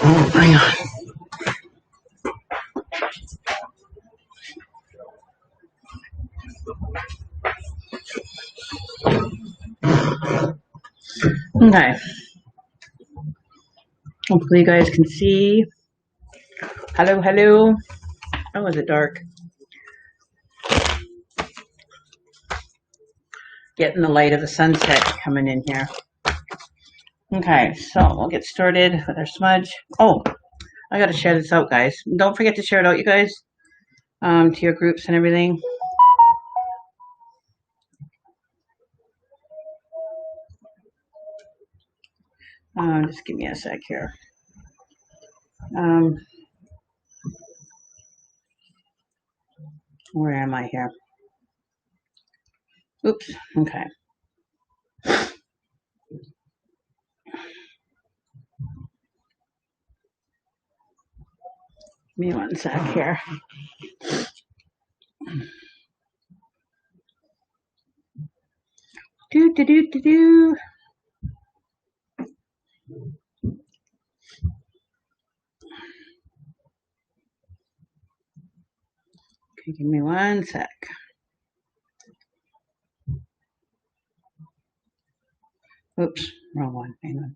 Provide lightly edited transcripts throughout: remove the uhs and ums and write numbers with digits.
Oh, hang on. Okay. Hopefully you guys can see. Hello, hello. Oh, is it dark? Getting the light of the sunset coming in here. Okay, so we'll get started with our smudge. Oh, I gotta share this out, guys. Don't forget to share it out, you guys, to your groups and everything. Just give me a sec here. Where am I here? Oops. Okay. Give me one sec here. Do do do do do. Okay, give me one sec. Oops, wrong one. Hang on.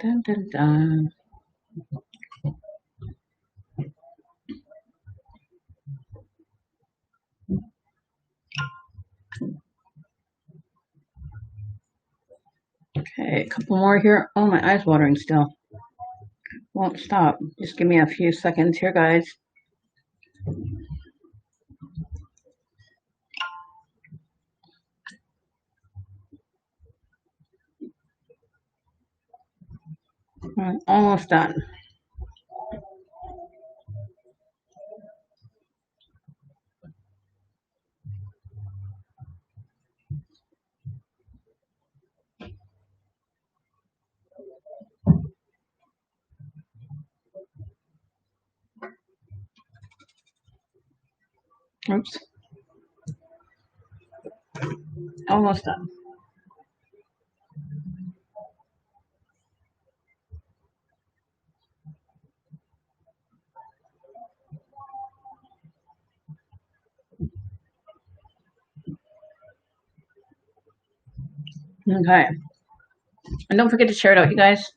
Dun dun dun. Okay, a couple more here. Oh, my eye's watering still. Won't stop. Just give me a few seconds here, guys. I'm almost done. Oops. Almost done. Okay. And don't forget to share it out, you guys.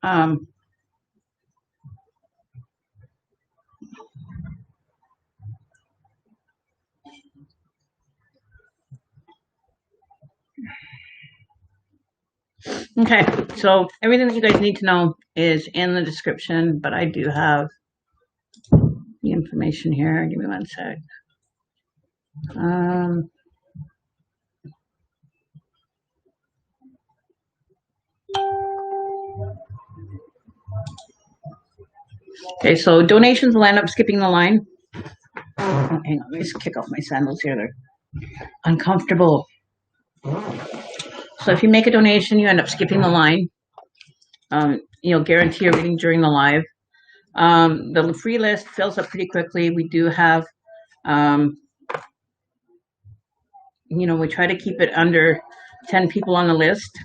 Um, okay, so everything that you guys need to know is in the description, but I do have the information here. Give me one sec. Okay, so donations will end up skipping the line. Oh, hang on, let me just kick off my sandals here. They're uncomfortable. So if you make a donation, you end up skipping the line. You'll guarantee a reading during the live. The free list fills up pretty quickly. We do have, we try to keep it under 10 people on the list.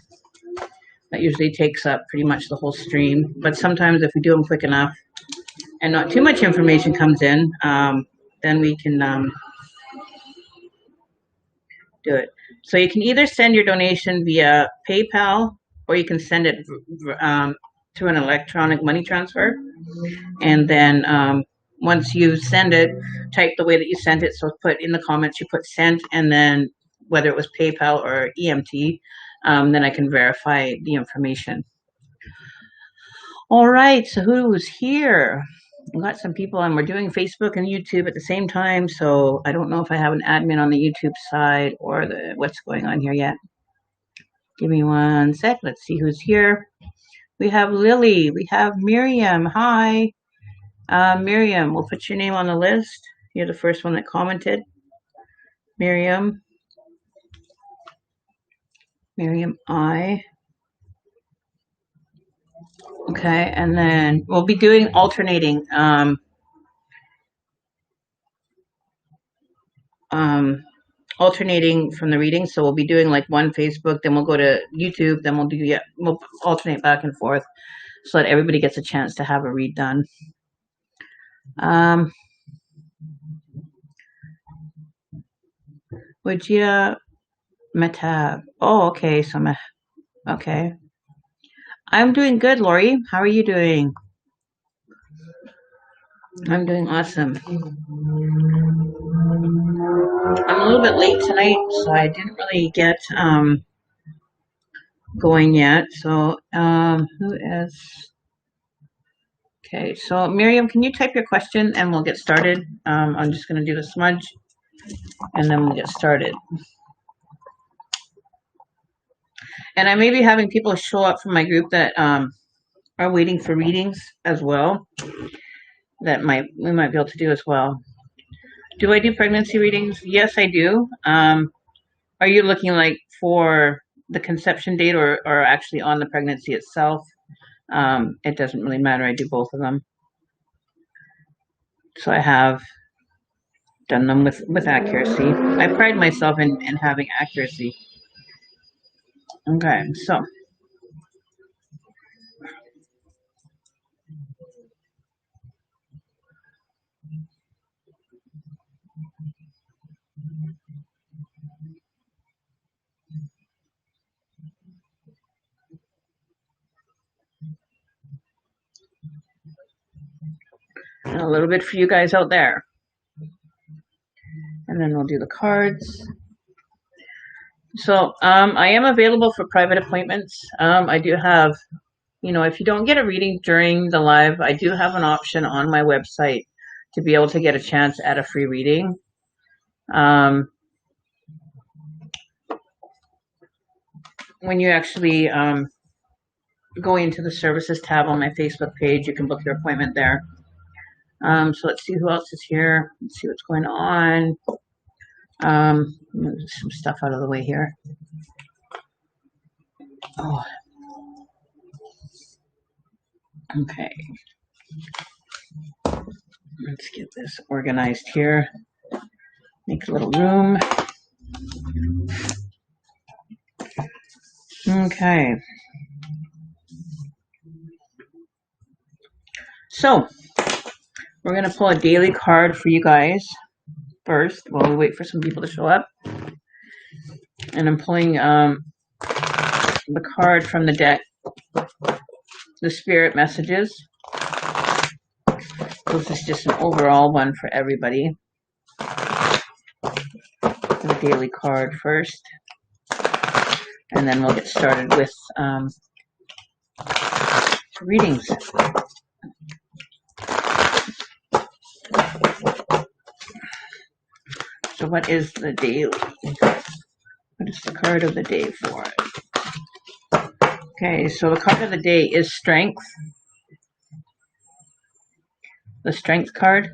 That usually takes up pretty much the whole stream. But sometimes if we do them quick enough and not too much information comes in, then we can do it. So you can either send your donation via PayPal or you can send it through an electronic money transfer. And then once you send it, type the way that you sent it. So put in the comments, you put sent, and then whether it was PayPal or EMT, then I can verify the information. All right, so who's here? I've got some people, and we're doing Facebook and YouTube at the same time, so I don't know if I have an admin on the YouTube side or what's going on here yet. Give me 1 sec. Let's see who's here. We have Lily. We have Miriam. Hi. Miriam, we'll put your name on the list. You're the first one that commented. Miriam. Miriam I. Okay, and then we'll be doing alternating. Alternating from the reading. So we'll be doing like one Facebook, then we'll go to YouTube, then we'll alternate back and forth so that everybody gets a chance to have a read done. Wujia Metab. Oh, okay. So okay. I'm doing good, Lori. How are you doing? I'm doing awesome. I'm a little bit late tonight, so I didn't really get going yet. So who is? Okay, so Miriam, can you type your question and we'll get started? I'm just going to do the smudge and then we'll get started. And I may be having people show up from my group that are waiting for readings as well. That we might be able to do as well. Do I do pregnancy readings? Yes, I do. Are you looking like for the conception date or actually on the pregnancy itself? It doesn't really matter. I do both of them. So I have done them with accuracy. I pride myself in having accuracy. Okay, so. And a little bit for you guys out there. And then we'll do the cards. So I am available for private appointments. I do have, if you don't get a reading during the live, I do have an option on my website to be able to get a chance at a free reading. When you actually go into the services tab on my Facebook page, you can book your appointment there. So let's see who else is here. Let's see what's going on. Move some stuff out of the way here. Oh. Okay. Let's get this organized here. Make a little room. Okay. So, we're going to pull a daily card for you guys first while we wait for some people to show up. And I'm pulling the card from the deck, the Spirit Messages. This is just an overall one for everybody. The daily card first. And then we'll get started with readings. So what is the daily? What is the card of the day for it? Okay, so the card of the day is Strength. The Strength card.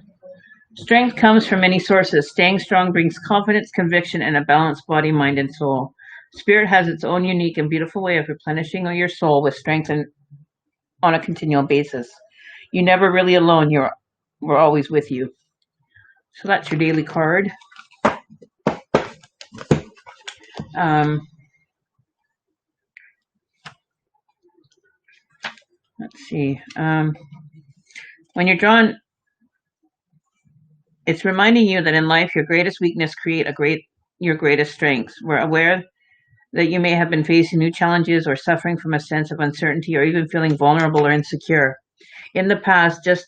Strength comes from many sources. Staying strong brings confidence, conviction, and a balanced body, mind, and soul. Spirit has its own unique and beautiful way of replenishing your soul with strength and on a continual basis. You're never really alone. We're always with you. So that's your daily card. Let's see. When you're drawn, it's reminding you that in life, your greatest weakness create your greatest strengths. We're aware that you may have been facing new challenges or suffering from a sense of uncertainty or even feeling vulnerable or insecure. In the past, just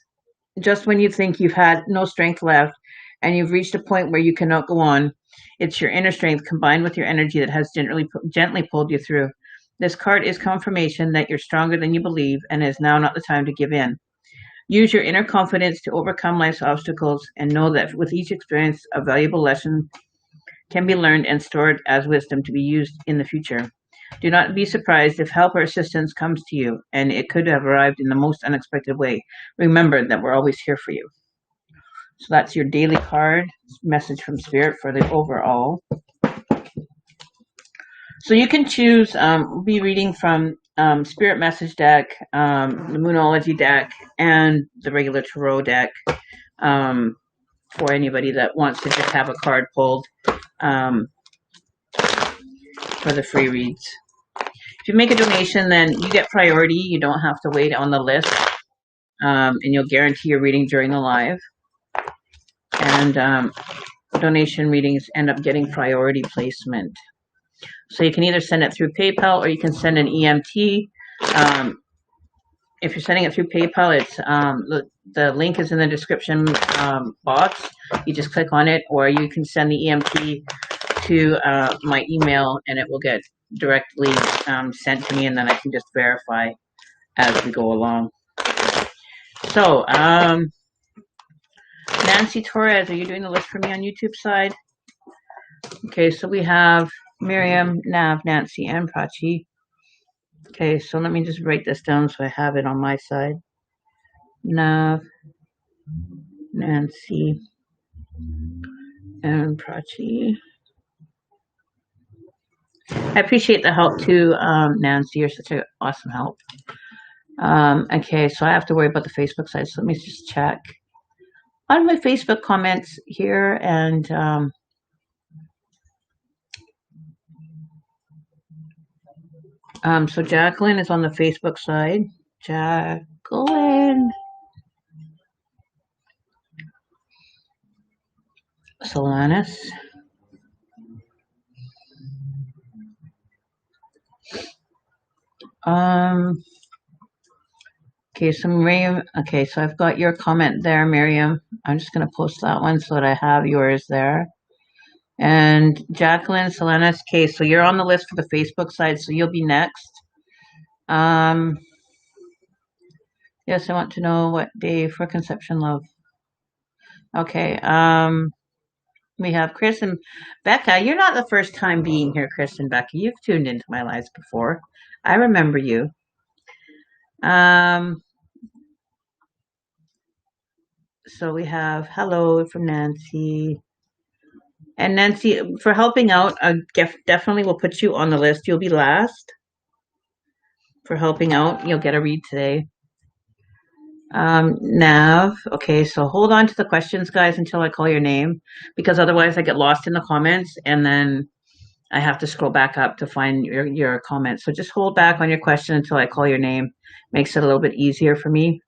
just when you think you've had no strength left and you've reached a point where you cannot go on, it's your inner strength combined with your energy that has gently pulled you through. This card is confirmation that you're stronger than you believe and is now not the time to give in. Use your inner confidence to overcome life's obstacles and know that with each experience, a valuable lesson can be learned and stored as wisdom to be used in the future. Do not be surprised if help or assistance comes to you, and it could have arrived in the most unexpected way. Remember that we're always here for you. So that's your daily card message from Spirit for the overall. So you can choose, we'll be reading from Spirit Message deck, the Moonology deck, and the regular Tarot deck for anybody that wants to just have a card pulled for the free reads. If you make a donation, then you get priority. You don't have to wait on the list, and you'll guarantee your reading during the live. And donation readings end up getting priority placement. So you can either send it through PayPal or you can send an EMT. If you're sending it through PayPal, it's the link is in the description box. You just click on it, or you can send the EMT to my email, and it will get directly sent to me, and then I can just verify as we go along. So, Nancy Torres, are you doing the list for me on YouTube side? Okay, so we have Miriam, Nav, Nancy, and Prachi. Okay, so let me just write this down so I have it on my side. Nav, Nancy, and Prachi. I appreciate the help too, Nancy. You're such an awesome help. Okay, so I have to worry about the Facebook side. So let me just check on my Facebook comments here. And so Jacqueline is on the Facebook side. Jacqueline. Solanas. Okay, so Miriam, okay, so I've got your comment there, Miriam. I'm just going to post that one so that I have yours there. And Jacqueline, Solanas, okay, so you're on the list for the Facebook side, so you'll be next. Yes, I want to know what day for Conception Love. Okay, we have Chris and Becca. You're not the first time being here, Chris and Becca. You've tuned into my lives before. I remember you. So we have hello from Nancy. And Nancy, for helping out, I definitely will put you on the list. You'll be last for helping out. You'll get a read today. Nav, okay, so hold on to the questions, guys, until I call your name, because otherwise I get lost in the comments, and then I have to scroll back up to find your comments. So just hold back on your question until I call your name. Makes it a little bit easier for me.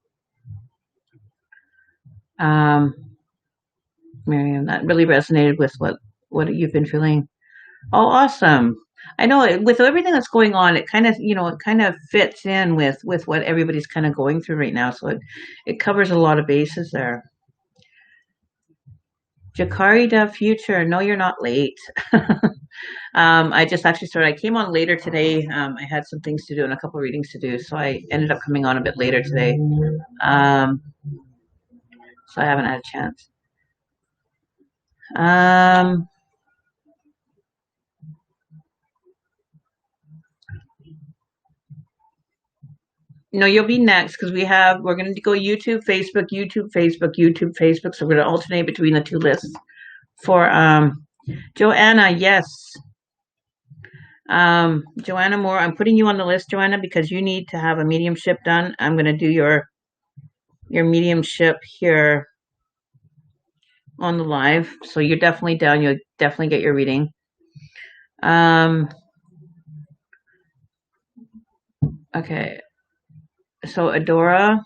Miriam, that really resonated with what you've been feeling. Oh, awesome. I know with everything that's going on, it kind of, it kind of fits in with what everybody's kind of going through right now. So it covers a lot of bases there. Jakari Da Future, no, you're not late. I just actually started. I came on later today. I had some things to do and a couple of readings to do, so I ended up coming on a bit later today. So I haven't had a chance. No, you'll be next because we're going to go YouTube, Facebook, YouTube, Facebook, YouTube, Facebook. So we're going to alternate between the two lists. For Joanna, yes. Joanna Moore, I'm putting you on the list, Joanna, because you need to have a mediumship done. I'm going to do your mediumship here on the live. So you're definitely down. You'll definitely get your reading. Okay. So Adora.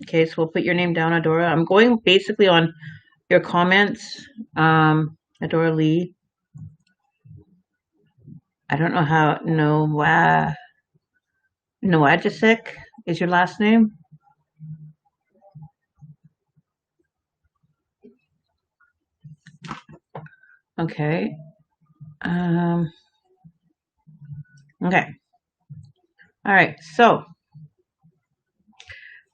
Okay, so we'll put your name down, Adora. I'm going basically on your comments. Adora Lee. I don't know how Noajasic is your last name. Okay. Okay. All right. So,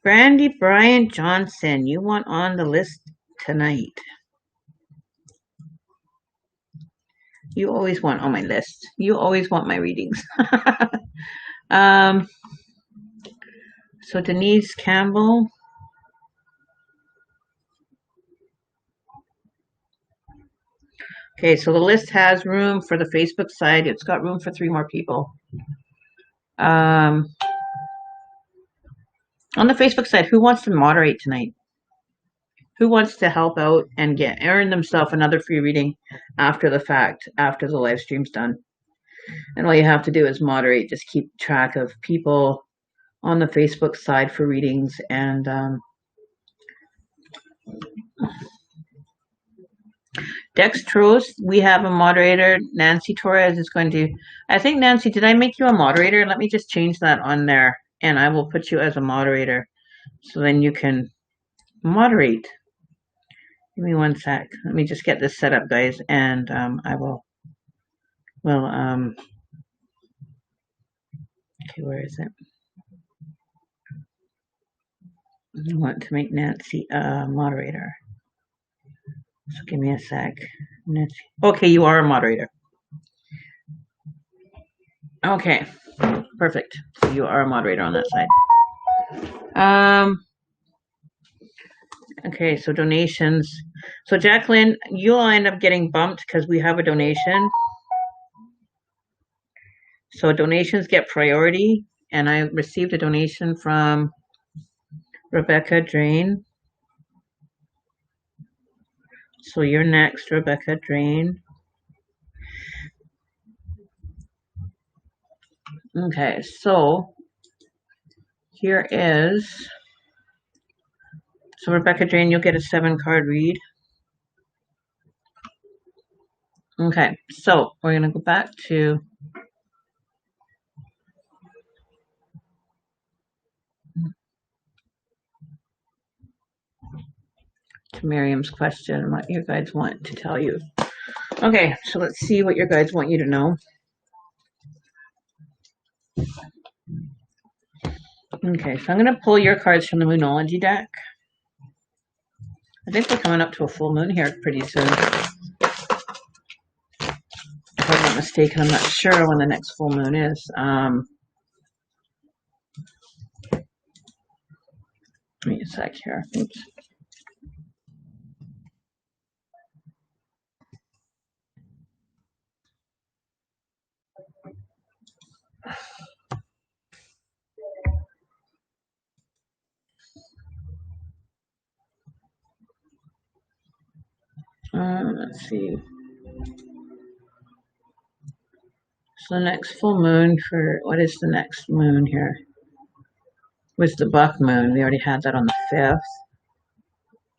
Brandy Bryant Johnson, you want on the list tonight. You always want on my list. You always want my readings. So Denise Campbell. Okay, so the list has room for the Facebook side. It's got room for 3 more people. On the Facebook side, who wants to moderate tonight? Who wants to help out and earn themselves another free reading after the fact, after the live stream's done? And all you have to do is moderate. Just keep track of people on the Facebook side for readings. And Dextrose, we have a moderator. Nancy Torres is going to, I think, Nancy, did I make you a moderator? Let me just change that on there, and I will put you as a moderator. So then you can moderate. Give me 1 sec. Let me just get this set up, guys, and I will, okay, where is it? I want to make Nancy a moderator. So give me a sec. Nancy. Okay, you are a moderator. Okay, perfect. So you are a moderator on that side. Okay, so donations. So Jacqueline, you'll end up getting bumped because we have a donation. So donations get priority, and I received a donation from Rebecca Drain. So you're next, Rebecca Drain. Okay, so here is, so Rebecca Drain, you'll get a 7-card read. Okay, so we're gonna go back to Miriam's question, what your guides want to tell you. Okay, so let's see what your guides want you to know. Okay, so I'm going to pull your cards from the Moonology deck. I think we're coming up to a full moon here pretty soon. If I'm not mistaken, I'm not sure when the next full moon is. Give me a sec here. Oops. Let's see. So the next full moon for, what is the next moon here? Was the buck moon. We already had that on the 5th.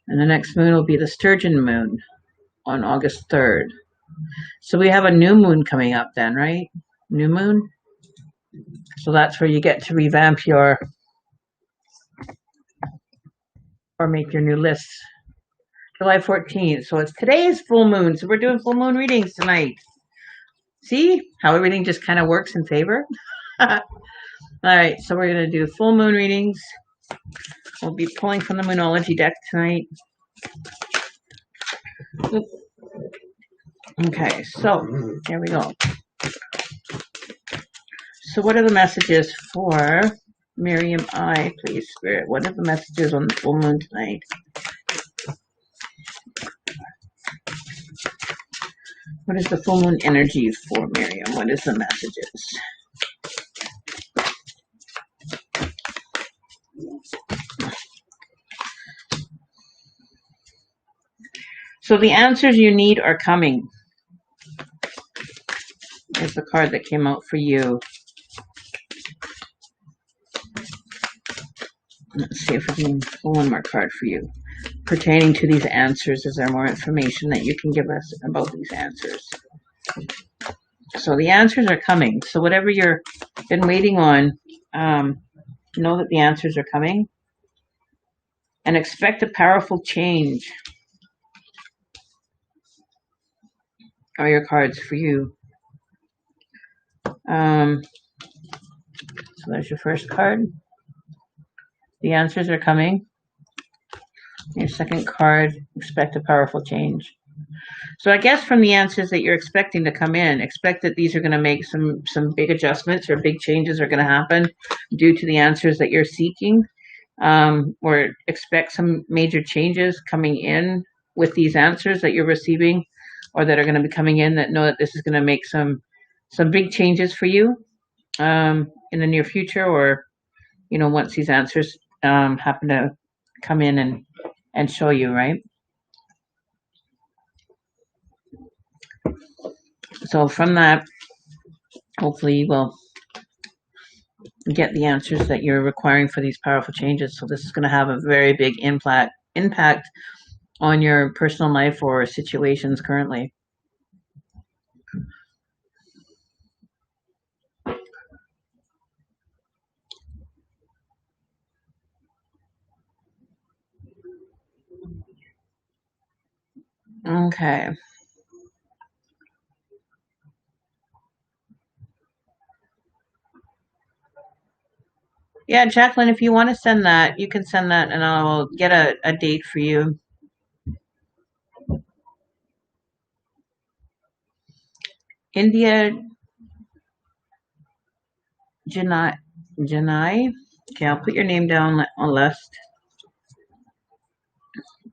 And the next moon will be the sturgeon moon on August 3rd. So we have a new moon coming up then, right? New moon? So that's where you get to revamp your, or make your new lists. July 14th. So it's today's full moon. So we're doing full moon readings tonight. See how everything just kind of works in favor? All right, so we're going to do full moon readings. We'll be pulling from the Moonology deck tonight. Okay, so here we go. So what are the messages for Miriam I, please, Spirit? What are the messages on the full moon tonight? What is the full moon energy for Miriam? What is the messages? So the answers you need are coming. Is the card that came out for you. Let's see if we can pull one more card for you. Pertaining to these answers, is there more information that you can give us about these answers? So the answers are coming. So whatever you've been waiting on, know that the answers are coming. And expect a powerful change. are your cards for you. So there's your first card. The answers are coming. Your second card, expect a powerful change. So I guess from the answers that you're expecting to come in, expect that these are going to make some big adjustments or big changes are going to happen due to the answers that you're seeking, or expect some major changes coming in with these answers that you're receiving or that are going to be coming in, that know that this is going to make some big changes for you in the near future, or once these answers happen to come in and show you, right? So from that, hopefully you will get the answers that you're requiring for these powerful changes. So this is going to have a very big impact on your personal life or situations currently. Okay. Yeah, Jacqueline, if you want to send that, you can send that and I'll get a date for you. India Janai. Okay, I'll put your name down on list.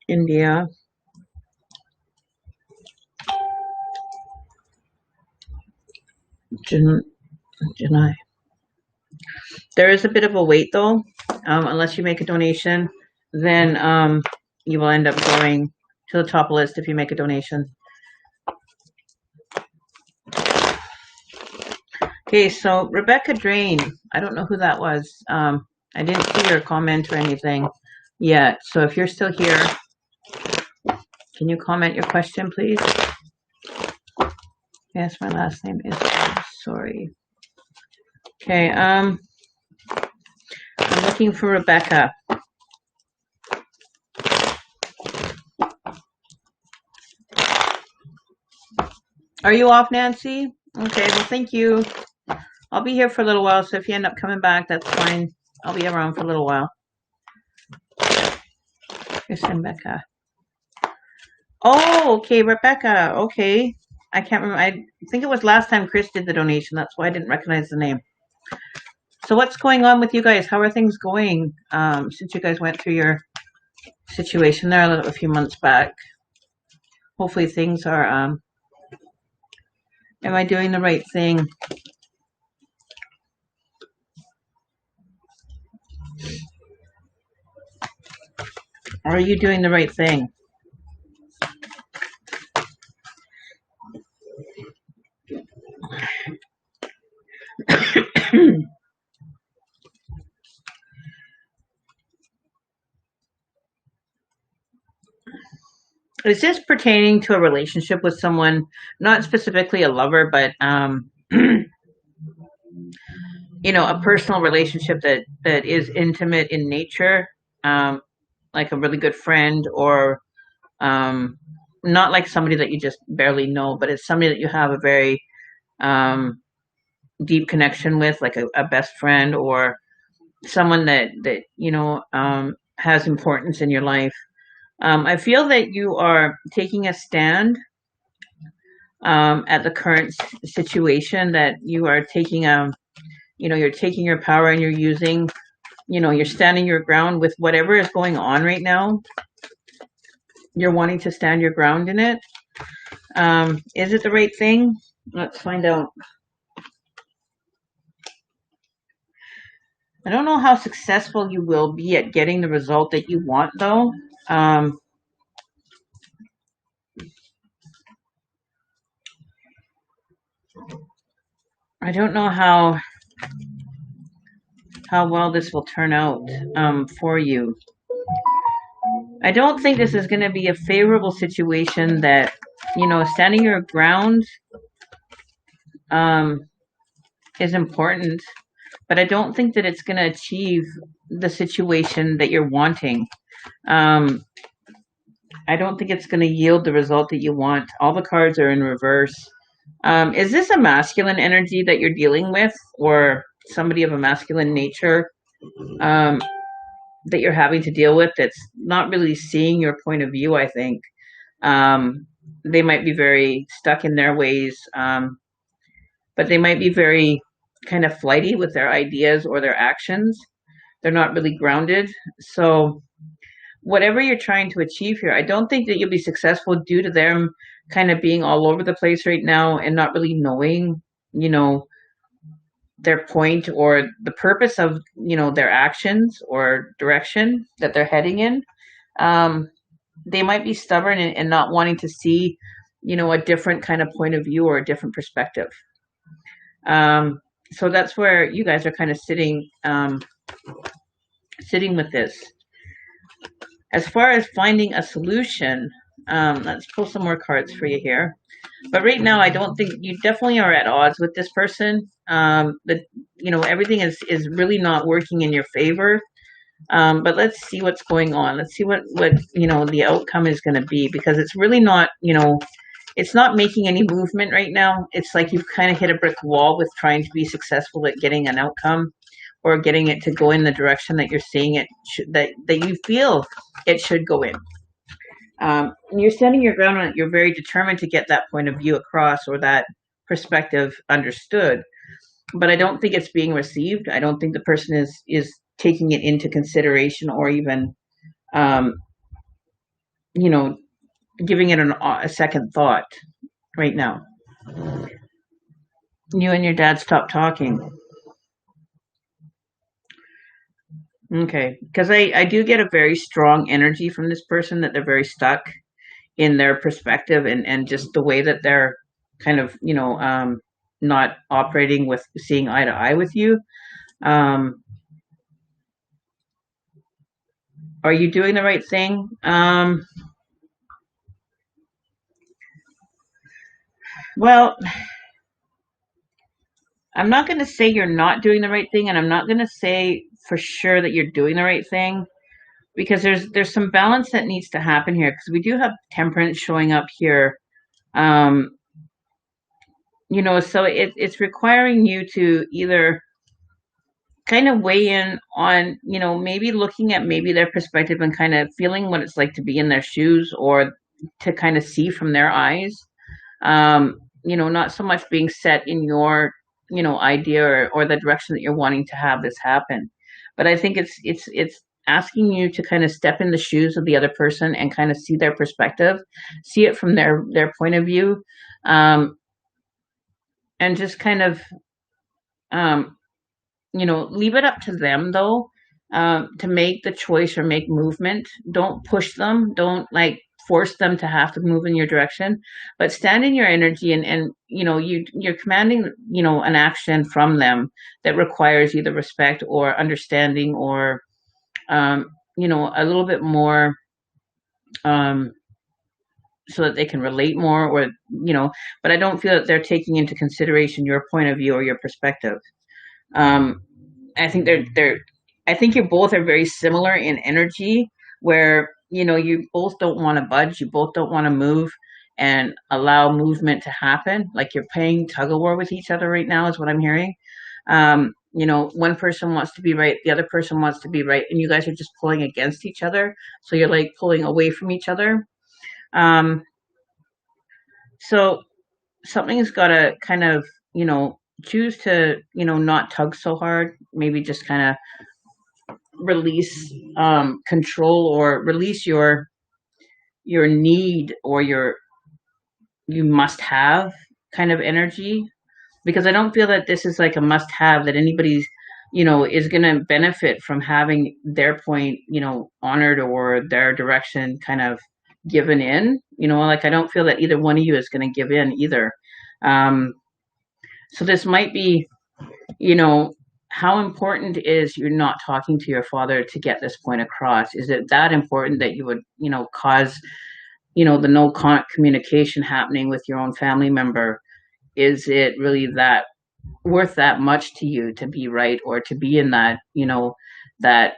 India. Janai. There is a bit of a wait though. Unless you make a donation, then you will end up going to the top list if you make a donation. Okay, so Rebecca Drain, I don't know who that was. I didn't see your comment or anything yet. So if you're still here, can you comment your question, please? Yes, my last name is sorry. Okay, I'm looking for Rebecca. Are you off, Nancy? Okay, well, thank you. I'll be here for a little while, so if you end up coming back, that's fine. I'll be around for a little while. Here's Rebecca. Oh, okay, Rebecca. Okay. I can't remember. I think it was last time Chris did the donation. That's why I didn't recognize the name. So what's going on with you guys? How are things going since you guys went through your situation there a few months back? Hopefully things are, am I doing the right thing? Are you doing the right thing? Is this pertaining to a relationship with someone, not specifically a lover, but a personal relationship that is intimate in nature, like a really good friend, or not like somebody that you just barely know, but it's somebody that you have a very deep connection with, like a best friend, or someone that has importance in your life. I feel that you are taking a stand at the current situation, that you are taking you're taking your power and you're using, you're standing your ground with whatever is going on right now. You're wanting to stand your ground in it. Is it the right thing? Let's find out. I don't know how successful you will be at getting the result that you want, though. I don't know how well this will turn out for you. I don't think this is going to be a favorable situation that, standing your ground is important, but I don't think that it's going to achieve the situation that you're wanting. I don't think it's going to yield the result that you want. All the cards are in reverse. Is this a masculine energy that you're dealing with, or somebody of a masculine nature um, that you're having to deal with that's not really seeing your point of view? I think they might be very stuck in their ways, but they might be very kind of flighty with their ideas or their actions. They're not really grounded. So whatever you're trying to achieve here, I don't think that you'll be successful due to them kind of being all over the place right now and not really knowing, you know, their point or the purpose of, their actions or direction that they're heading in. Um, they might be stubborn and not wanting to see, a different kind of point of view or a different perspective. So that's where you guys are kind of sitting with this. As far as finding a solution, let's pull some more cards for you here. But right now, I don't think you definitely are at odds with this person. Everything is really not working in your favor. But let's see what's going on. Let's see what the outcome is going to be, because it's really not, it's not making any movement right now. It's like you've kind of hit a brick wall with trying to be successful at getting an outcome or getting it to go in the direction that you're seeing it, that you feel it should go in. You're standing your ground on it. You're very determined to get that point of view across or that perspective understood. But I don't think it's being received. I don't think the person is taking it into consideration or even, giving it a second thought right now. You and your dad stop talking. Okay, because I do get a very strong energy from this person that they're very stuck in their perspective and just the way that they're kind of, not operating with seeing eye to eye with you. Are you doing the right thing? Well, I'm not going to say you're not doing the right thing, and I'm not going to say for sure that you're doing the right thing, because there's some balance that needs to happen here, because we do have temperance showing up here. So it's requiring you to either kind of weigh in on, maybe looking at maybe their perspective and kind of feeling what it's like to be in their shoes, or to kind of see from their eyes. Not so much being set in your, idea or the direction that you're wanting to have this happen. But I think it's asking you to kind of step in the shoes of the other person and kind of see their perspective, see it from their point of view, and just kind of, leave it up to them though, to make the choice or make movement. Don't push them. Don't force them to have to move in your direction, but stand in your energy and you're commanding, an action from them that requires either respect or understanding or, a little bit more, so that they can relate more or, but I don't feel that they're taking into consideration your point of view or your perspective. I think I think you both are very similar in energy, where, you both don't want to budge, you both don't want to move and allow movement to happen. Like you're playing tug of war with each other right now, is what I'm hearing. One person wants to be right, the other person wants to be right, and you guys are just pulling against each other. So you're like pulling away from each other. So something's got to kind of, choose to, not tug so hard, maybe just kind of release, control, or release your need or you must have kind of energy, because I don't feel that this is like a must have, that anybody's, is going to benefit from having their point, honored or their direction kind of given in, I don't feel that either one of you is going to give in either. So this might be, how important is you not talking to your father to get this point across? Is it that important that you would, cause, the no communication happening with your own family member? Is it really that worth that much to you to be right, or to be in that, that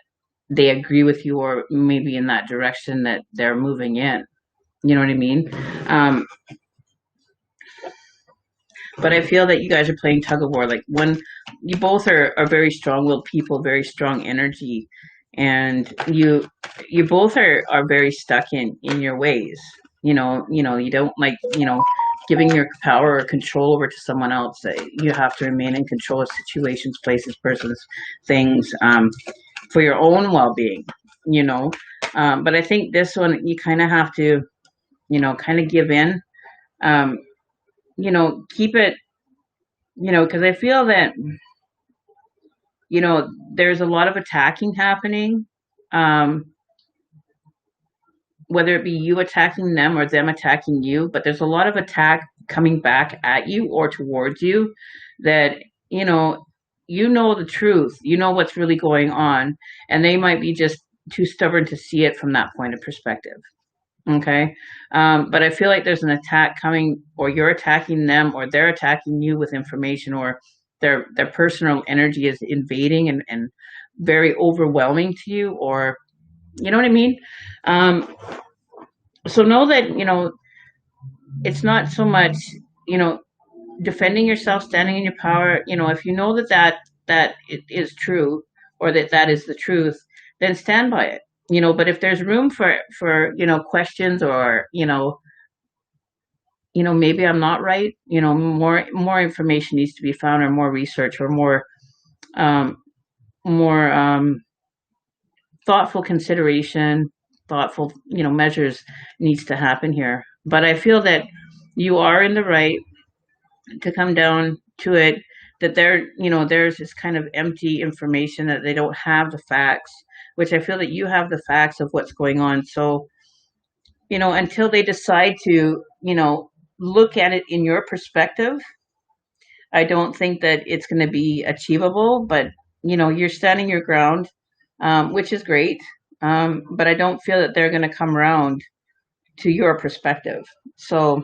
they agree with you, or maybe in that direction that they're moving in? You know what I mean? Um, but I feel that you guys are playing tug of war. Like when you both are very strong-willed people, very strong energy, and you both are very stuck in your ways. You don't like giving your power or control over to someone else. You have to remain in control of situations, places, persons, things, for your own well-being. You know, but I think this one you kind of have to kind of give in. Um, keep it. Because I feel that there's a lot of attacking happening, um, whether it be you attacking them or them attacking you, but there's a lot of attack coming back at you or towards you that, the truth, what's really going on, and they might be just too stubborn to see it from that point of perspective. Okay. But I feel like there's an attack coming, or you're attacking them, or they're attacking you with information, or their personal energy is invading and very overwhelming to you, or you know what I mean? Um, so know that, it's not so much, you know, defending yourself, standing in your power. If you know that it is true, or that is the truth, then stand by it. But if there's room for questions, or maybe I'm not right, more information needs to be found, or more research, or um, more thoughtful consideration, thoughtful measures needs to happen here. But I feel that you are in the right to come down to it, that there's this kind of empty information, that they don't have the facts, which I feel that you have the facts of what's going on. So until they decide to look at it in your perspective, I don't think that it's going to be achievable. But you're standing your ground, which is great. But I don't feel that they're going to come around to your perspective. So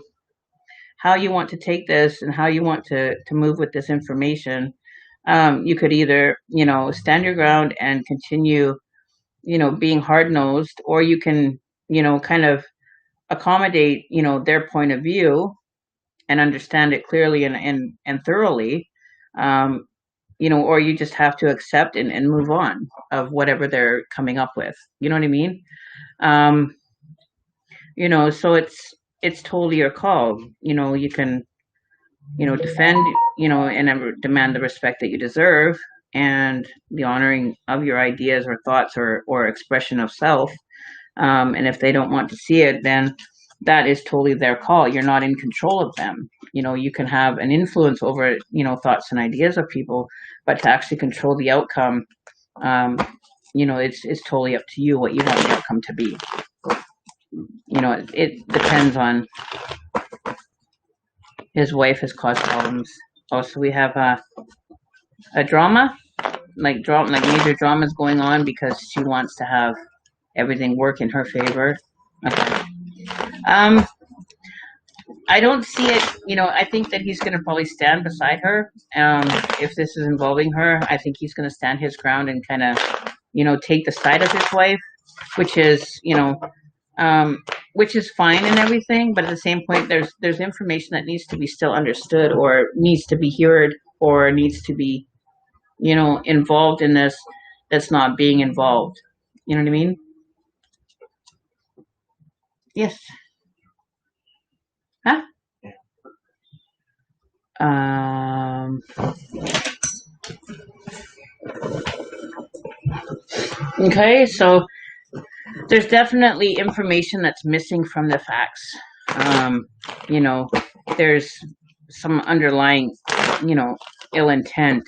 how you want to take this, and how you want to move with this information, you could either stand your ground and continue being hard nosed, or you can kind of accommodate their point of view and understand it clearly and thoroughly, um, or you just have to accept and move on of whatever they're coming up with. You know what I mean? Um, so it's totally your call. You can defend, and demand the respect that you deserve, and the honoring of your ideas or thoughts, or expression of self. And if they don't want to see it, then that is totally their call. You're not in control of them. You can have an influence over, thoughts and ideas of people, but to actually control the outcome, it's totally up to you what you want the outcome to be. It depends on. His wife has caused problems. Also, we have a drama, like major dramas going on, because she wants to have everything work in her favor. Okay. I don't see it. I think that he's going to probably stand beside her. If this is involving her, I think he's going to stand his ground and kind of, take the side of his wife, which is, which is fine and everything. But at the same point, there's information that needs to be still understood, or needs to be heard, or needs to be, involved in this, that's not being involved. You know what I mean? Yes. Huh? Okay, so there's definitely information that's missing from the facts. Um, you know, there's some underlying, ill intent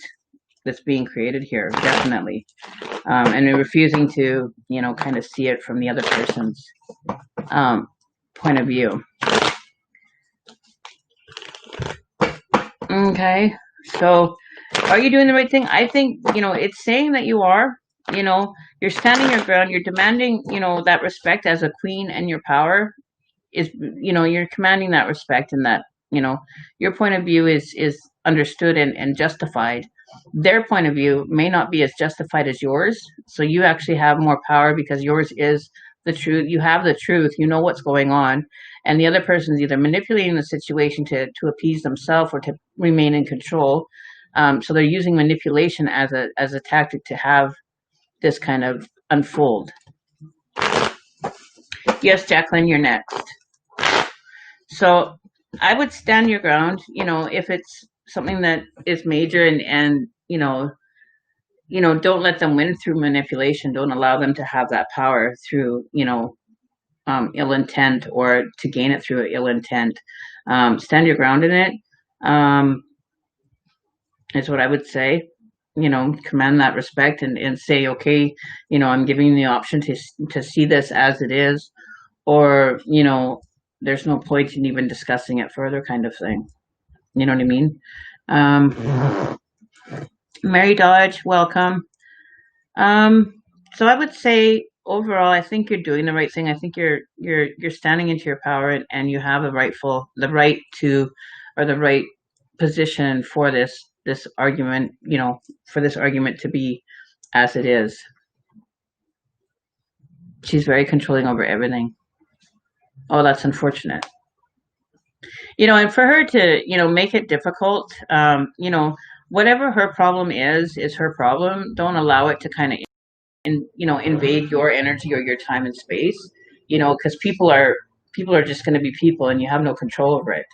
that's being created here, definitely. And they're refusing to, kind of see it from the other person's point of view. Okay, so are you doing the right thing? I think, it's saying that you are. You're standing your ground. You're demanding, that respect as a queen, and your power is, you're commanding that respect, and that, your point of view is understood and justified. Their point of view may not be as justified as yours. So you actually have more power, because yours is the truth. You have the truth. You know what's going on, and the other person's either manipulating the situation to appease themselves or to remain in control. So they're using manipulation as a tactic to have this kind of unfold. Yes, Jacqueline, you're next. So I would stand your ground. If it's something that is major, and don't let them win through manipulation. Don't allow them to have that power through, ill intent, or to gain it through ill intent. Stand your ground in it, is what I would say. Command that respect, and say, okay, I'm giving you the option to see this as it is, or, there's no point in even discussing it further, kind of thing. You know what I mean? Mary Dodge, welcome. So I would say overall, I think you're doing the right thing. I think you're standing into your power, and you have the right to, or the right position for this argument, for this argument to be as it is. She's very controlling over everything. Oh, that's unfortunate. And for her to, make it difficult, whatever her problem is her problem. Don't allow it to kind of, invade your energy or your time and space, because people are just going to be people, and you have no control over it,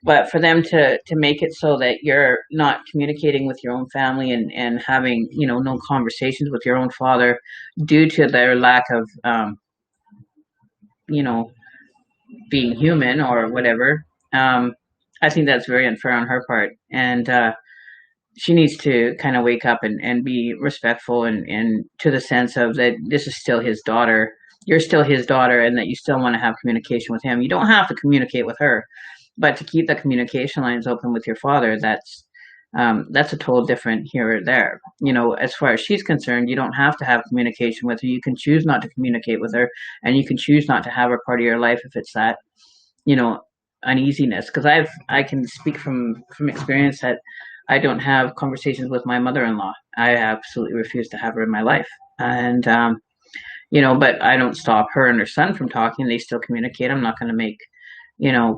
but for them to make it so that you're not communicating with your own family, and having, no conversations with your own father due to their lack of, being human or whatever. I think that's very unfair on her part, and she needs to kind of wake up and be respectful, and to the sense of that this is still his daughter. You're still his daughter, and that you still want to have communication with him. You don't have to communicate with her, but to keep the communication lines open with your father, that's a total different here or there. As far as she's concerned, you don't have to have communication with her. You can choose not to communicate with her, and you can choose not to have her part of your life if it's that, uneasiness. Because I can speak from experience that I don't have conversations with my mother-in-law. I absolutely refuse to have her in my life, and but I don't stop her and her son from talking. They still communicate. I'm not going to make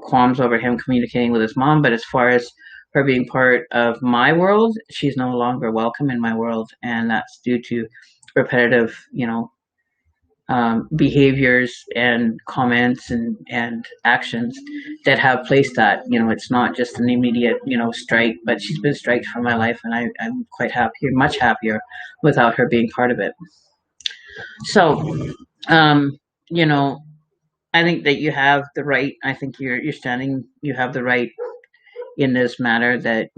qualms over him communicating with his mom. But as far as her being part of my world, she's no longer welcome in my world, and that's due to repetitive, behaviors and comments and actions that have placed that. It's not just an immediate, strike, but she's been striked from my life, and I'm quite happier, much happier, without her being part of it. So, I think that you have the right. I think you're standing. You have the right in this matter, that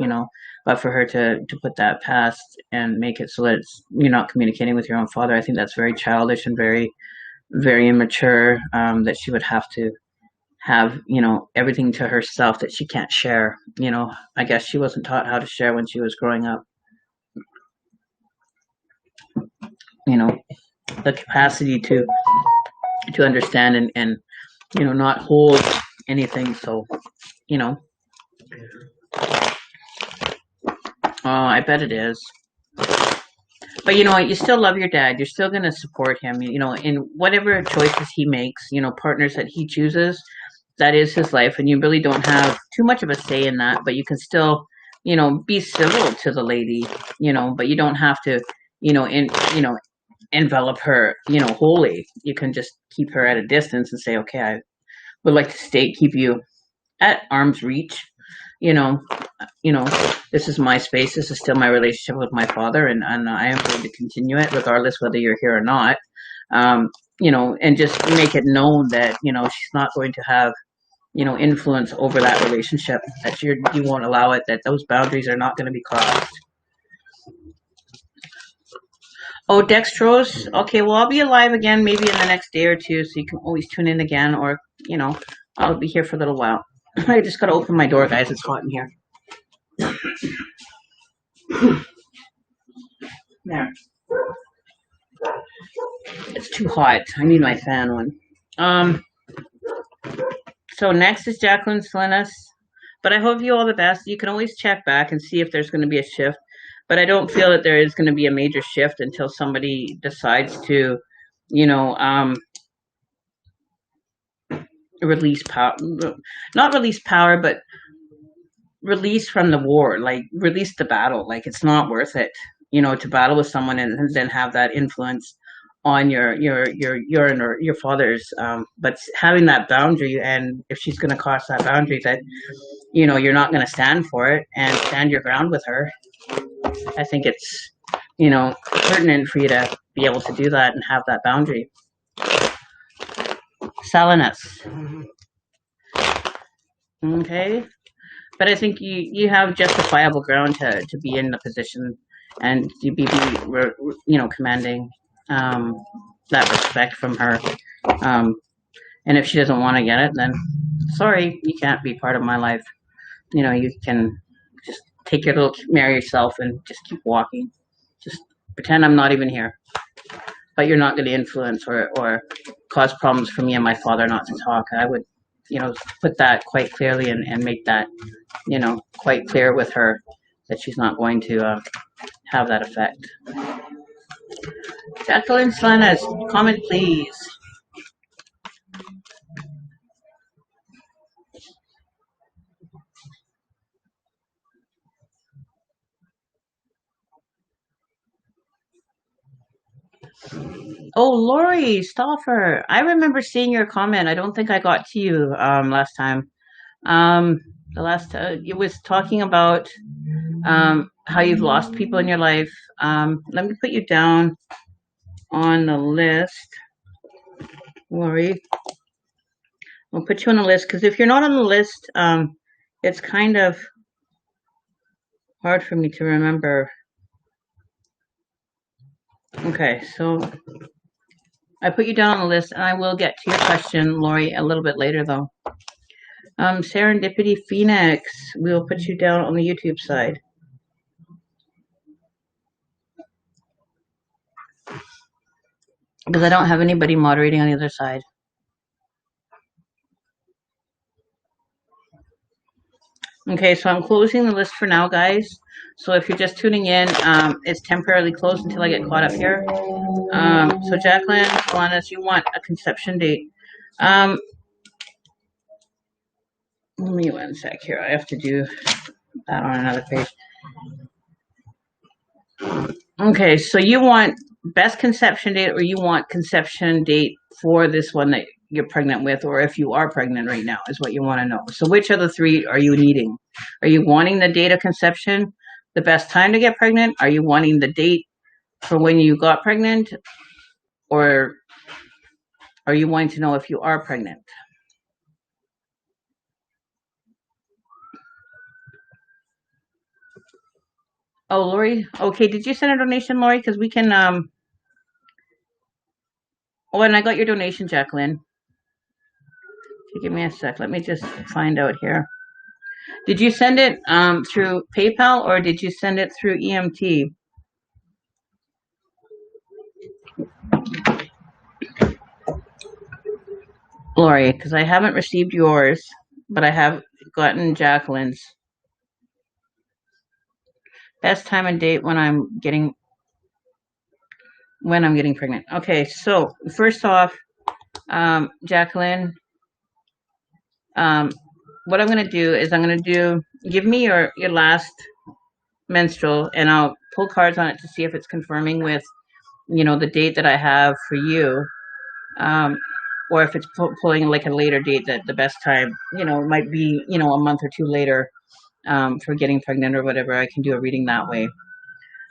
but for her to put that past and make it so that you're not communicating with your own father, I think that's very childish and very, very immature. That she would have to have everything to herself that she can't share. I guess she wasn't taught how to share when she was growing up. The capacity to understand and not hold anything. So oh, I bet it is. But you know what? You still love your dad. You're still going to support him, in whatever choices he makes, partners that he chooses. That is his life, and you really don't have too much of a say in that. But you can still, be civil to the lady, but you don't have to, envelop her, wholly. You can just keep her at a distance and say, okay, I would like to keep you at arm's reach. This is my space. This is still my relationship with my father, and I am going to continue it regardless whether you're here or not. And just make it known that, she's not going to have, influence over that relationship, that you won't allow it, that those boundaries are not going to be crossed. Oh, Dextrose. Okay, well, I'll be alive again maybe in the next day or two, so you can always tune in again, or, I'll be here for a little while. I just got to open my door, guys. It's hot in here. There. It's too hot. I need my fan on. So next is Jacqueline Salinas. But I hope you all the best. You can always check back and see if there's going to be a shift. But I don't feel that there is going to be a major shift until somebody decides to, you know, release power, not release power, but release from the war, like release the battle. Like it's not worth it, to battle with someone and then have that influence on your father's. But having that boundary, and if she's going to cross that boundary, that you're not going to stand for it and stand your ground with her. I think it's pertinent for you to be able to do that and have that boundary. Salinus. Okay. But I think you have justifiable ground to be in the position and to be commanding that respect from her. And if she doesn't want to get it, then sorry, you can't be part of my life. You can just take your little, marry yourself and just keep walking. Just pretend I'm not even here. But you're not going to influence or cause problems for me and my father not to talk. I would, put that quite clearly and make that, quite clear with her that she's not going to have that effect. Jacqueline Slanas, comment please. Oh, Lori Stauffer. I remember seeing your comment. I don't think I got to you last time. The last it was talking about how you've lost people in your life. Let me put you down on the list, Lori. We'll put you on the list because if you're not on the list, it's kind of hard for me to remember. Okay, so I put you down on the list, and I will get to your question, Lori, a little bit later, though. Serendipity Phoenix, we will put you down on the YouTube side. Because I don't have anybody moderating on the other side. Okay, so I'm closing the list for now, guys. So if you're just tuning in, it's temporarily closed until I get caught up here. So Jacqueline, Juanas, you want a conception date. Let me 1 sec here. I have to do that on another page. Okay, so you want best conception date, or you want conception date for this one that you're pregnant with, or if you are pregnant right now is what you want to know. So which of the three are you needing? Are you wanting the date of conception, the best time to get pregnant? Are you wanting the date for when you got pregnant? Or are you wanting to know if you are pregnant? Oh, Lori. Okay, did you send a donation, Lori? Because we can oh, and I got your donation, Jacqueline. If you give me a sec, let me just find out here. Did you send it through PayPal or did you send it through EMT? Lori, because I haven't received yours, but I have gotten Jacqueline's. Best time and date when I'm getting pregnant. Okay, so first off, Jacqueline, what I'm going to do is give me your last menstrual, and I'll pull cards on it to see if it's confirming with, the date that I have for you, or if it's pulling like a later date that the best time, might be, a month or two later, for getting pregnant or whatever. I can do a reading that way.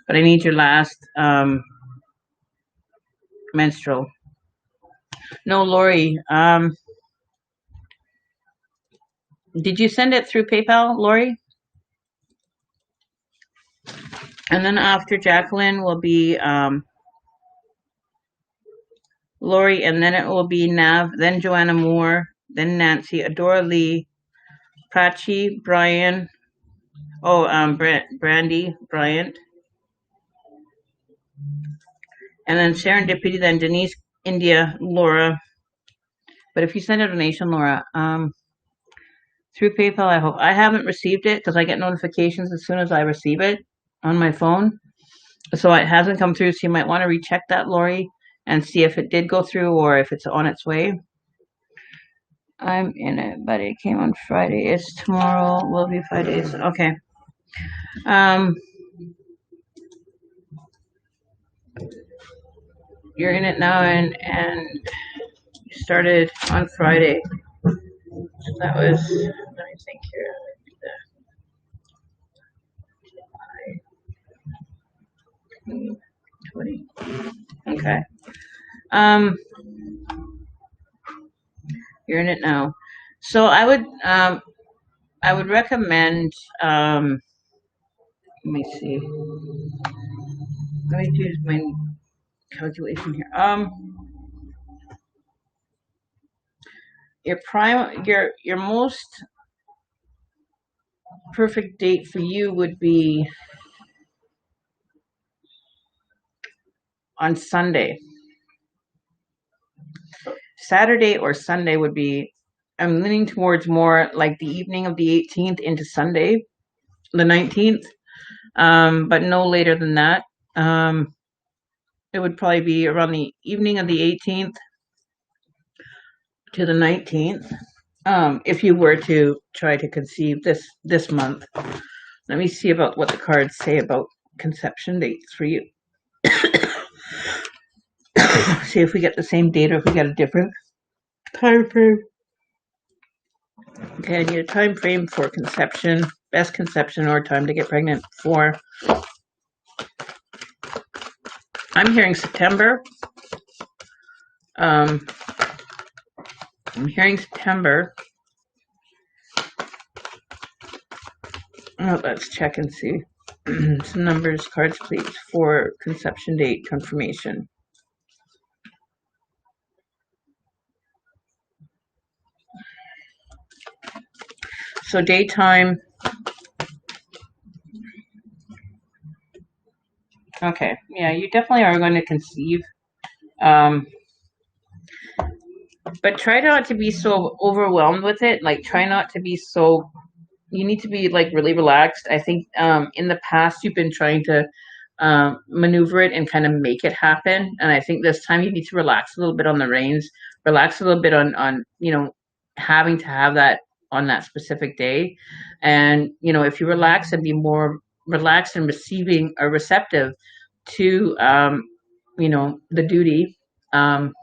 But I need your last menstrual. No, Lori. Did you send it through PayPal, Lori? And then after Jacqueline will be Lori, and then it will be Nav, then Joanna Moore, then Nancy, Adora Lee, Prachi, Brian, Brandy, Bryant, and then Serendipity, then Denise, India, Laura. But if you send a donation, Laura, through PayPal, I hope. I haven't received it because I get notifications as soon as I receive it on my phone. So it hasn't come through, so you might want to recheck that, Lori. and see if it did go through or if it's on its way. I'm in it, but it came on Friday. It's tomorrow. Will be 5 days. Okay. Um, you're in it now, and you started on Friday. So that was. Let me think here. 20. Okay. Um, you're in it now. So I would recommend. Let me see. Let me do my calculation here. Your most perfect date for you would be on Sunday. Saturday or Sunday would be. I'm leaning towards more like the evening of the 18th into Sunday, the 19th, but no later than that. It would probably be around the evening of the 18th to the 19th. If you were to try to conceive this month. Let me see about what the cards say about conception dates for you. See if we get the same date or if we get a different time frame. Okay, I need a time frame for conception, best conception or time to get pregnant for. I'm hearing September. I'm hearing September. Oh, let's check and see. Some numbers, cards, please, for conception date confirmation. So daytime. Okay, yeah, you definitely are going to conceive. But try not to be so overwhelmed with it. Like, try not to be so. You need to be like really relaxed. I think in the past you've been trying to maneuver it and kind of make it happen. And I think this time you need to relax a little bit on the reins, relax a little bit on having to have that on that specific day. And if you relax and be more relaxed and receiving or receptive to the duty from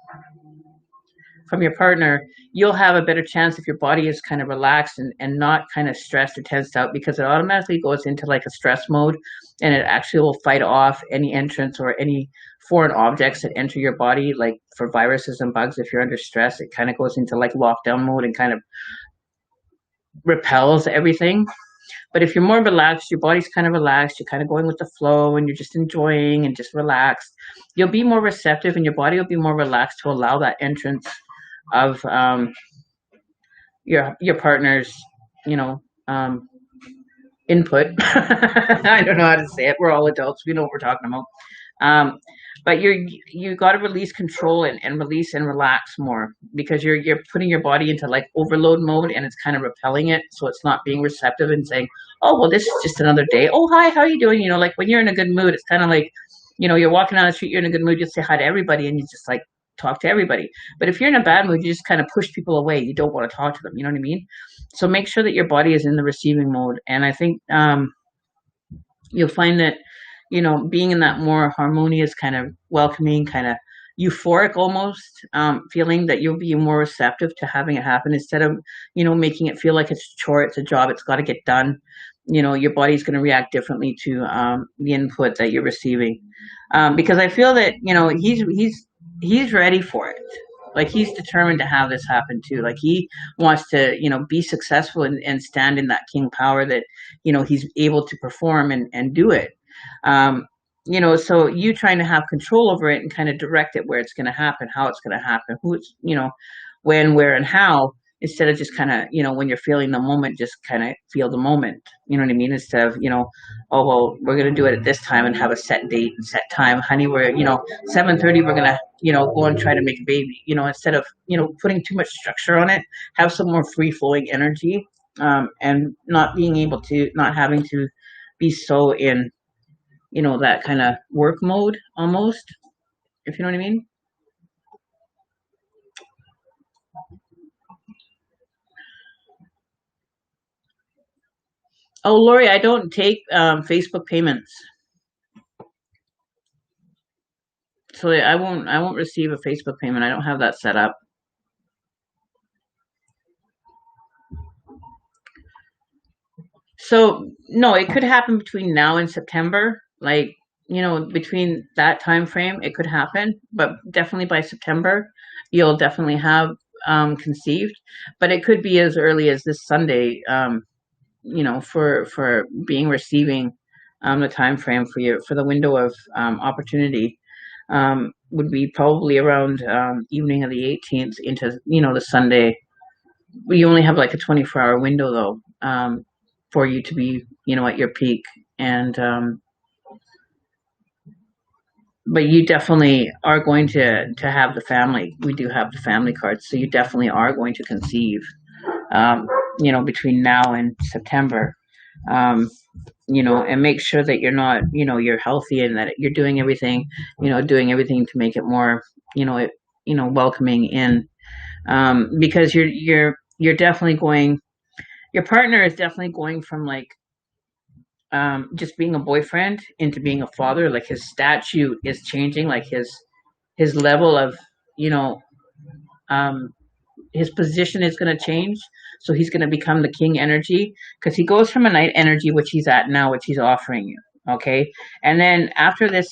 your partner, you'll have a better chance if your body is kind of relaxed and not kind of stressed or tensed out, because it automatically goes into like a stress mode, and it actually will fight off any entrance or any foreign objects that enter your body. Like for viruses and bugs, if you're under stress, it kind of goes into like lockdown mode and kind of repels everything. But if you're more relaxed, your body's kind of relaxed, you're kind of going with the flow and you're just enjoying and just relaxed, you'll be more receptive and your body will be more relaxed to allow that entrance of your partner's input. I don't know how to say it. We're all adults. We know what we're talking about. But you got to release control and release and relax more, because you're putting your body into like overload mode and it's kind of repelling it, so it's not being receptive and saying, oh well, this is just another day. Oh hi, how are you doing? Like when you're in a good mood, it's kind of like you're walking down the street, you're in a good mood, you say hi to everybody and you just like talk to everybody. But if you're in a bad mood, you just kind of push people away. You don't want to talk to them. You know what I mean? So make sure that your body is in the receiving mode. And I think you'll find that, being in that more harmonious, kind of welcoming, kind of euphoric almost feeling, that you'll be more receptive to having it happen, instead of, making it feel like it's a chore, it's a job, it's got to get done. Your body's going to react differently to the input that you're receiving. Because I feel that, he's ready for it. Like he's determined to have this happen too. Like he wants to, be successful and stand in that king power that, he's able to perform and do it. So you trying to have control over it and kind of direct it where it's going to happen, how it's going to happen, who it's, when, where, and how, instead of just kind of, when you're feeling the moment, just kind of feel the moment. You know what I mean? Instead of, oh, well, we're going to do it at this time and have a set date and set time. Honey, we're, 7:30, we're going to, go and try to make a baby, instead of, putting too much structure on it, have some more free flowing energy, and not having to be so in, that kind of work mode almost, if you know what I mean. Oh, Lori, I don't take Facebook payments, so I won't receive a Facebook payment. I don't have that set up. So no, it could happen between now and September. Like, between that time frame, it could happen, but definitely by September, you'll definitely have conceived. But it could be as early as this Sunday. For being receiving the time frame for the window of opportunity would be probably around evening of the 18th into the Sunday. You only have like a 24-hour window though, for you to be at your peak. And but you definitely are going to have the family. We do have the family cards, so you definitely are going to conceive um, between now and September. um, and make sure that you're not, you're healthy, and that you're doing everything, to make it more, welcoming in, because you're definitely going, your partner is definitely going from like, just being a boyfriend into being a father. Like his statue is changing, like his level of, you know, um, his position is going to change. So he's going to become the king energy, because he goes from a knight energy, which he's at now, which he's offering you. Okay. And then after this,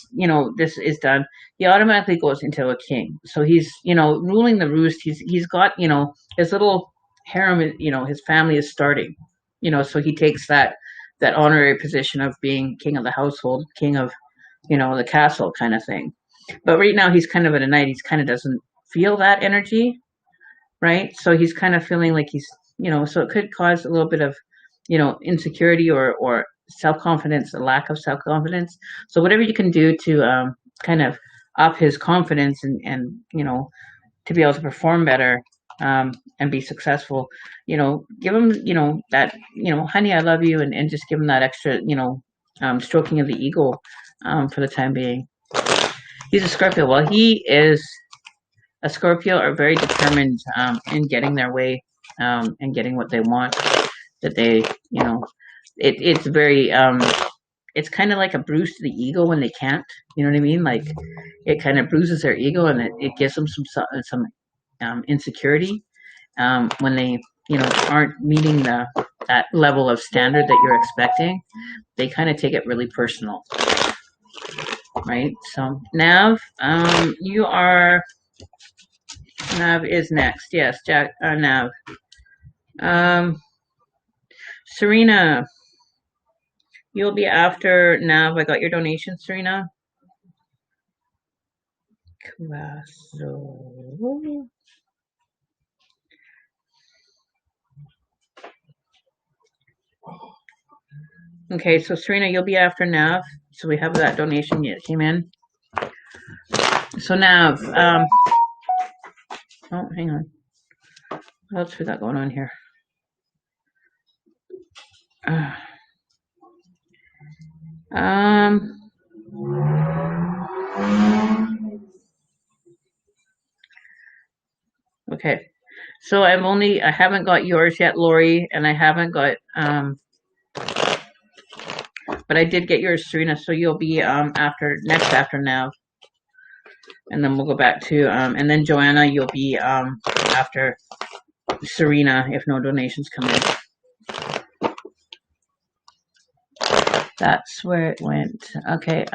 this is done, he automatically goes into a king. So he's, ruling the roost. He's got, his little harem, his family is starting, so he takes that honorary position of being king of the household, king of, the castle kind of thing. But right now he's kind of at a knight. He's kind of doesn't feel that energy, right? So he's kind of feeling like he's, so it could cause a little bit of, insecurity, or self confidence, a lack of self confidence. So whatever you can do to kind of up his confidence, and to be able to perform better, and be successful, give him, that, honey, I love you, and just give him that extra, stroking of the ego, for the time being. He's a Scorpio. Well, he is a Scorpio, are very determined in getting their way, and getting what they want. That they, it's very, it's kind of like a bruise to the ego when they can't. You know what I mean? Like it kind of bruises their ego, and it gives them some insecurity when they, aren't meeting that level of standard that you're expecting. They kind of take it really personal, right? So Nav, Nav is next. Yes, Jack. Nav. Serena, you'll be after Nav. I got your donation, Serena. Okay, so Serena, you'll be after Nav. So we have that donation yet came in. So Nav, oh, hang on. What else we got going on here? Okay. So I haven't got yours yet, Lori, and I haven't got, but I did get yours, Serena. So you'll be after Nav, and then we'll go back to and then Joanna, you'll be after Serena if no donations come in. That's where it went. Okay.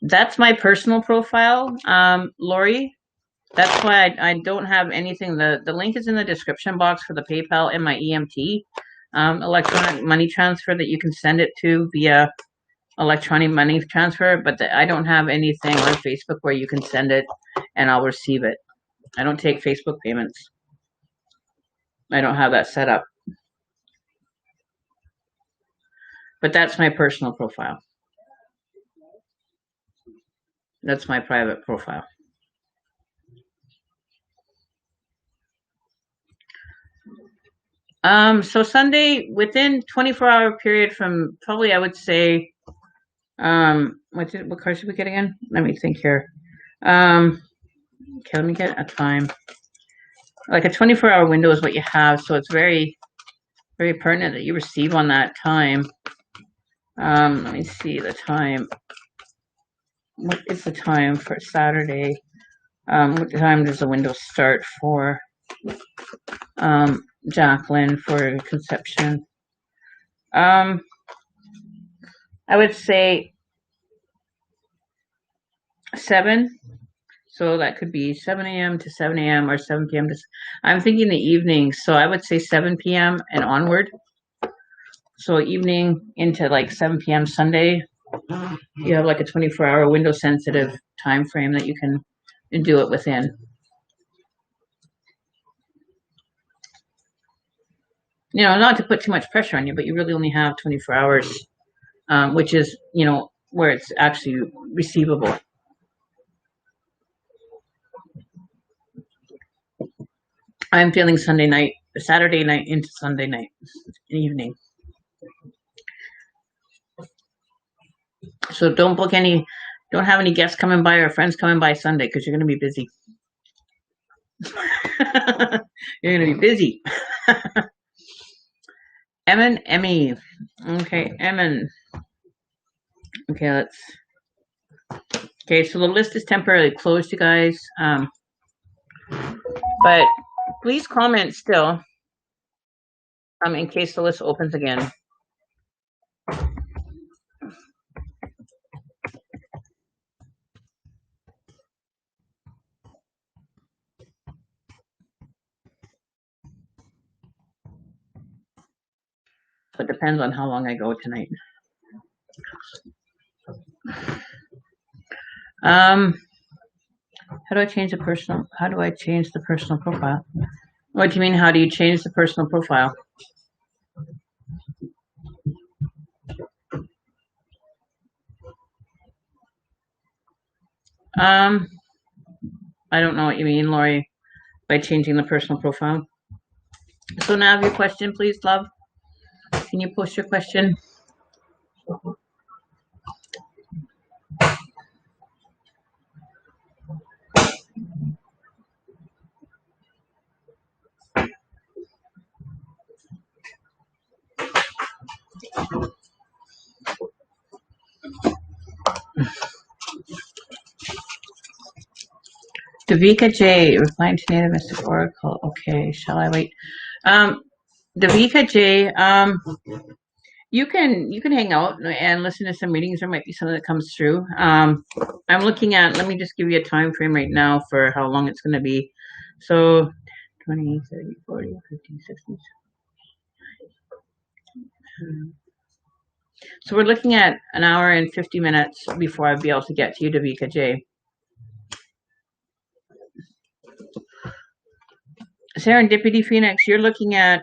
That's my personal profile, Lori. That's why I don't have anything. The link is in the description box for the PayPal and my EMT, electronic money transfer, that you can send it to via electronic money transfer. But I don't have anything on Facebook where you can send it and I'll receive it. I don't take Facebook payments. I don't have that set up. But that's my personal profile. That's my private profile. So Sunday, within 24-hour period from probably, I would say, what card should we get again? Let me think here. Okay, let me get a time. Like a 24-hour window is what you have, so it's very, very pertinent that you receive on that time. Let me see the time. What is the time for Saturday? What time does the window start for Jacqueline for conception? I would say 7. So that could be 7 a.m. to 7 a.m. or 7 p.m. to. I'm thinking the evening, so I would say 7 p.m. and onward. So evening into like 7 p.m. Sunday, you have like a 24-hour window sensitive time frame that you can do it within. You know, not to put too much pressure on you, but you really only have 24 hours, which is, you know, where it's actually receivable. I'm feeling Sunday night, Saturday night into Sunday night evening. So don't book any, don't have any guests coming by or friends coming by Sunday because you're going to be busy. You're going to be busy. Emin, Emmy. Okay, Emin. Okay, let's. Okay, so the list is temporarily closed, you guys. But please comment still. In case the list opens again. So it depends on how long I go tonight. How do I change the personal? How do I change the personal profile? What do you mean? How do you change the personal profile? I don't know what you mean, Lori, by changing the personal profile. So now, your question, please, love. Can you post your question? Davika J, replying to Native Mystic Oracle. Okay, shall I wait? Davika J, you can hang out and listen to some readings. There might be something that comes through. I'm looking at, let me just give you a time frame right now for how long it's going to be. So 20, 30, 40, 50, 60. So we're looking at an hour and 50 minutes before I'd be able to get to you, Davika J. Serendipity Phoenix, you're looking at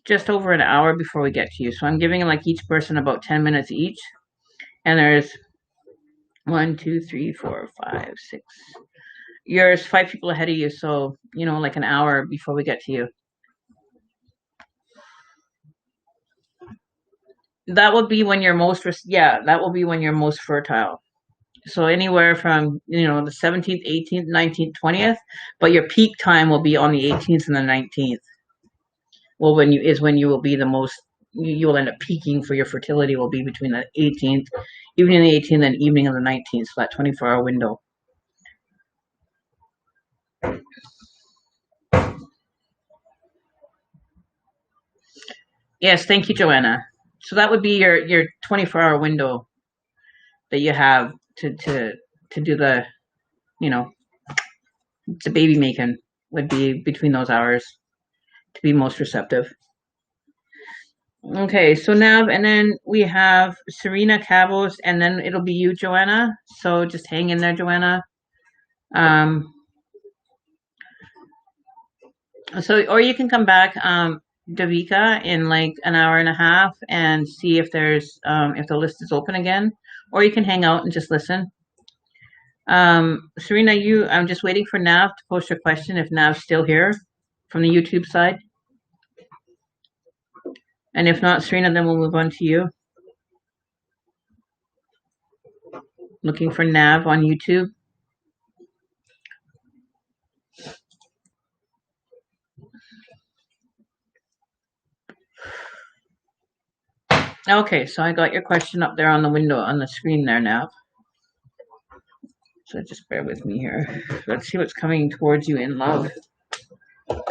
just over an hour before we get to you. So I'm giving like each person about 10 minutes each. And there's 1, 2, 3, 4, 5, 6. There's 5 people ahead of you. So, you know, like an hour before we get to you. That will be when you're most, that will be when you're most fertile. So anywhere from, you know, the 17th, 18th, 19th, 20th, but your peak time will be on the 18th and the 19th. Well, when you will be the most, you will end up peaking for your fertility will be between the 18th, evening of the 18th and evening of the 19th, so that 24-hour window. Yes, thank you, Joanna. So that would be your 24-hour window that you have to do the, you know, the baby making would be between those hours to be most receptive. Okay, so Nav, and then we have Serena Cabos, and then it'll be you, Joanna. So just hang in there, Joanna. So, or you can come back, Davika, in like an hour and a half and see if there's if the list is open again, or you can hang out and just listen. Serena, I'm just waiting for Nav to post your question if Nav's still here from the YouTube side. And if not, Serena, then we'll move on to you. Looking for Nav on YouTube. Okay, so I got your question up there on the window on the screen there now. So just bear with me here. Let's see what's coming towards you in love.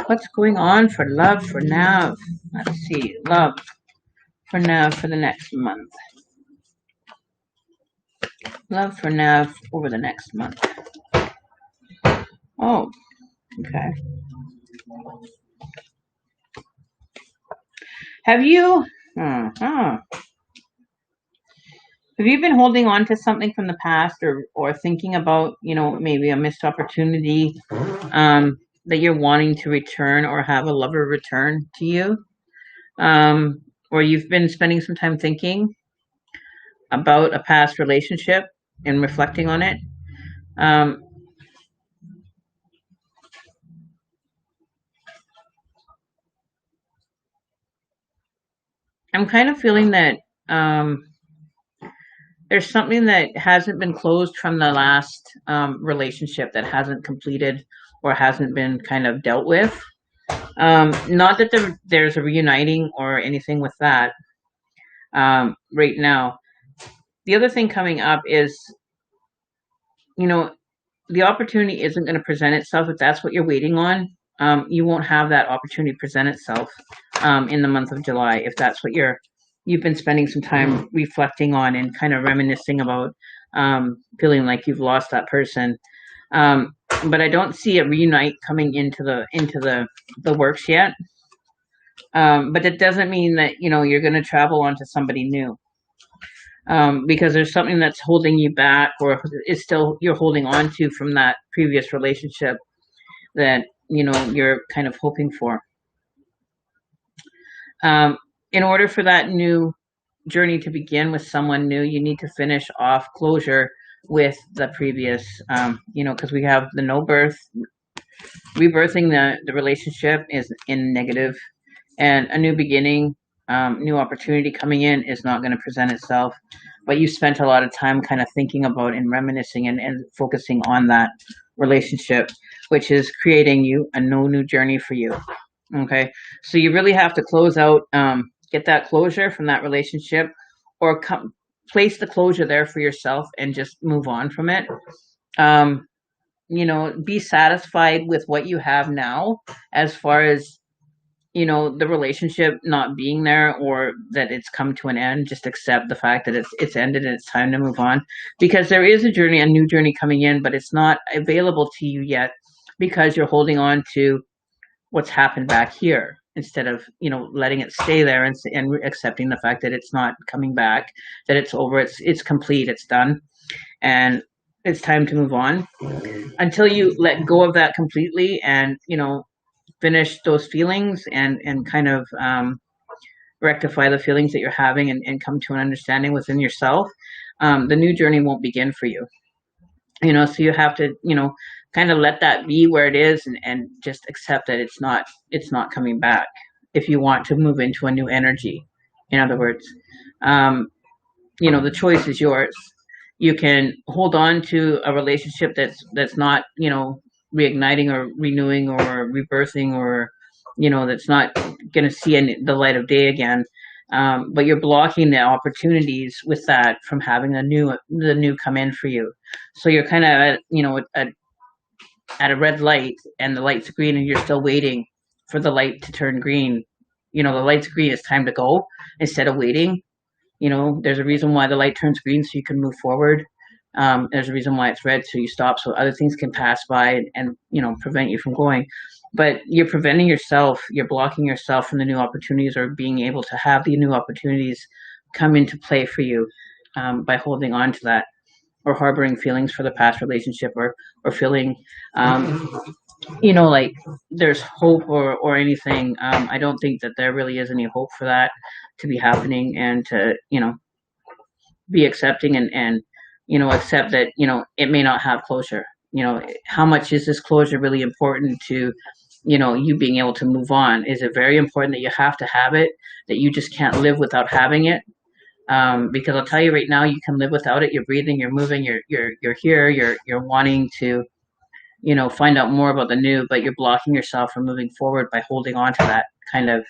What's going on for love for Nav? Let's see. Love for Nav for the next month. Love for Nav over the next month. Oh, okay. Have you have you been holding on to something from the past, or thinking about, maybe a missed opportunity that you're wanting to return, or have a lover return to you? Or you've been spending some time thinking about a past relationship and reflecting on it. Um, I'm kind of feeling that there's something that hasn't been closed from the last relationship, that hasn't completed or hasn't been kind of dealt with. Not that there's a reuniting or anything with that right now. The other thing coming up is, you know, the opportunity isn't going to present itself if that's what you're waiting on. You won't have that opportunity present itself in the month of July if that's what you've been spending some time reflecting on and kind of reminiscing about, feeling like you've lost that person. Um, but I don't see a reunite coming into the works yet. But that doesn't mean that you're going to travel onto somebody new, because there's something that's holding you back, or is still you're holding on to from that previous relationship that you're kind of hoping for. Um, in order for that new journey to begin with someone new, you need to finish off closure with the previous, because we have the no birth, rebirthing the relationship is in negative, and a new beginning, new opportunity coming in is not going to present itself. But you spent a lot of time kind of thinking about and reminiscing and focusing on that relationship, which is creating you a no new journey for you. Okay, so you really have to close out, get that closure from that relationship, or place the closure there for yourself and just move on from it. Um, be satisfied with what you have now, as far as the relationship not being there, or that it's come to an end. Just accept the fact that it's ended and it's time to move on, because there is a new journey coming in, but it's not available to you yet because you're holding on to what's happened back here, instead of letting it stay there, and accepting the fact that it's not coming back, that it's over, it's complete, it's done, and it's time to move on. Until you let go of that completely, and finish those feelings, and kind of rectify the feelings that you're having, and come to an understanding within yourself, the new journey won't begin for you. So you have to kind of let that be where it is, and just accept that it's not coming back, if you want to move into a new energy. In other words, um, the choice is yours. You can hold on to a relationship that's not reigniting or renewing or rebirthing, or that's not going to see the light of day again. But you're blocking the opportunities with that from having the new come in for you. So you're kind of at a red light, and the light's green, and you're still waiting for the light to turn green. The light's green, it's time to go, instead of waiting. There's a reason why the light turns green, so you can move forward. There's a reason why it's red, so you stop, so other things can pass by, and prevent you from going. But you're preventing yourself, you're blocking yourself from the new opportunities, or being able to have the new opportunities come into play for you, by holding on to that, or harboring feelings for the past relationship, or feeling, like there's hope, or anything. I don't think that there really is any hope for that to be happening, and to be accepting, and accept that it may not have closure. How much is this closure really important to you being able to move on? Is it very important that you have to have it, that you just can't live without having it? Because I'll tell you right now, you can live without it. You're breathing, you're moving, you're here, you're wanting to find out more about the new, but you're blocking yourself from moving forward by holding on to that kind of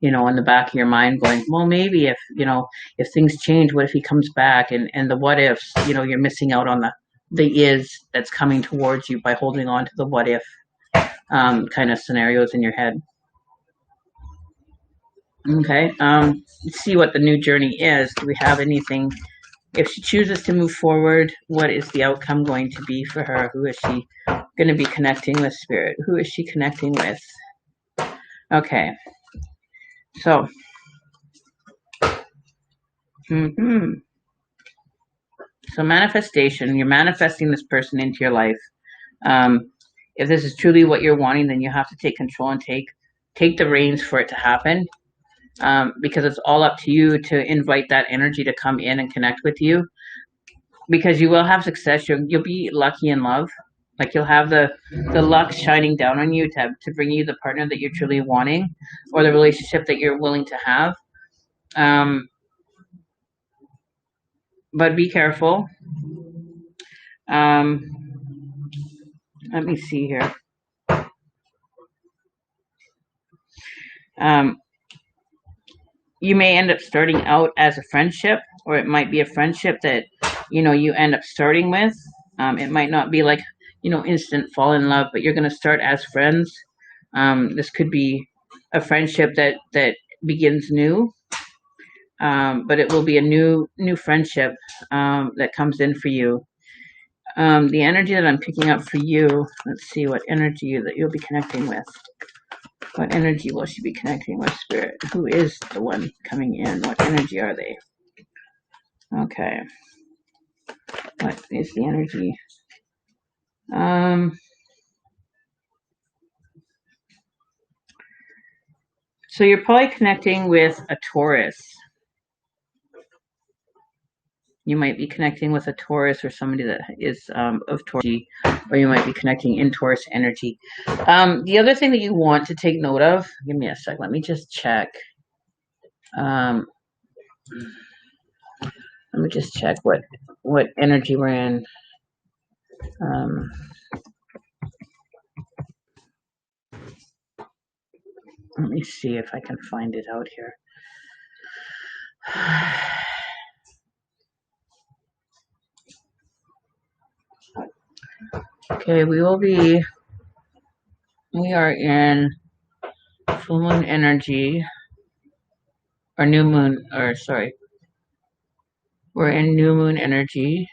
you know, in the back of your mind going, well, maybe if, you know, if things change, what if he comes back? And the what ifs, you know, you're missing out on the is that's coming towards you by holding on to the what if kind of scenarios in your head. Okay. Let's see what the new journey is. Do we have anything? If she chooses to move forward, what is the outcome going to be for her? Who is she going to be connecting with, Spirit? Who is she connecting with? Okay. So, so manifestation, you're manifesting this person into your life. If this is truly what you're wanting, then you have to take control and take the reins for it to happen. Because it's all up to you to invite that energy to come in and connect with you. Because you will have success. You'll be lucky in love. Like you'll have the luck shining down on you to bring you the partner that you're truly wanting, or the relationship that you're willing to have. But be careful. Let me see here. You may end up starting out as a friendship, or it might be a friendship that, you know, you end up starting with. It might not be like, you know, instant fall in love, but you're going to start as friends. This could be a friendship that begins new, but it will be a new friendship that comes in for you. The energy that I'm picking up for you, let's see what energy that you'll be connecting with. What energy will she be connecting with, Spirit? Who is the one coming in? What energy are they? Okay. What is the energy? So you're probably connecting with a Taurus. You might be connecting with a Taurus or somebody that is of Taurus, or you might be connecting in Taurus energy. The other thing that you want to take note of, give me a sec, let me just check. Let me just check what energy we're in. Let me see if I can find it out here. Okay, we are in full moon energy, or new moon, or sorry. We're in new moon energy.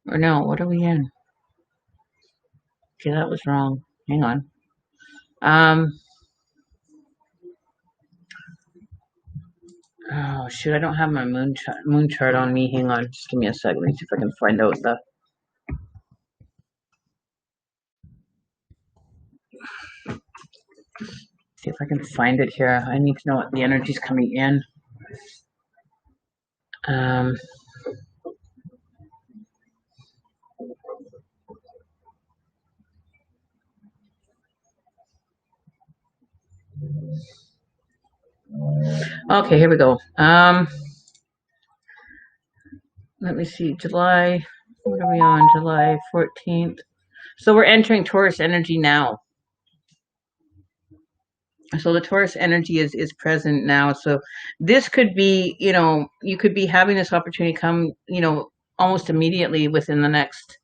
Or no, what are we in? Okay, that was wrong. Hang on. Oh shoot, I don't have my moon chart on me. Hang on, just give me a second. Let me see if I can find out the. See if I can find it here. I need to know what the energy's coming in. Okay, here we go. Let me see. July. What are we on? July 14th. So we're entering Taurus energy now. So the Taurus energy is present now. So this could be, you know, you could be having this opportunity come, you know, almost immediately within the next,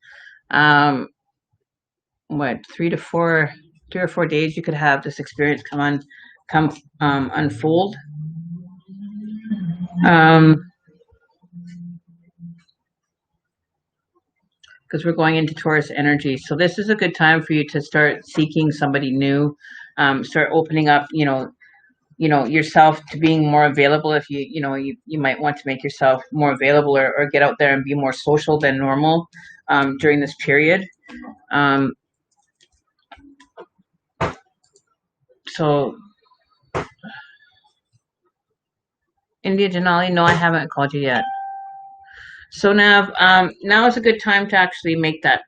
what, 3 or 4 days. You could have this experience unfold. Because we're going into Taurus energy. So this is a good time for you to start seeking somebody new, start opening up, you know, yourself to being more available. If you might want to make yourself more available, or get out there and be more social than normal during this period. So India Janali, no, I haven't called you yet. So Nav, now is a good time to actually make that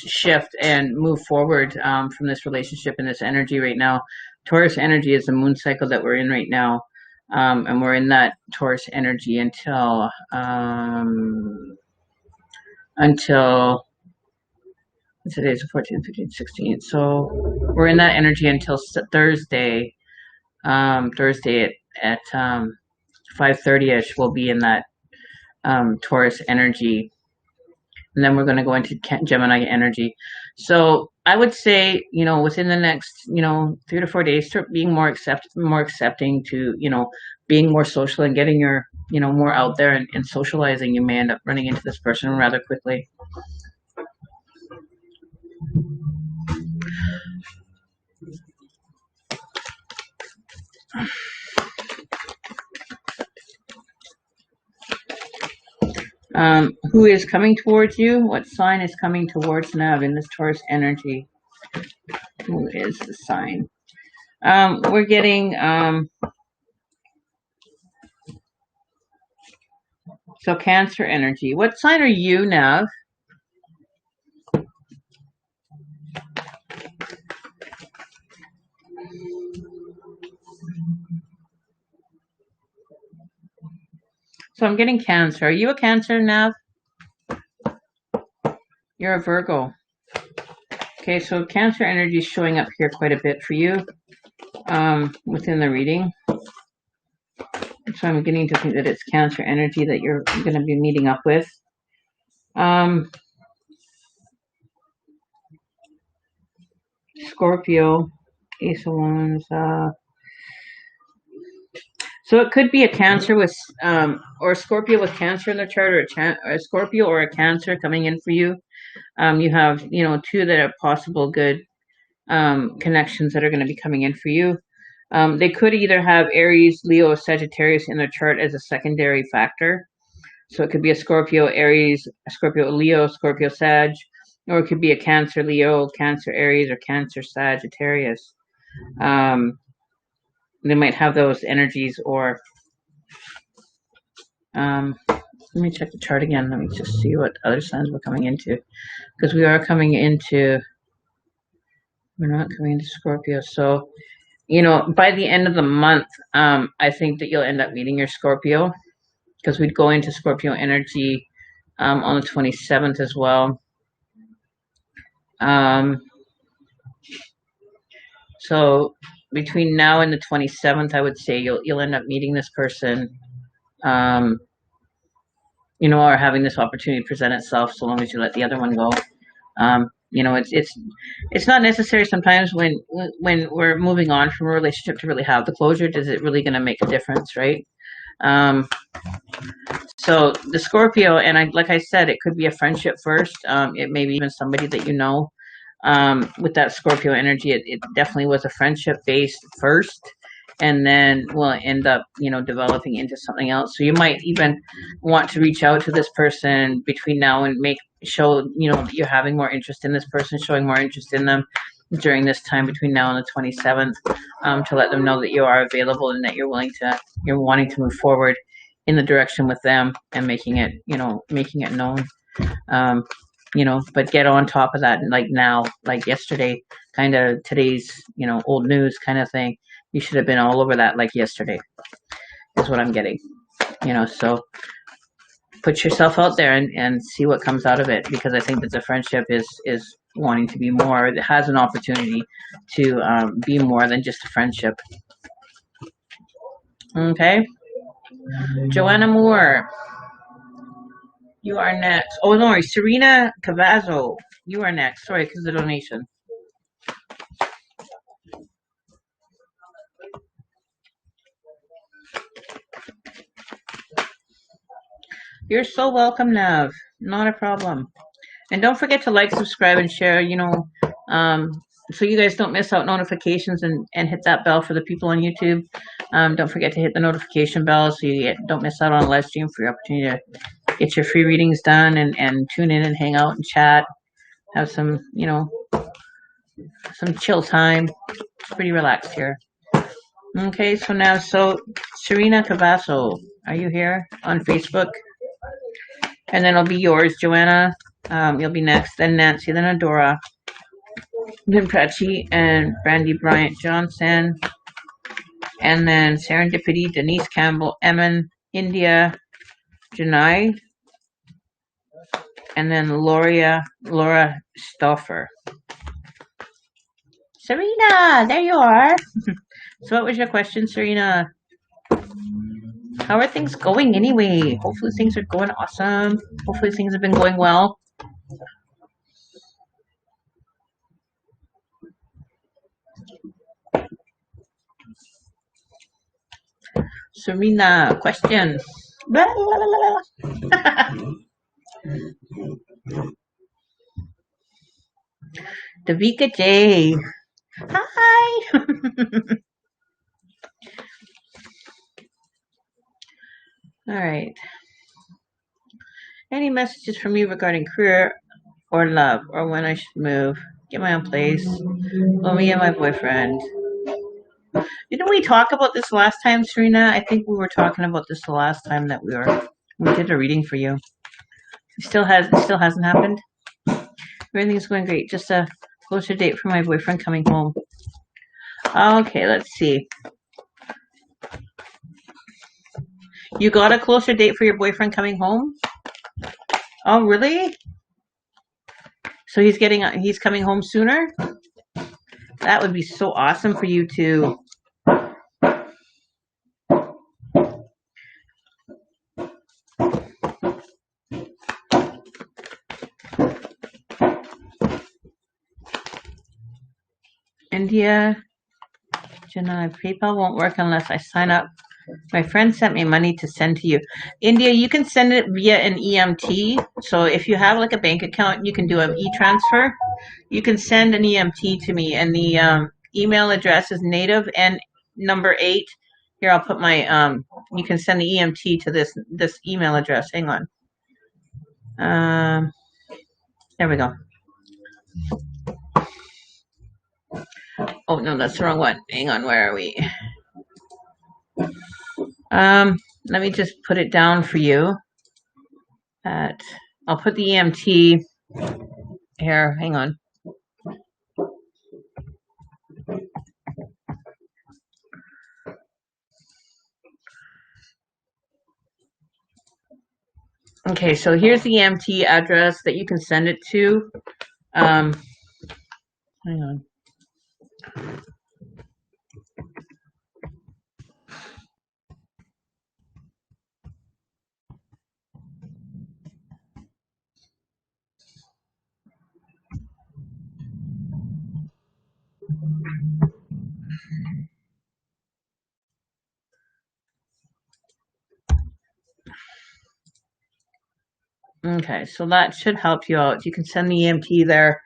shift and move forward from this relationship and this energy right now. Taurus energy is the moon cycle that we're in right now, and we're in that Taurus energy until Today's the 14th, 15th, 16th. So we're in that energy until Thursday. Thursday at 5:30ish, we'll be in that Taurus energy, and then we're going to go into Gemini energy. So I would say, within the next, 3 to 4 days, start being more accepting to, being more social and getting your, more out there and socializing. You may end up running into this person rather quickly. Who is coming towards you? What sign is coming towards Nav in this Taurus energy? Who is the sign? We're getting so Cancer energy. What sign are you, Nav? So I'm getting Cancer. Are you a Cancer, Nav? You're a Virgo. Okay, so Cancer energy is showing up here quite a bit for you within the reading. So I'm beginning to think that it's Cancer energy that you're going to be meeting up with. Scorpio, Ace of Wands. So it could be a Cancer with, or Scorpio with Cancer in their chart, or a Scorpio or a Cancer coming in for you. You have, two that are possible good connections that are going to be coming in for you. They could either have Aries, Leo, or Sagittarius in their chart as a secondary factor. So it could be a Scorpio, Aries, a Scorpio, Leo, Scorpio, Sag, or it could be a Cancer, Leo, Cancer, Aries, or Cancer, Sagittarius. They might have those energies, or let me check the chart again. Let me just see what other signs we're coming into, because we are coming into, we're not coming into Scorpio. So, by the end of the month, I think that you'll end up meeting your Scorpio, because we'd go into Scorpio energy on the 27th as well. So between now and the 27th, I would say you'll end up meeting this person, or having this opportunity present itself, so long as you let the other one go. It's not necessary sometimes when we're moving on from a relationship to really have the closure. Is it really going to make a difference, right? So the Scorpio, and like I said, it could be a friendship first. It may be even somebody that you know. With that Scorpio energy, it definitely was a friendship based first, and then will end up, developing into something else. So you might even want to reach out to this person between now and show, that you're having more interest in this person, showing more interest in them during this time between now and the 27th, to let them know that you are available and that you're wanting to move forward in the direction with them, and making it known. But get on top of that, like now, like yesterday, kind of today's, old news kind of thing. You should have been all over that like yesterday, is what I'm getting. So put yourself out there and see what comes out of it, because I think that the friendship is wanting to be more. It has an opportunity to be more than just a friendship. Okay. Joanna Moore, you are next. Oh, no, Serena Cavazzo, you are next. Sorry, because of the donation. You're so welcome, Nav. Not a problem. And don't forget to like, subscribe, and share, so you guys don't miss out notifications, and hit that bell for the people on YouTube. Don't forget to hit the notification bell so you don't miss out on a live stream, for your opportunity to get your free readings done, and tune in and hang out and chat. Have some, some chill time. It's pretty relaxed here. Okay, so Serena Cavasso, are you here on Facebook? And then it'll be yours, Joanna. You'll be next. Then Nancy, then Adora, then Prachi, and Brandy Bryant Johnson. And then Serendipity, Denise Campbell, Emin, India, Janai, And then Laura Stauffer. Serena, there you are. So what was your question, Serena? How are things going anyway? Hopefully things are going awesome. Hopefully things have been going well. Serena, question. Davika J. Hi. All right. Any messages from you regarding career or love or when I should move? Get my own place. Well, me and my boyfriend. Didn't we talk about this last time, Serena? I think we were talking about this the last time that we did a reading for you. It still hasn't happened. Everything's going great. Just a closer date for my boyfriend coming home. Okay, let's see. You got a closer date for your boyfriend coming home? Oh, really? So he's coming home sooner? That would be so awesome for you two. India, Jenna, PayPal won't work unless I sign up. My friend sent me money to send to you. India, you can send it via an EMT. So if you have like a bank account, you can do an e-transfer. You can send an EMT to me, and the email address is native and number 8. Here, I'll put my you can send the EMT to this email address. Hang on. There we go. Oh no, that's the wrong one. Hang on, where are we? Let me just put it down for you. I'll put the EMT here. Hang on. Okay, so here's the EMT address that you can send it to. Hang on. Okay, so that should help you out. You can send the EMT there,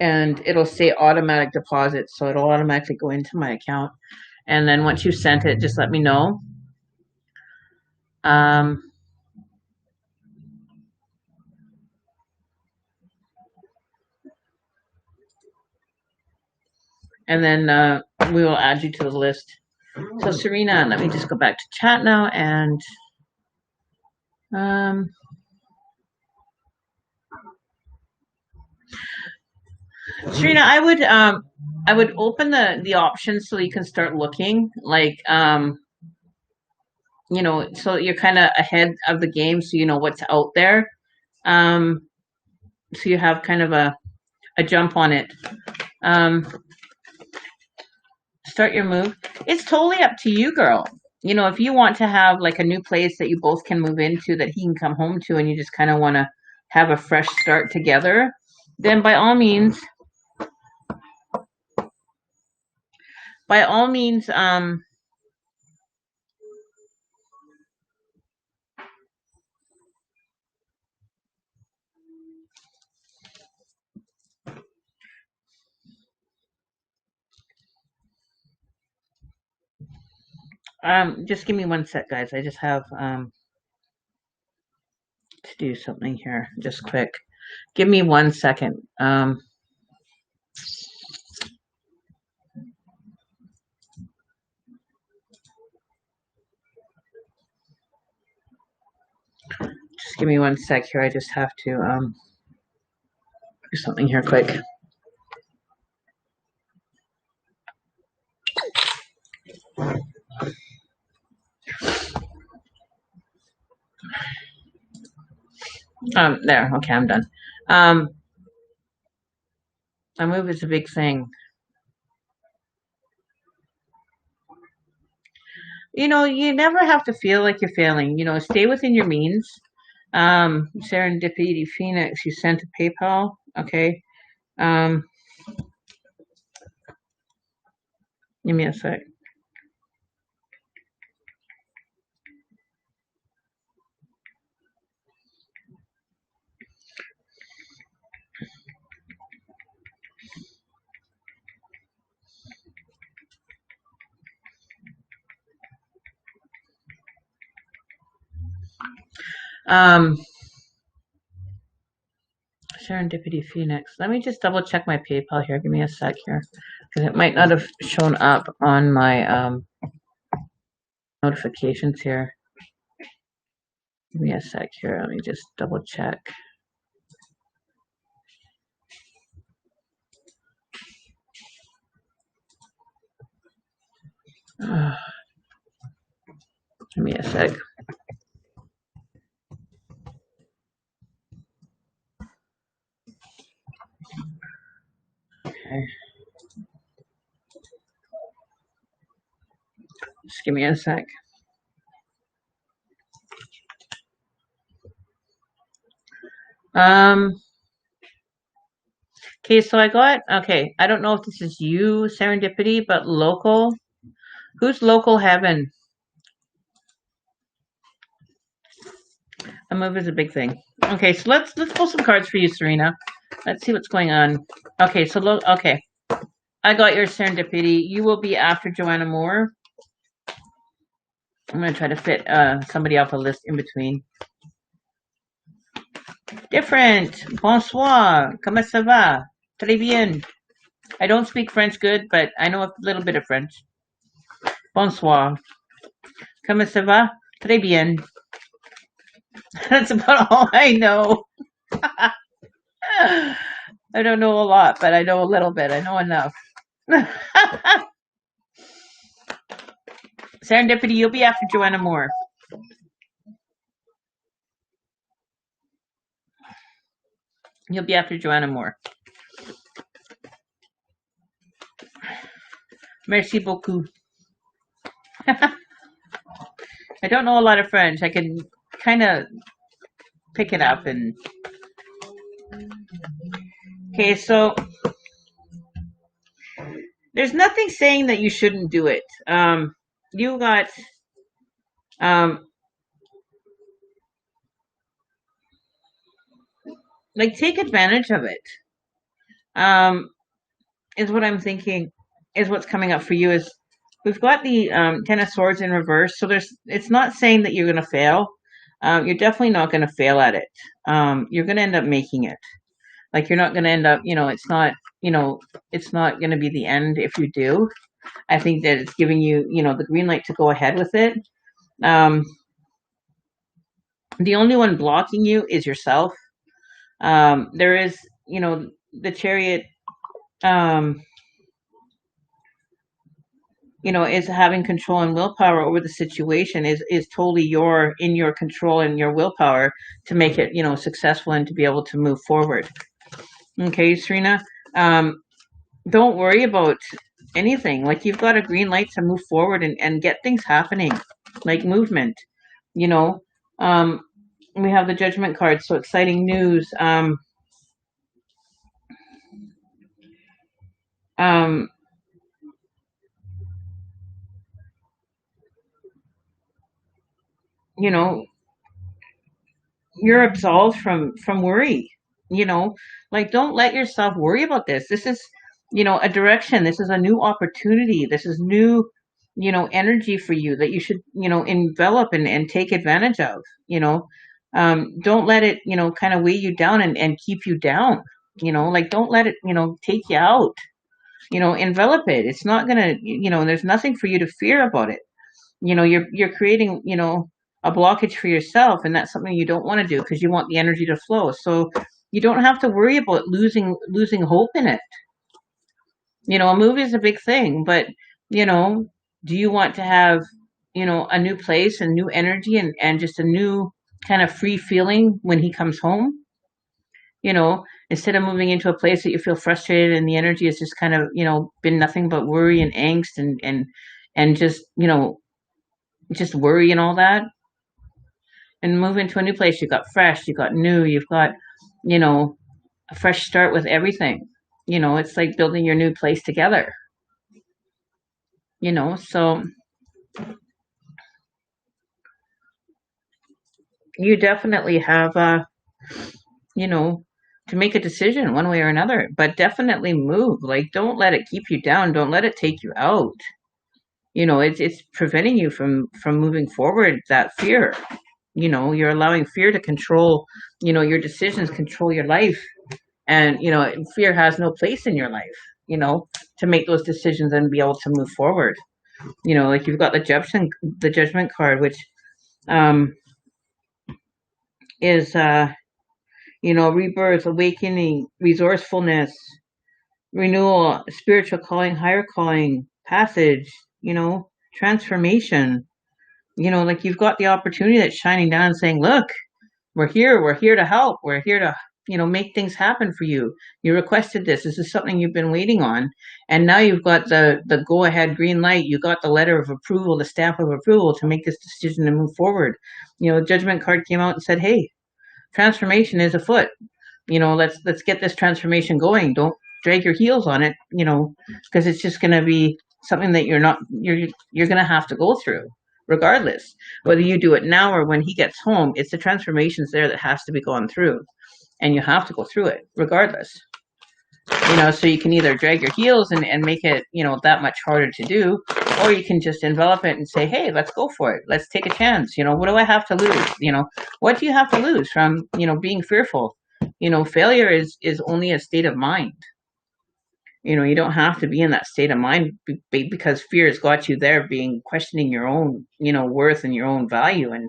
and it'll say automatic deposit, so it'll automatically go into my account. And then once you've sent it, just let me know. And then we will add you to the list. So Serena, let me just go back to chat now, and Serena, I would open the options so you can start looking, like you know, so you're kind of ahead of the game, so you know what's out there. So you have kind of a jump on it. Start your move. It's totally up to you, girl. You know, if you want to have like a new place that you both can move into that he can come home to, and you just kind of want to have a fresh start together, then by all means, just give me one sec, guys. I just have to do something here, just quick. Give me 1 second. Just give me 1 sec here. I just have to do something here quick. There. Okay, I'm done. A move is a big thing. You never have to feel like you're failing. Stay within your means. Serendipity Phoenix, you sent a PayPal. Okay. Um, Give me a sec. Um, Serendipity Phoenix. Let me just double check my PayPal here. Give me a sec here, because it might not have shown up on my notifications here. Give me a sec here. Let me just double check. Give me a sec. Okay. Just give me a sec. Okay, so I don't know if this is you, Serendipity, but local. Who's local heaven? A move is a big thing. Okay, so let's pull some cards for you, Serena. Let's see what's going on. Okay, so look. Okay, I got your Serendipity. You will be after Joanna Moore. I'm gonna try to fit somebody off a list in between. Different. Bonsoir. Comment ça va? Très bien. I don't speak French good, but I know a little bit of French. Bonsoir. Comment ça va? Très bien. That's about all I know. I don't know a lot, but I know a little bit. I know enough. Serendipity, you'll be after Joanna Moore. You'll be after Joanna Moore. Merci beaucoup. I don't know a lot of French. I can kind of pick it up and. Okay, so there's nothing saying that you shouldn't do it. You got take advantage of it. Is what I'm thinking. Is what's coming up for you is we've got the Ten of Swords in reverse. So it's not saying that you're going to fail. You're definitely not going to fail at it. You're going to end up making it. Like you're not going to end up. It's not. It's not going to be the end if you do. I think that it's giving you, the green light to go ahead with it. The only one blocking you is yourself. There is, the Chariot, is having control and willpower over the situation is totally in your control and your willpower to make it, successful and to be able to move forward. Okay, Serena, don't worry about anything. Like you've got a green light to move forward and get things happening, like movement. We have the Judgment card, so exciting news. You're absolved from worry. Like don't let yourself worry about this. This is, a direction. This is a new opportunity. This is new, energy for you that you should, envelop and take advantage of. Don't let it, kind of weigh you down and keep you down. Like don't let it, take you out. Envelop it. It's not gonna, there's nothing for you to fear about it. You're creating, a blockage for yourself, and that's something you don't want to do because you want the energy to flow. So you don't have to worry about losing hope in it. A movie is a big thing, but do you want to have, a new place and new energy and just a new kind of free feeling when he comes home. You know, instead of moving into a place that you feel frustrated and the energy has just kind of, been nothing but worry and angst and just, just worry and all that. And move into a new place. You've got fresh, you've got new, you've got, you know, a fresh start with everything. It's like building your new place together. So you definitely have you know, to make a decision one way or another, but definitely move. Like, don't let it keep you down. Don't let it take you out. It's preventing you from moving forward. That fear, you're allowing fear to control, your decisions, control your life. And, fear has no place in your life, to make those decisions and be able to move forward. Like you've got the judgment card, which um is rebirth, awakening, resourcefulness, renewal, spiritual calling, higher calling, passage, transformation. Like you've got the opportunity that's shining down and saying, look, we're here to help. We're here to, make things happen for you. You requested this. This is something you've been waiting on. And now you've got the go ahead green light. You got the letter of approval, the stamp of approval to make this decision and move forward. The judgment card came out and said, hey, transformation is afoot. Let's get this transformation going. Don't drag your heels on it, because it's just going to be something that you're going to have to go through regardless. Whether you do it now or when he gets home, it's the transformations there that has to be gone through, and you have to go through it regardless. So you can either drag your heels and make it, that much harder to do, or you can just envelop it and say, hey, let's go for it. Let's take a chance. What do I have to lose? What do you have to lose from, being fearful? Failure is only a state of mind. You don't have to be in that state of mind because fear has got you there questioning your own, worth and your own value and,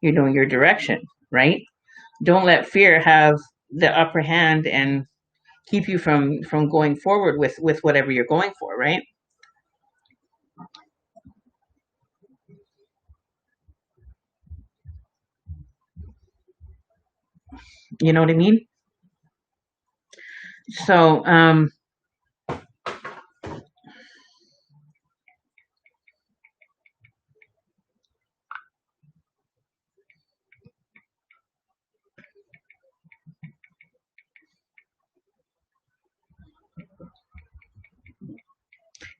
your direction, right? Don't let fear have the upper hand and keep you from going forward with whatever you're going for, right? You know what I mean? So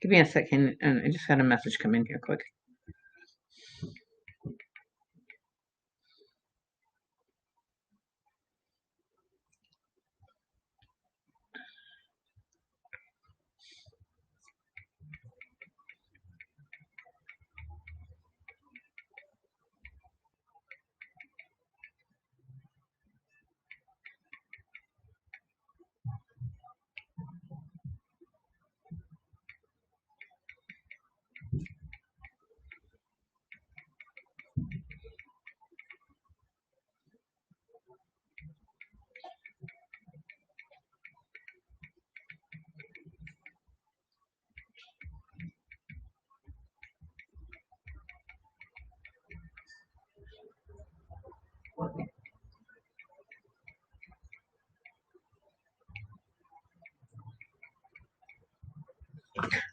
give me a second, and I just had a message come in here quick.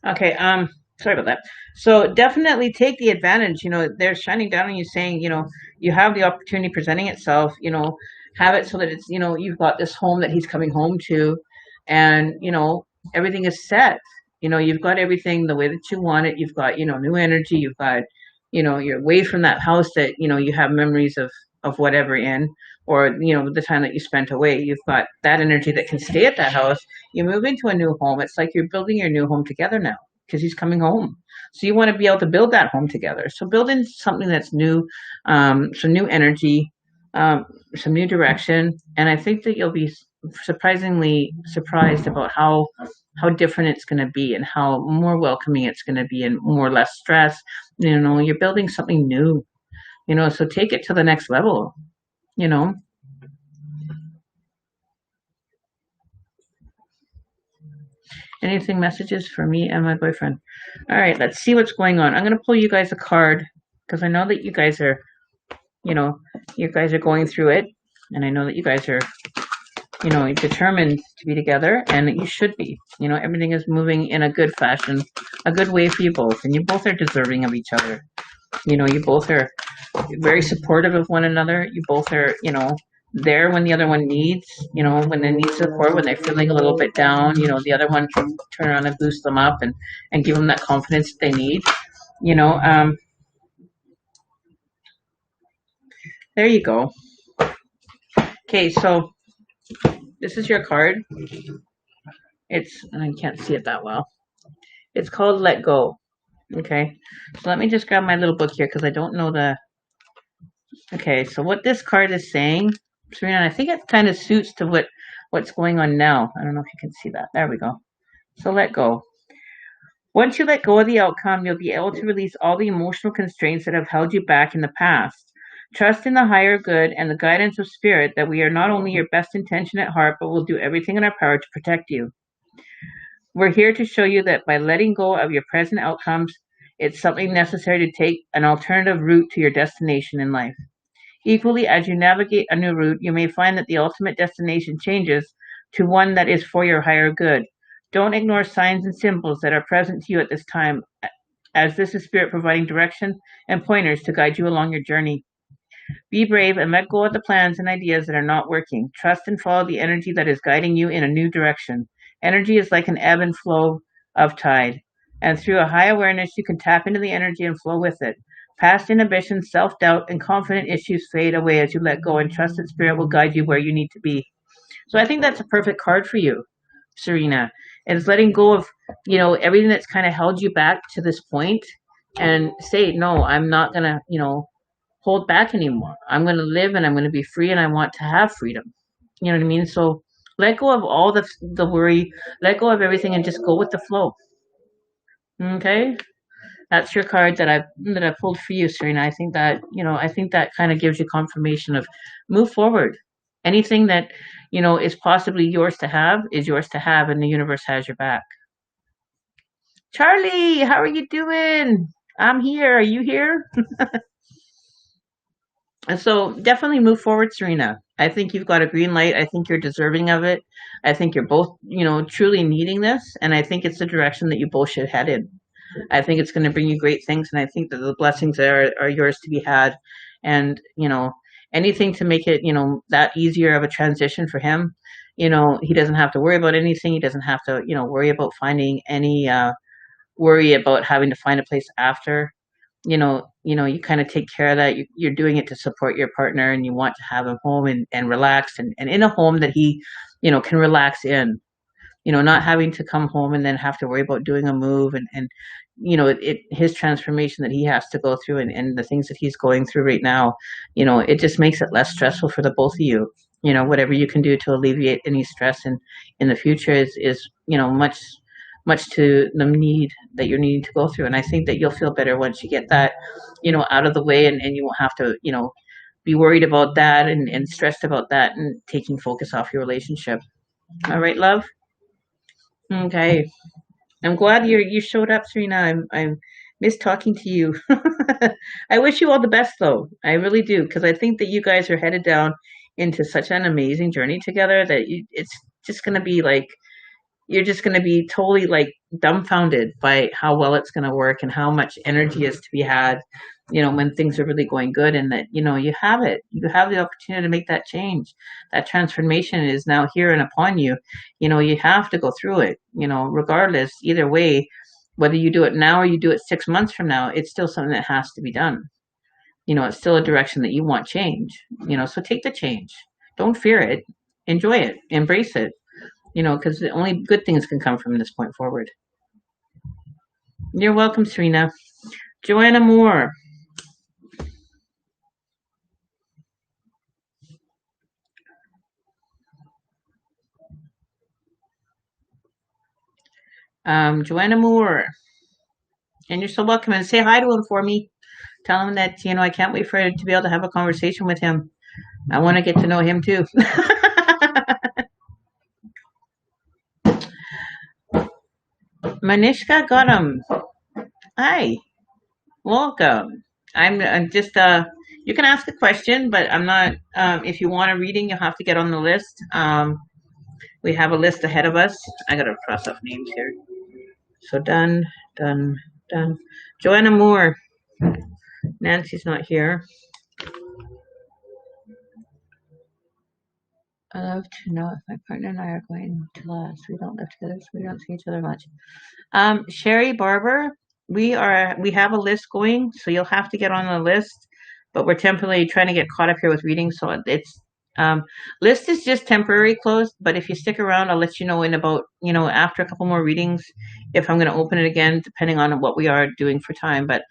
Okay, sorry about that. So definitely take the advantage. They're shining down on you saying, you have the opportunity presenting itself, have it so that it's, you've got this home that he's coming home to, and, everything is set. You've got everything the way that you want it. You've got, new energy. You've got, you're away from that house that, you have memories of whatever in, or, the time that you spent away. You've got that energy that can stay at that house. You move into a new home. It's like you're building your new home together now because he's coming home. So you want to be able to build that home together. So build in something that's new, some new energy, some new direction. And I think that you'll be surprisingly surprised about how different it's going to be and how more welcoming it's going to be and more or less stress. You're building something new, so take it to the next level, you know. Anything messages for me and my boyfriend. All right, let's see what's going on. I'm going to pull you guys a card because I know that you guys are You guys are going through it, and I know that you guys are, determined to be together, and you should be. Everything is moving in a good fashion, a good way for you both, and you both are deserving of each other. You both are very supportive of one another. You both are, there when the other one needs, when they need support, when they're feeling a little bit down, the other one can turn around and boost them up and give them that confidence that they need. You know, um, there you go. Okay, so this is your card. I can't see it that well. It's called Let Go. Okay, so let me just grab my little book here because I don't know okay, so what this card is saying, Serena, I think it kind of suits to what's going on now. I don't know if you can see that. There we go. So let go. Once you let go of the outcome, you'll be able to release all the emotional constraints that have held you back in the past. Trust in the higher good and the guidance of spirit that we are not only your best intention at heart, but will do everything in our power to protect you. We're here to show you that by letting go of your present outcomes, it's something necessary to take an alternative route to your destination in life. Equally, as you navigate a new route, you may find that the ultimate destination changes to one that is for your higher good. Don't ignore signs and symbols that are present to you at this time, as this is Spirit providing direction and pointers to guide you along your journey. Be brave and let go of the plans and ideas that are not working. Trust and follow the energy that is guiding you in a new direction. Energy is like an ebb and flow of tide, and through a high awareness, you can tap into the energy and flow with it. Past inhibitions, self-doubt, and confident issues fade away as you let go and trust that Spirit will guide you where you need to be. So I think that's a perfect card for you, Serena. It's letting go of, everything that's kind of held you back to this point and say, no, I'm not going to, hold back anymore. I'm going to live and I'm going to be free and I want to have freedom. You know what I mean? So let go of all the worry, let go of everything and just go with the flow. Okay? That's your card that I pulled for you, Serena. I think that kind of gives you confirmation of move forward. Anything that, is possibly yours to have is yours to have, and the universe has your back. Charlie, how are you doing? I'm here. Are you here? And so definitely move forward, Serena. I think you've got a green light. I think you're deserving of it. I think you're both, truly needing this. And I think it's the direction that you both should head in. I think it's going to bring you great things. And I think that the blessings are yours to be had. And, anything to make it, that easier of a transition for him. He doesn't have to worry about anything. He doesn't have to, worry about finding any, worry about having to find a place after. You kind of take care of that. You're doing it to support your partner, and you want to have him home and relaxed and in a home that he, can relax in. Not having to come home and then have to worry about doing a move and his transformation that he has to go through and the things that he's going through right now, it just makes it less stressful for the both of you. Whatever you can do to alleviate any stress in the future is much to the need that you're needing to go through. And I think that you'll feel better once you get that, out of the way and you won't have to, be worried about that and stressed about that and taking focus off your relationship. All right, love? Okay. I'm glad you showed up, Serena. I miss talking to you. I wish you all the best, though. I really do, because I think that you guys are headed down into such an amazing journey together that it's just going to be like you're just going to be totally like dumbfounded by how well it's going to work and how much energy is to be had, when things are really going good, and that, you have it. You have the opportunity to make that change. That transformation is now here and upon you. You have to go through it, regardless, either way, whether you do it now or you do it 6 months from now, it's still something that has to be done. It's still a direction that you want change, so take the change. Don't fear it. Enjoy it. Embrace it. Because only good things can come from this point forward. You're welcome, Serena. Joanna Moore. Joanna Moore. And you're so welcome. And say hi to him for me. Tell him that, I can't wait for to be able to have a conversation with him. I want to get to know him too. Manishka Gautam. Hi. Welcome. I'm just You can ask a question, but I'm not. If you want a reading, you'll have to get on the list. We have a list ahead of us. I gotta cross off names here. So done, done, done. Joanna Moore. Nancy's not here. I love to know if my partner and I are going to last. We don't live together, so we don't see each other much. Sherry Barber, we have a list going, so you'll have to get on the list. But we're temporarily trying to get caught up here with readings, so it's list is just temporary closed. But if you stick around, I'll let you know in about after a couple more readings if I'm going to open it again, depending on what we are doing for time. But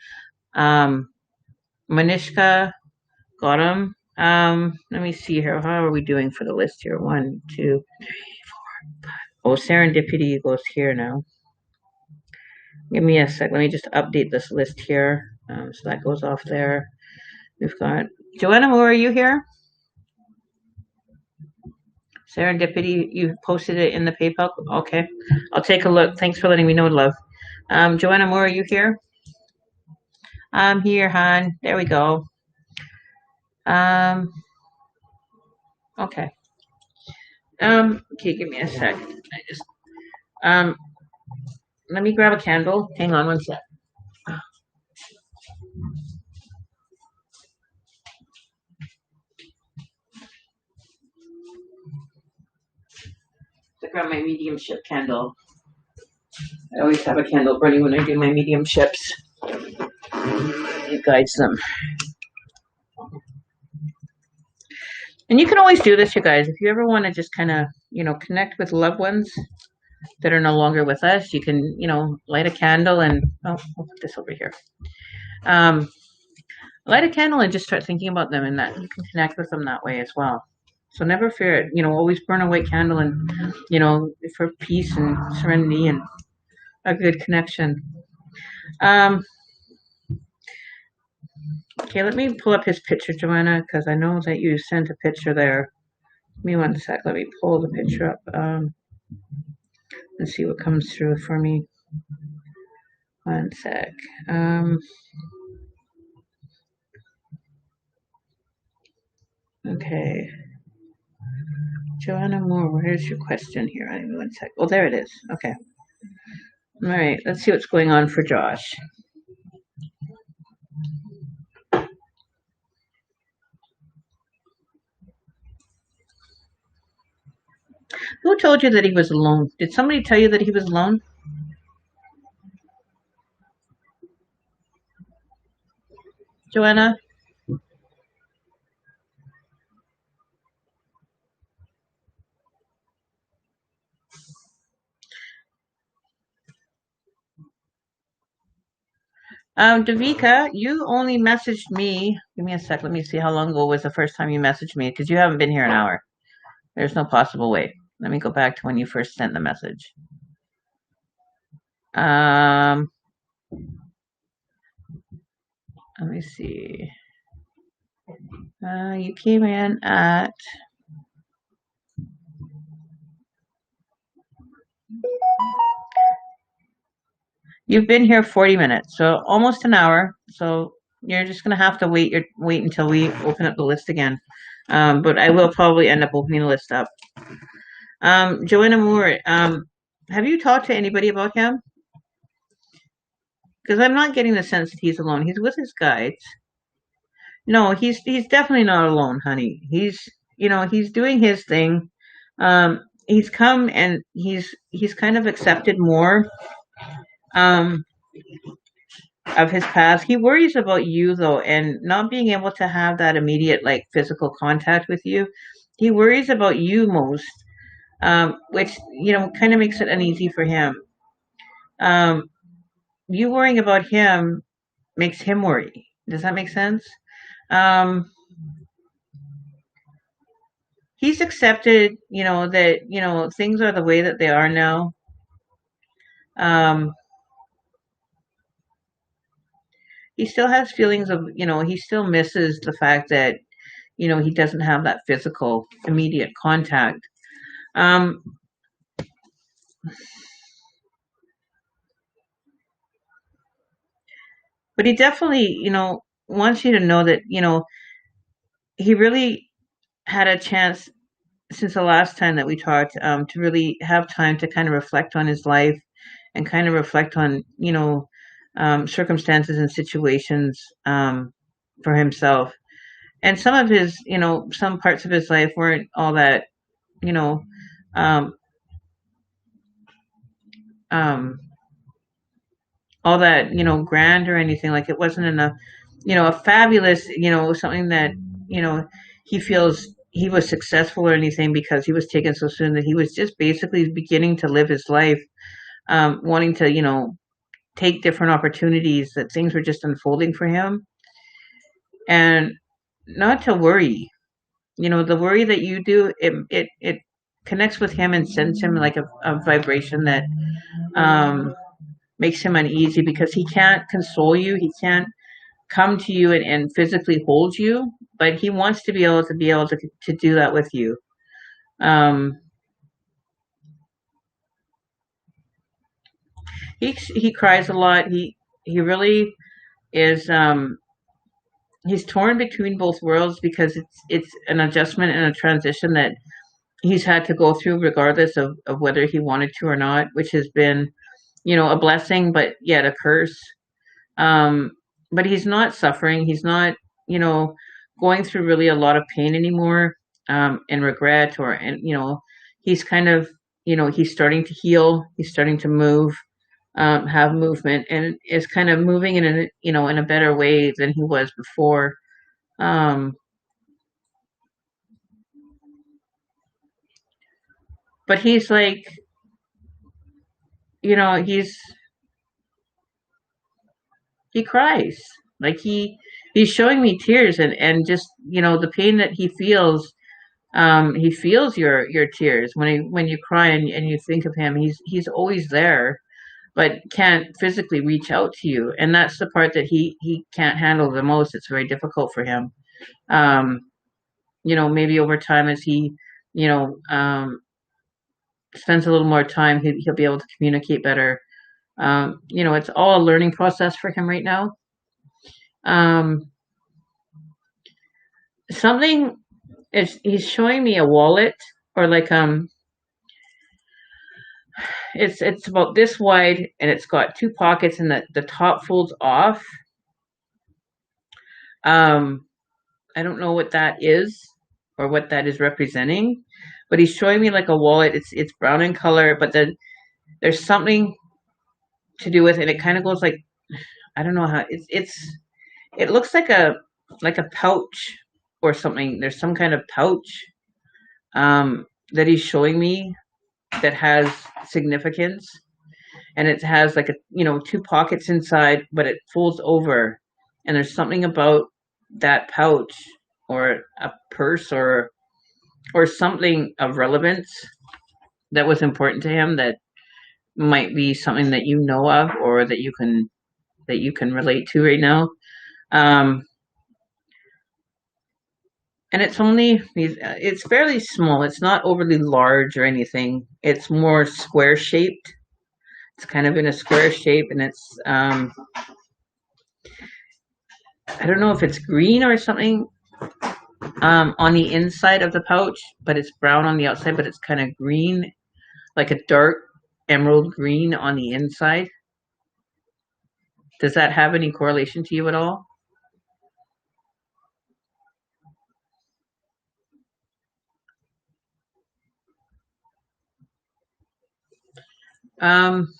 Manishka got them. Let me see here. How are we doing for the list here? 1, 2, 3, 4, 5. Oh, serendipity goes here now. Give me a sec. Let me just update this list here. So that goes off there. We've got Joanna Moore. Are you here? Serendipity. You posted it in the PayPal. Okay, I'll take a look. Thanks for letting me know, love. Joanna Moore. Are you here? I'm here, hon. There we go. Okay. Okay, give me a sec. I just let me grab a candle. Hang on one sec. To grab my mediumship candle. I always have a candle burning when I do my mediumships. It guides them. And you can always do this, you guys. If you ever want to just kind of, connect with loved ones that are no longer with us, you can, light a candle and, I'll put this over here. Light a candle and just start thinking about them, and that you can connect with them that way as well. So never fear it. Always burn a white candle and, for peace and serenity and a good connection. Okay, let me pull up his picture, Joanna, because I know that you sent a picture there. Give me one sec. Let me pull the picture up and see what comes through for me. One sec. Okay. Joanna Moore, where's your question here? One sec. Oh, there it is. Okay. All right, let's see what's going on for Josh. Who told you that he was alone? Did somebody tell you that he was alone? Joanna? Davika, you only messaged me. Give me a sec. Let me see how long ago was the first time you messaged me, because you haven't been here an hour. There's no possible way. Let me go back to when you first sent the message. Let me see. You came in at You've been here 40 minutes, so almost an hour. So you're just gonna have to wait until we open up the list again. But I will probably end up opening the list up. Joanna Moore, have you talked to anybody about him? Because I'm not getting the sense that he's alone. He's with his guides. No, he's definitely not alone, honey. He's doing his thing. He's come and he's kind of accepted more of his past. He worries about you though, and not being able to have that immediate physical contact with you. He worries about you most, which kind of makes it uneasy for him. You worrying about him makes him worry. Does that make sense? He's accepted, that things are the way that they are now. He still has feelings of, he still misses the fact that, he doesn't have that physical immediate contact. But he definitely, wants you to know that, he really had a chance since the last time that we talked, to really have time to kind of reflect on his life and kind of reflect on, circumstances and situations, for himself. And some of his, some parts of his life weren't you know, um, um, all that, grand or anything. Like it wasn't enough, a fabulous, something that, you know, he feels he was successful or anything because he was taken so soon, that he was just basically beginning to live his life, wanting to, take different opportunities, that things were just unfolding for him. And not to worry, the worry that you do, it connects with him and sends him like a vibration that, makes him uneasy, because he can't console you. He can't come to you and physically hold you, but he wants to be able to do that with you. Um, he cries a lot. He really is. He's torn between both worlds, because it's an adjustment and a transition that he's had to go through, regardless of whether he wanted to or not, which has been, a blessing, but yet a curse. Um, but he's not suffering. He's not, you know, going through really a lot of pain anymore, and regret, and, he's kind of, he's starting to heal. He's starting to move, have movement, and is kind of moving in a better way than he was before. Um, but he's like, you know, he's he cries. Like he's showing me tears, and just, the pain that he feels your tears when you cry, and you think of him. He's always there, but can't physically reach out to you, and that's the part that he can't handle the most. It's very difficult for him. um Maybe over time, as he, you know spends a little more time, he'll be able to communicate better. It's all a learning process for him right now. um Something is he's showing me a wallet, or like, it's about this wide, and it's got two pockets, and the top folds off. um I don't know what that is, or what that is representing, but he's showing me like a wallet. It's brown in color, but then there's something to do with it. It kind of goes like, I don't know how it looks like a pouch or something. There's some kind of pouch, that he's showing me, that has significance, and it has like, two pockets inside, but it folds over, and there's something about that pouch, or a purse, or something of relevance that was important to him, that might be something that you know of, or that you can relate to right now. um and it's fairly small. It's not overly large or anything. It's more square shaped. It's kind of in a square shape, and it's, I don't know if it's green or something, on the inside of the pouch, but it's brown on the outside, but it's kind of green, like a dark emerald green on the inside. Does that have any correlation to you at all? Um,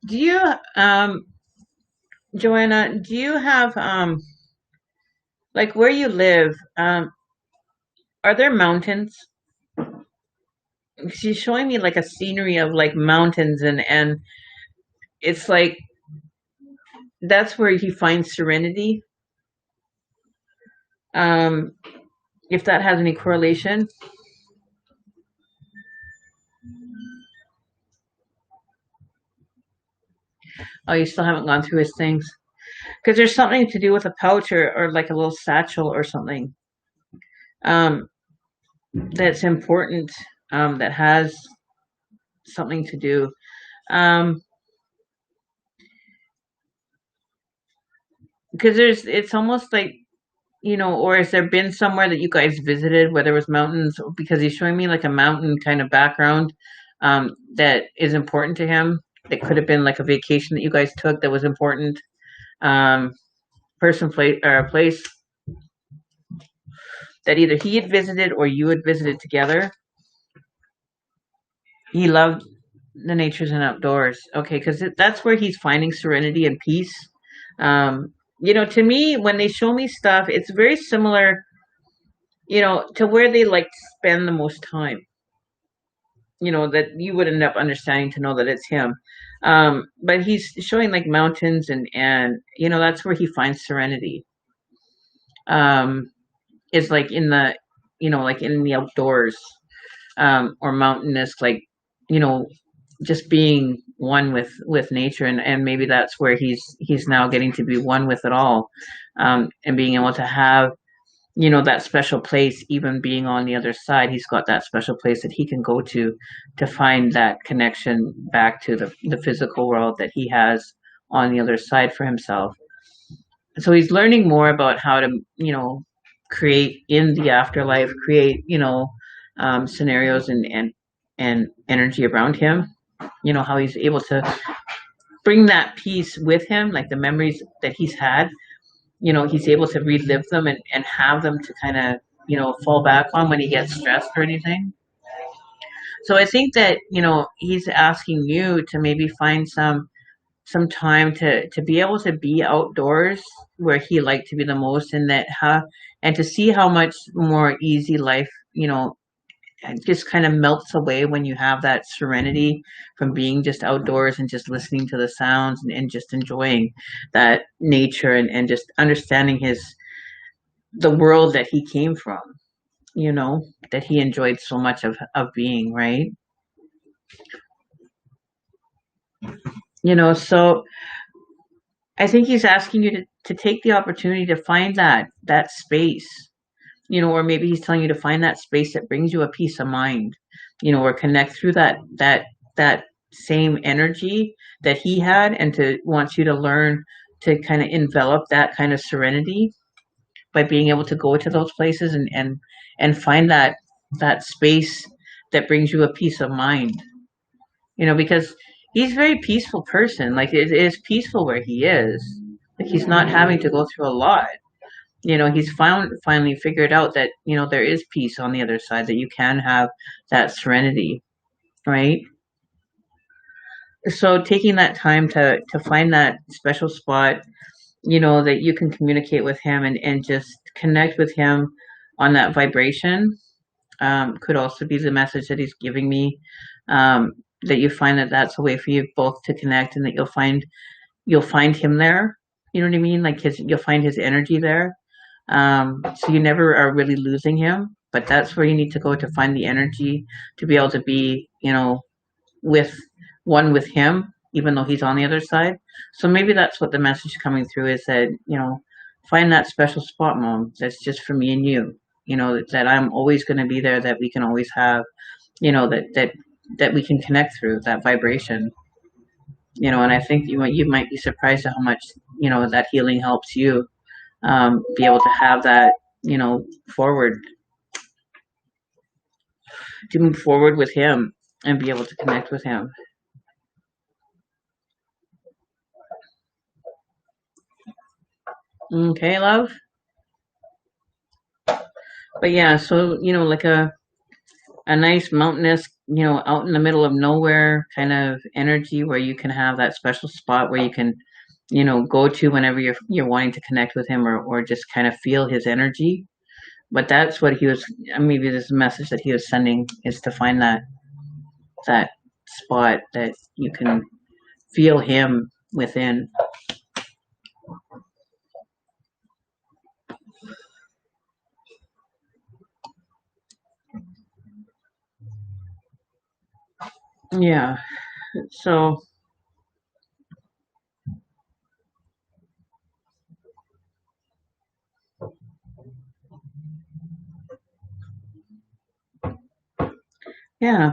do you, Joanna, do you have, like where you live, are there mountains? She's showing me like a scenery of like mountains, and it's like that's where he finds serenity. Um, if that has any correlation. Oh, you still haven't gone through his things. because there's something to do with a pouch or like a little satchel or something um, that's important, that has something to do. Um, because it's almost like, or has there been somewhere that you guys visited where there was mountains? Because he's showing me like a mountain kind of background, that is important to him. It could have been like a vacation that you guys took that was important. Um, person, place, or a place that either he had visited or you had visited together. He loved the natures and outdoors. Okay, because that's where he's finding serenity and peace. Um, to me, when they show me stuff, it's very similar, to where they like to spend the most time. That you would end up understanding to know that it's him. But he's showing like mountains and that's where he finds serenity. Um, is like in the, like in the outdoors, or mountainous, like, you know, just being one with nature, and maybe that's where he's now getting to be one with it all, and being able to have, that special place. Even being on the other side, he's got that special place that he can go to find that connection back to the physical world that he has on the other side for himself. So he's learning more about how to, create in the afterlife, create, scenarios and energy around him. How he's able to bring that peace with him, like the memories that he's had. He's able to relive them and have them to kind of, fall back on when he gets stressed or anything. So I think that, he's asking you to maybe find some time to be able to be outdoors where he liked to be the most, and to see how much more easy life, just kind of melts away when you have that serenity from being just outdoors and just listening to the sounds, and just enjoying that nature, and just understanding the world that he came from, that he enjoyed so much of being, right? So I think he's asking you to take the opportunity to find that space, or maybe he's telling you to find that space that brings you a peace of mind, or connect through that same energy that he had, and to wants you to learn to kind of envelop that kind of serenity by being able to go to those places, and find that space that brings you a peace of mind, because he's a very peaceful person. Like, it is peaceful where he is. Like, he's not having to go through a lot. He's finally figured out that, there is peace on the other side, that you can have that serenity, right? So taking that time to find that special spot, that you can communicate with him, and just connect with him on that vibration, could also be the message that he's giving me. That you find that that's a way for you both to connect, and that you'll find him there. You know what I mean? Like, you'll find his energy there. So you never are really losing him, but that's where you need to go to find the energy to be able to be, with one with him, even though he's on the other side. So maybe that's what the message coming through is, that, find that special spot, Mom, that's just for me and you. That I'm always going to be there, that we can always have, that we can connect through that vibration. And I think you might be surprised at how much, that healing helps you, be able to have that, forward, to move forward with him, and be able to connect with him. Okay, love. But yeah, so, like a nice mountainous, out in the middle of nowhere kind of energy, where you can have that special spot where you can, go to whenever you're wanting to connect with him, or just kind of feel his energy. But that's what he was. Maybe this message that he was sending is to find that spot that you can feel him within. Yeah. So Yeah.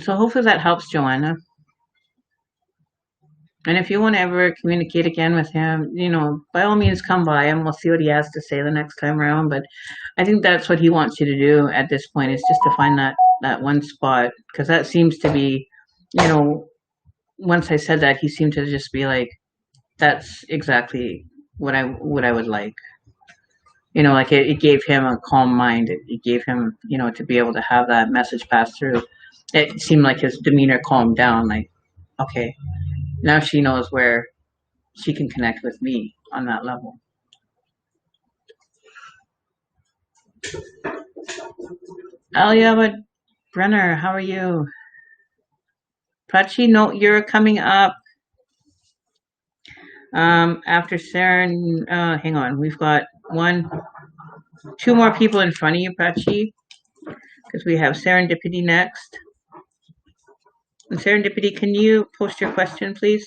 So hopefully that helps, Joanna. And if you want to ever communicate again with him, by all means come by and we'll see what he has to say the next time around. But I think that's what he wants you to do at this point is just to find that one spot because that seems to be, you know, once I said that, he seemed to just be like, that's exactly what I would like. Like it gave him a calm mind. It gave him, to be able to have that message pass through. It seemed like his demeanor calmed down. Like, okay, now she knows where she can connect with me on that level. Alia, but Brenner, how are you? Prachi, no, you're coming up after Saren. Hang on, we've got two more people in front of you, Prachi, because we have Serendipity next. And Serendipity, can you post your question, please?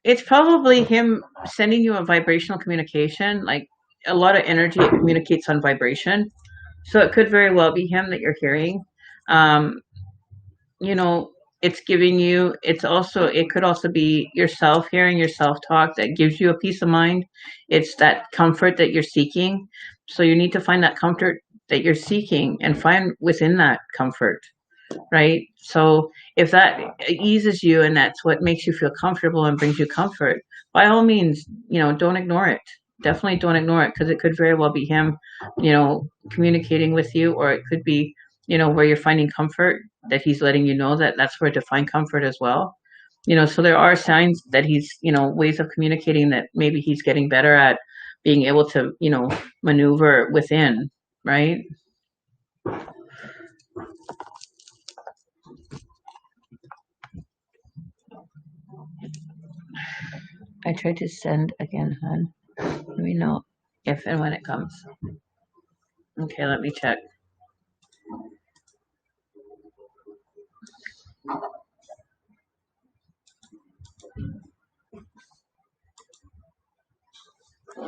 It's probably him sending you a vibrational communication. Like a lot of energy, it communicates on vibration. So it could very well be him that you're hearing. Um, you know, it's giving you, it could also be yourself hearing yourself talk that gives you a peace of mind. It's that comfort that you're seeking. So you need to find that comfort that you're seeking and find within that comfort, right? So if that eases you and that's what makes you feel comfortable and brings you comfort, by all means, don't ignore it. Definitely don't ignore it because it could very well be him, communicating with you, or it could be, where you're finding comfort that he's letting you know that that's where to find comfort as well. So there are signs that he's, ways of communicating that maybe he's getting better at being able to, maneuver within, right? I tried to send again, hon. Let me know if and when it comes. Okay, let me check.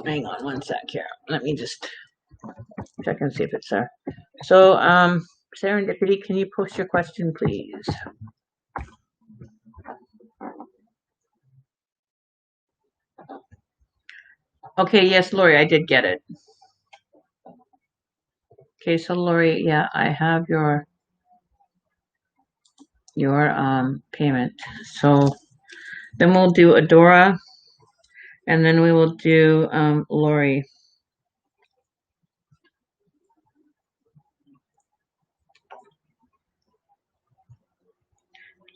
Hang on one sec here. Let me just check and see if it's there. So, Serendipity, can you post your question, please? Okay, yes, Lori, I did get it. Okay, so Lori, yeah, I have your payment. So then we'll do Adora, and then we will do Lori.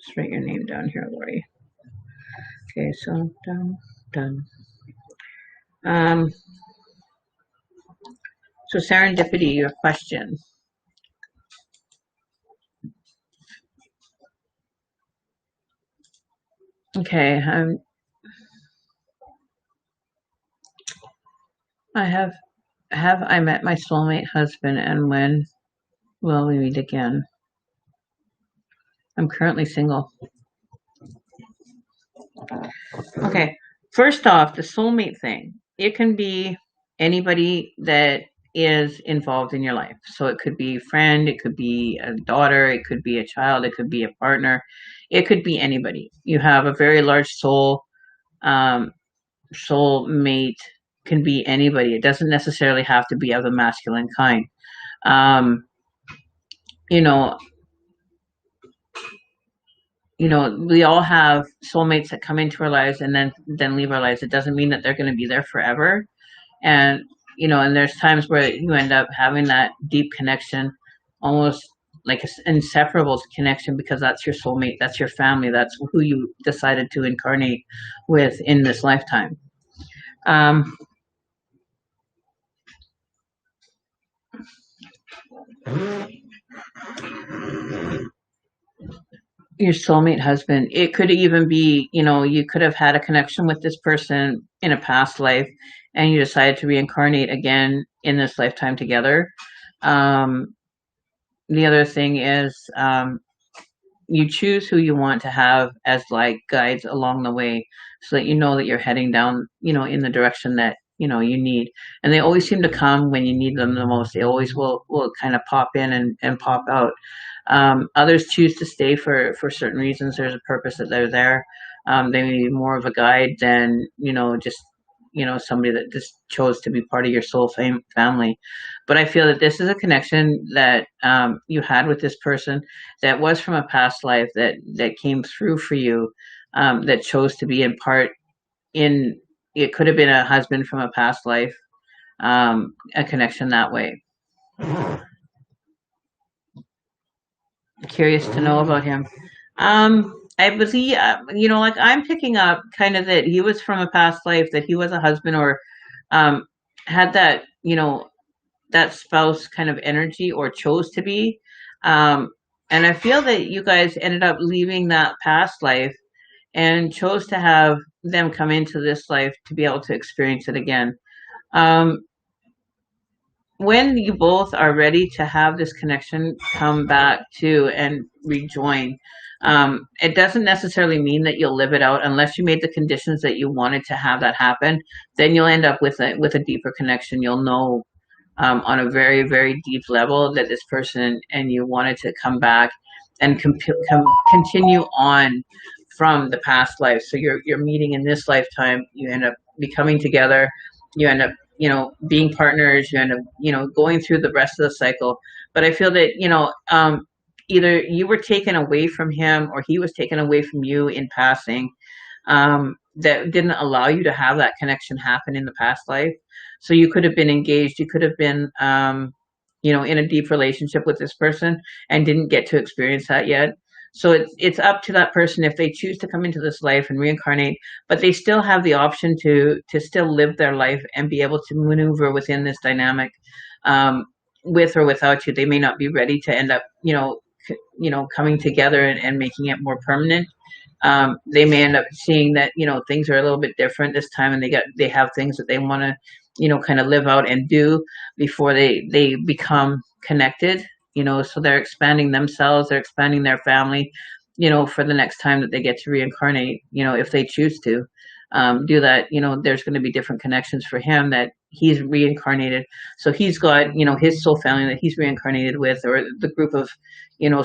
Just write your name down here, Lori. Okay, so done. So Serendipity, your question. Okay, I have I met my soulmate husband, and when will we meet again? I'm currently single. Okay, first off, the soulmate thing. It can be anybody that is involved in your life. So it could be a friend, it could be a daughter, it could be a child, it could be a partner, it could be anybody. You have a very large soulmate can be anybody. It doesn't necessarily have to be of the masculine kind. Um, you know, we all have soulmates that come into our lives and then leave our lives. It doesn't mean that they're going to be there forever. And and there's times where you end up having that deep connection, almost like an inseparable connection, because that's your soulmate, that's your family, that's who you decided to incarnate with in this lifetime. um, your soulmate husband, it could even be, you could have had a connection with this person in a past life and you decided to reincarnate again in this lifetime together. um, the other thing is, you choose who you want to have as like guides along the way, so that you know that you're heading down, in the direction that you need. And they always seem to come when you need them the most. They always will kind of pop in and pop out. Others choose to stay for certain reasons. There's a purpose that they're there. They may be more of a guide than just somebody that just chose to be part of your soul family. But I feel that this is a connection that you had with this person that was from a past life that came through for you, that chose to be in part in. It could have been a husband from a past life, a connection that way. Curious to know about him. I believe, like I'm picking up kind of that he was from a past life, that he was a husband or um, had that, that spouse kind of energy or chose to be. Um, and I feel that you guys ended up leaving that past life and chose to have them come into this life to be able to experience it again. Um, when you both are ready to have this connection come back to and rejoin, it doesn't necessarily mean that you'll live it out unless you made the conditions that you wanted to have that happen. Then you'll end up with a deeper connection. You'll know, on a very, very deep level, that this person and you wanted to come back and continue on from the past life. So you're meeting in this lifetime. You end up becoming together. You end up, being partners. You end up, going through the rest of the cycle. But I feel that, either you were taken away from him or he was taken away from you in passing, that didn't allow you to have that connection happen in the past life. So you could have been engaged, you could have been, in a deep relationship with this person and didn't get to experience that yet. So it's up to that person if they choose to come into this life and reincarnate, but they still have the option to still live their life and be able to maneuver within this dynamic, with or without you. They may not be ready to end up, coming together and making it more permanent. They may end up seeing that things are a little bit different this time, and they have things that they want to kind of live out and do before they become connected. So they're expanding themselves, they're expanding their family, for the next time that they get to reincarnate, if they choose to do that. There's going to be different connections for him that he's reincarnated. So he's got his soul family that he's reincarnated with, or the group of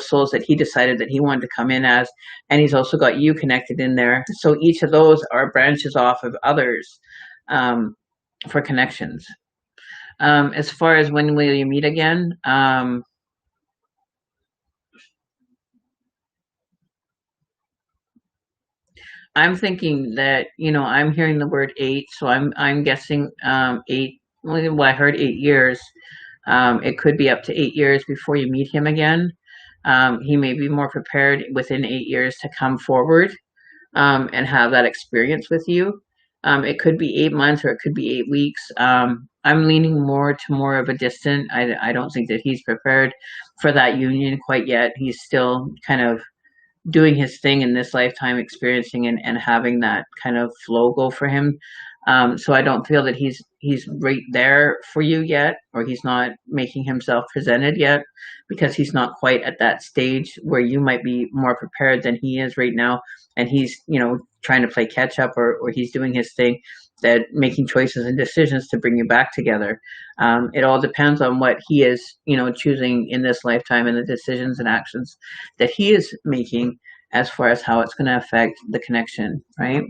souls that he decided that he wanted to come in as, and he's also got you connected in there. So each of those are branches off of others, for connections. As far as when will you meet again, I'm thinking that I'm hearing the word eight, so I'm guessing, eight. Well, I heard 8 years. It could be up to 8 years before you meet him again. He may be more prepared within 8 years to come forward, and have that experience with you. It could be 8 months or it could be 8 weeks. I'm leaning more of a distant. I don't think that he's prepared for that union quite yet. He's still kind of doing his thing in this lifetime, experiencing and having that kind of flow go for him. So I don't feel that he's right there for you yet, or he's not making himself presented yet, because he's not quite at that stage where you might be more prepared than he is right now, and he's trying to play catch up, or he's doing his thing, that making choices and decisions to bring you back together. It all depends on what he is choosing in this lifetime, and the decisions and actions that he is making as far as how it's going to affect the connection, right?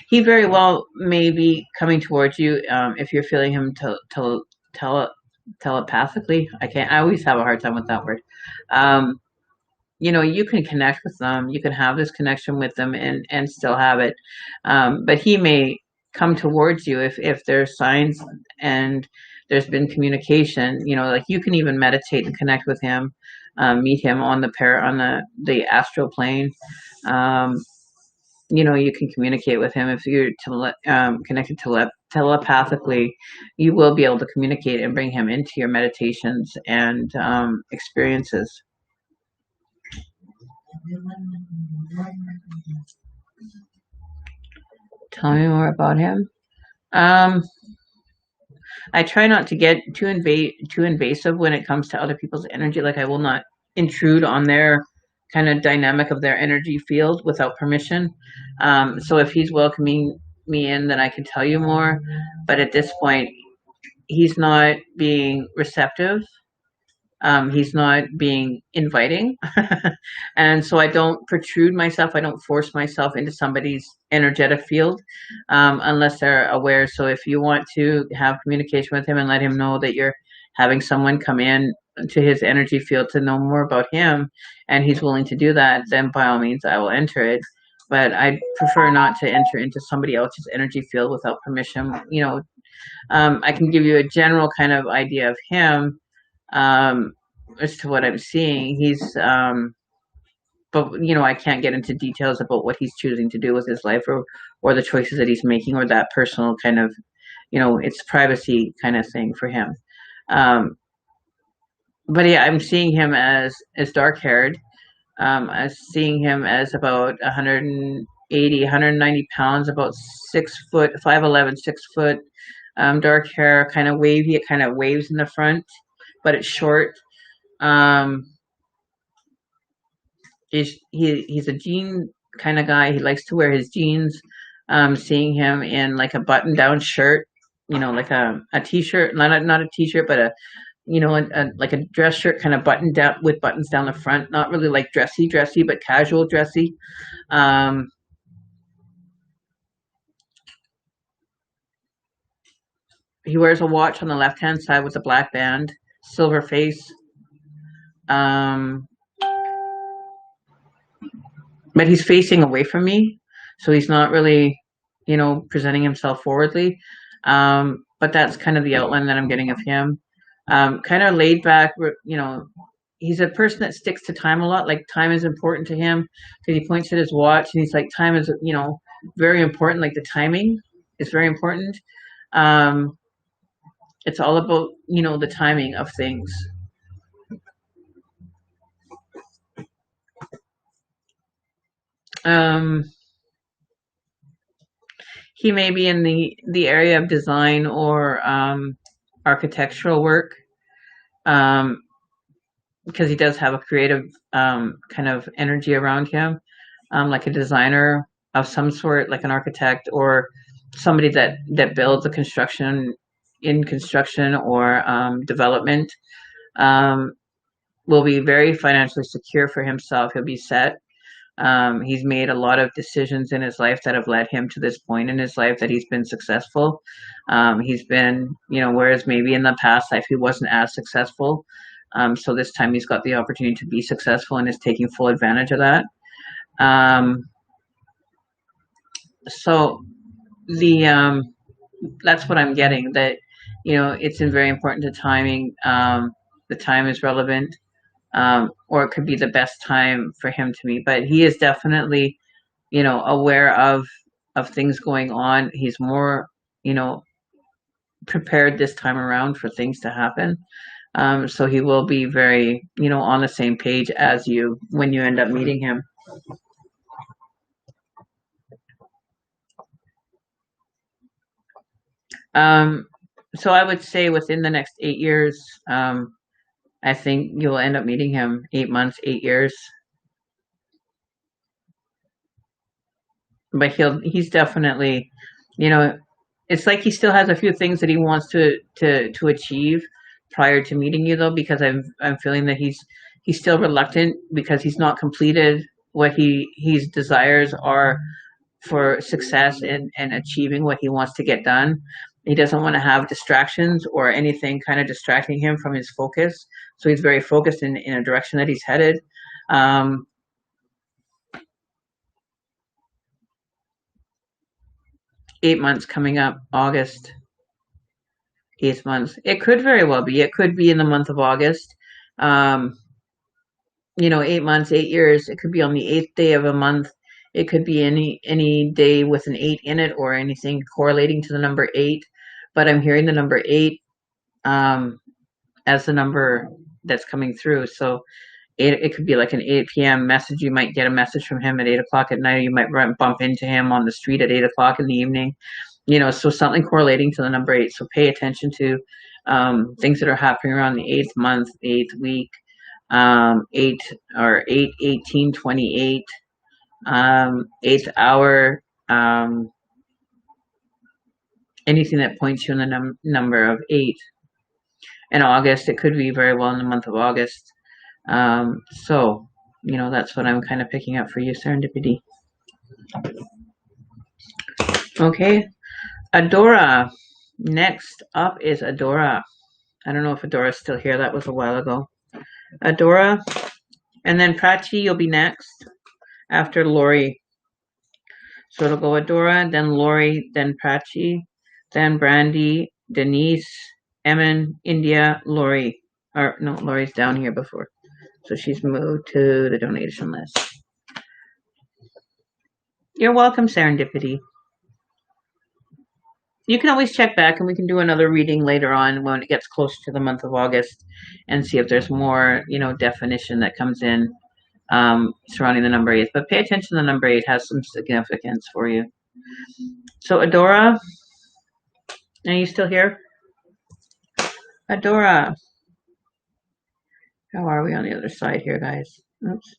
He very well may be coming towards you, if you're feeling him tele, telepathically. I always have a hard time with that word. Um, you can connect with them, you can have this connection with them and still have it. But he may come towards you if there's signs and there's been communication, like you can even meditate and connect with him, meet him on the astral plane. Um, you can communicate with him if you're connected telepathically. You will be able to communicate and bring him into your meditations and experiences. Tell me more about him. Um, I try not to get too invasive when it comes to other people's energy. Like, I will not intrude on their kind of dynamic of their energy field without permission. So if he's welcoming me in, then I can tell you more. But at this point, he's not being receptive. He's not being inviting. And so I don't protrude myself. I don't force myself into somebody's energetic field unless they're aware. So if you want to have communication with him and let him know that you're having someone come in to his energy field to know more about him, and he's willing to do that, then by all means I will enter it. But I prefer not to enter into somebody else's energy field without permission. I can give you a general kind of idea of him as to what I'm seeing. But I can't get into details about what he's choosing to do with his life, or the choices that he's making, or that personal kind of, it's privacy kind of thing for him. But yeah, I'm seeing him as dark haired. I'm seeing him as about 180, 190 pounds, about 6 foot, 5'11", 6 foot, dark hair, kind of wavy. It kind of waves in the front, but it's short. He's a jean kind of guy. He likes to wear his jeans. Seeing him in like a button-down shirt, like a t-shirt, not a t-shirt, but like a dress shirt, kind of buttoned down with buttons down the front. Not really like dressy, but casual dressy. He wears a watch on the left-hand side with a black band, silver face. But he's facing away from me, so he's not really, presenting himself forwardly. But that's kind of the outline that I'm getting of him. Kind of laid back, he's a person that sticks to time a lot. Like, time is important to him, because he points at his watch and he's like, time is, very important. Like, the timing is very important. It's all about, the timing of things. He may be in the area of design or architectural work, because he does have a creative kind of energy around him, like a designer of some sort, like an architect, or somebody that builds construction or development. Will be very financially secure for himself. He'll be set. He's made a lot of decisions in his life that have led him to this point in his life that he's been successful. He's been, whereas maybe in the past life he wasn't as successful. So this time he's got the opportunity to be successful and is taking full advantage of that. So that's what I'm getting, that, it's very important to timing. The time is relevant. Or it could be the best time for him to meet. But he is definitely, aware of things going on. He's more, prepared this time around for things to happen. So he will be very, on the same page as you when you end up meeting him. So I would say within the next 8 years, I think you'll end up meeting him. 8 months, 8 years. But he's definitely, it's like he still has a few things that he wants to achieve prior to meeting you, though, because I'm feeling that he's still reluctant, because he's not completed what his desires are for success and achieving what he wants to get done. He doesn't want to have distractions or anything kind of distracting him from his focus. So he's very focused in a direction that he's headed. 8 months coming up, August, 8 months. It could very well be. It could be in the month of August. 8 months, 8 years. It could be on the 8th day of a month. It could be any day with an 8 in it, or anything correlating to the number 8. But I'm hearing the number 8 as the number that's coming through. So it could be like an 8 p.m. message. You might get a message from him at 8 o'clock at night. You might bump into him on the street at 8 o'clock in the evening. You know, so something correlating to the number 8. So pay attention to things that are happening around the 8th month, the 8th week, 8 or 8, 18, 28, 8th hour, anything that points you in the number of 8. In August, it could be very well in the month of August. So, you know, that's what I'm kind of picking up for you, serendipity. Okay, Adora. Next up is Adora. I don't know if Adora's still here. That was a while ago. Adora. And then Prachi, you'll be next after Lori. So it'll go Adora, then Lori, then Prachi, then Brandy, Denise, Emin, India, Lori. Or no, Lori's down here before. So she's moved to the donation list. You're welcome, Serendipity. You can always check back and we can do another reading later on when it gets closer to the month of August and see if there's more, you know, definition that comes in surrounding the number 8. But pay attention, the number 8 has some significance for you. So Adora, are you still here? Adora. How are we on the other side here, guys? Oops.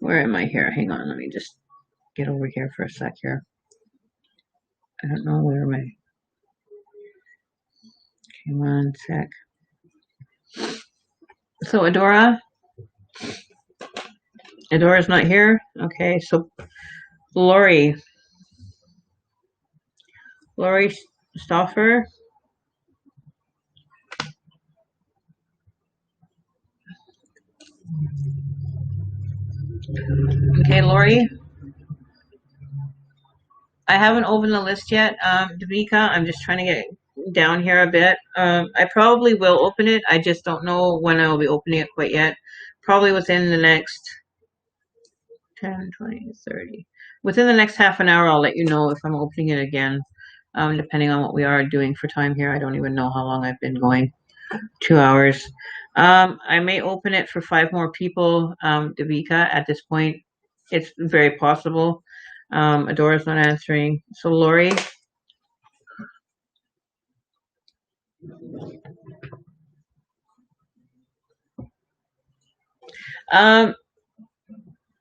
Where am I here? Hang on, let me just get over here for a sec here. I don't know where am I. Okay, one sec. So Adora's not here? Okay, so Lori Stauffer. Okay, Lori. I haven't opened the list yet. Davika, I'm just trying to get down here a bit. I probably will open it. I just don't know when I will be opening it quite yet. Probably within the next 10, 20, 30. Within the next half an hour, I'll let you know if I'm opening it again, depending on what we are doing for time here. I don't even know how long I've been going. 2 hours. I may open it for 5 more people, Davika, at this point. It's very possible. Adora's not answering. So Lori.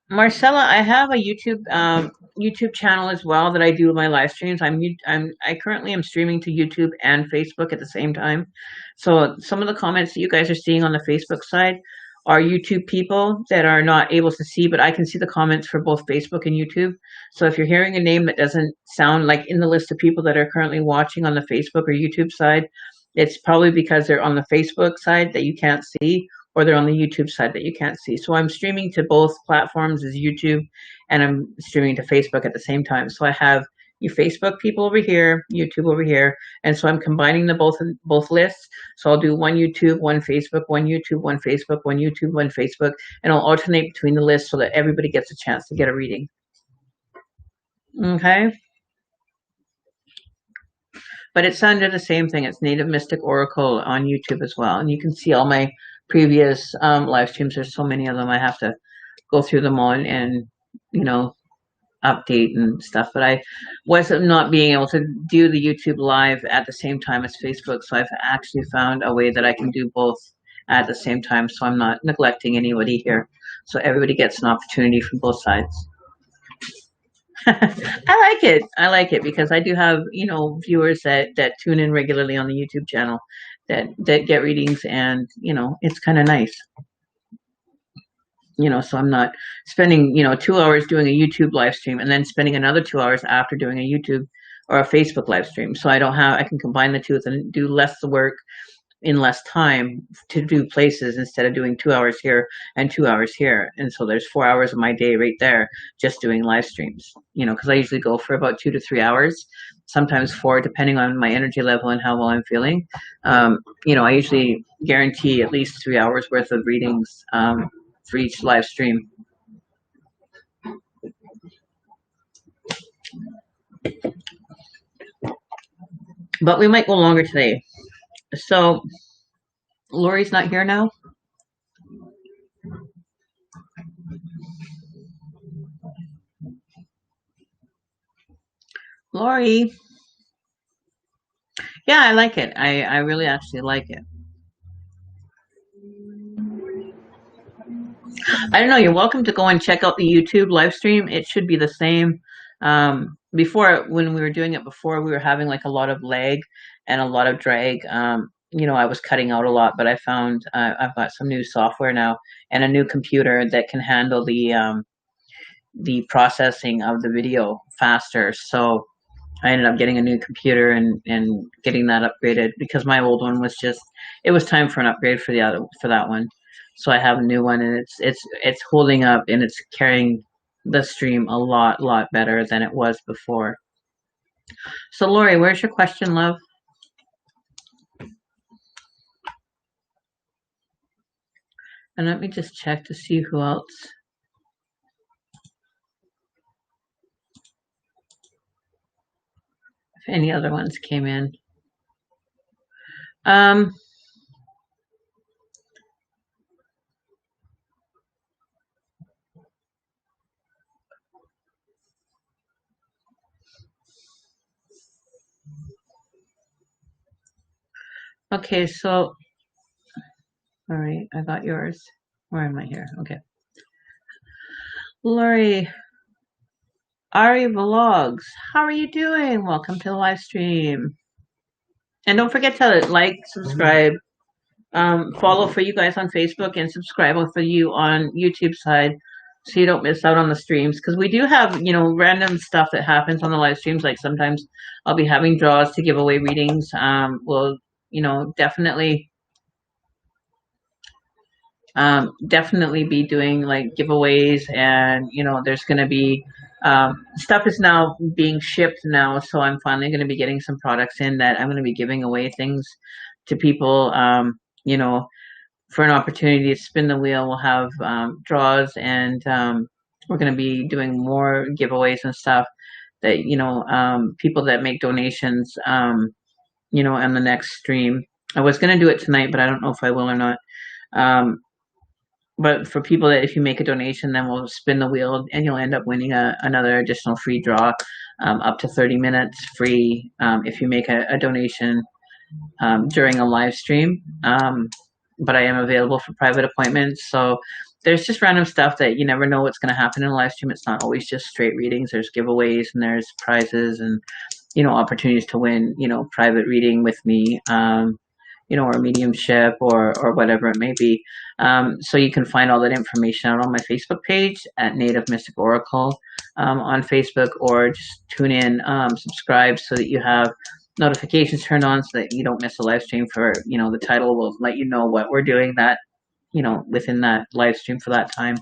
Marcella, I have a YouTube channel as well that I do my live streams. I currently am streaming to YouTube and Facebook at the same time. So some of the comments that you guys are seeing on the Facebook side are YouTube people that are not able to see, but I can see the comments for both Facebook and YouTube. So if you're hearing a name that doesn't sound like in the list of people that are currently watching on the Facebook or YouTube side, it's probably because they're on the Facebook side that you can't see, or they're on the YouTube side that you can't see. So I'm streaming to both platforms as YouTube, and I'm streaming to Facebook at the same time. So I have you Facebook people over here, YouTube over here, and so I'm combining the both lists. So I'll do one YouTube, one Facebook, one YouTube, one Facebook, one YouTube, one Facebook, and I'll alternate between the lists so that everybody gets a chance to get a reading. Okay? But it's under the same thing. It's Native Mystic Oracle on YouTube as well. And you can see all my previous live streams. There's so many of them. I have to go through them all and you know, update and stuff. But I was not being able to do the YouTube live at the same time as Facebook. So I've actually found a way that I can do both at the same time. So I'm not neglecting anybody here. So everybody gets an opportunity from both sides. I like it. I like it because I do have, you know, viewers that tune in regularly on the YouTube channel that get readings, and you know, it's kind of nice. You know, so I'm not spending, you know, 2 hours doing a YouTube live stream and then spending another 2 hours after doing a YouTube or a Facebook live stream. So I can combine the two and do less work in less time to do places instead of doing 2 hours here and 2 hours here. And so there's 4 hours of my day right there just doing live streams, you know, because I usually go for about 2 to 3 hours, sometimes 4, depending on my energy level and how well I'm feeling. You know, I usually guarantee at least 3 hours worth of readings for each live stream. but we might go longer today. So Lori's not here now. Lori. Yeah, I like it. I really actually like it. I don't know. You're welcome to go and check out the YouTube live stream. It should be the same. Before, when we were doing it before, we were having like a lot of lag and a lot of drag. I was cutting out a lot, but I found I've got some new software now and a new computer that can handle the processing of the video faster. So I ended up getting a new computer and getting that upgraded because my old one was just it was time for an upgrade for that one. So I have a new one and it's holding up and it's carrying the stream a lot better than it was before. So Lori, where's your question, love? And let me just check to see who else. If any other ones came in. Um okay, so all right, I got yours. Where am I here? Okay. Lori, Ari Vlogs, how are you doing? Welcome to the live stream. And don't forget to like, subscribe, follow for you guys on Facebook, and subscribe for you on YouTube side so you don't miss out on the streams. Because we do have, random stuff that happens on the live streams. Like sometimes I'll be having draws to give away readings. We'll, definitely definitely be doing like giveaways, and there's going to be stuff is now being shipped now, so I'm finally going to be getting some products in that I'm going to be giving away things to people, you know for an opportunity to spin the wheel. We'll have draws, and we're going to be doing more giveaways and stuff that people that make donations, on the next stream. I was going to do it tonight, but I don't know if I will or not. um, but for people that if you make a donation, then we'll spin the wheel and you'll end up winning another additional free draw, up to 30 minutes free, if you make a donation during a live stream. But I am available for private appointments. So there's just random stuff that you never know what's going to happen in a live stream. It's not always just straight readings. There's giveaways and there's prizes and opportunities to win private reading with me, or mediumship or whatever it may be. So you can find all that information out on my Facebook page at Native Mystic Oracle, on Facebook, or just tune in, subscribe so that you have notifications turned on so that you don't miss a live stream. For the title will let you know what we're doing that within that live stream for that time.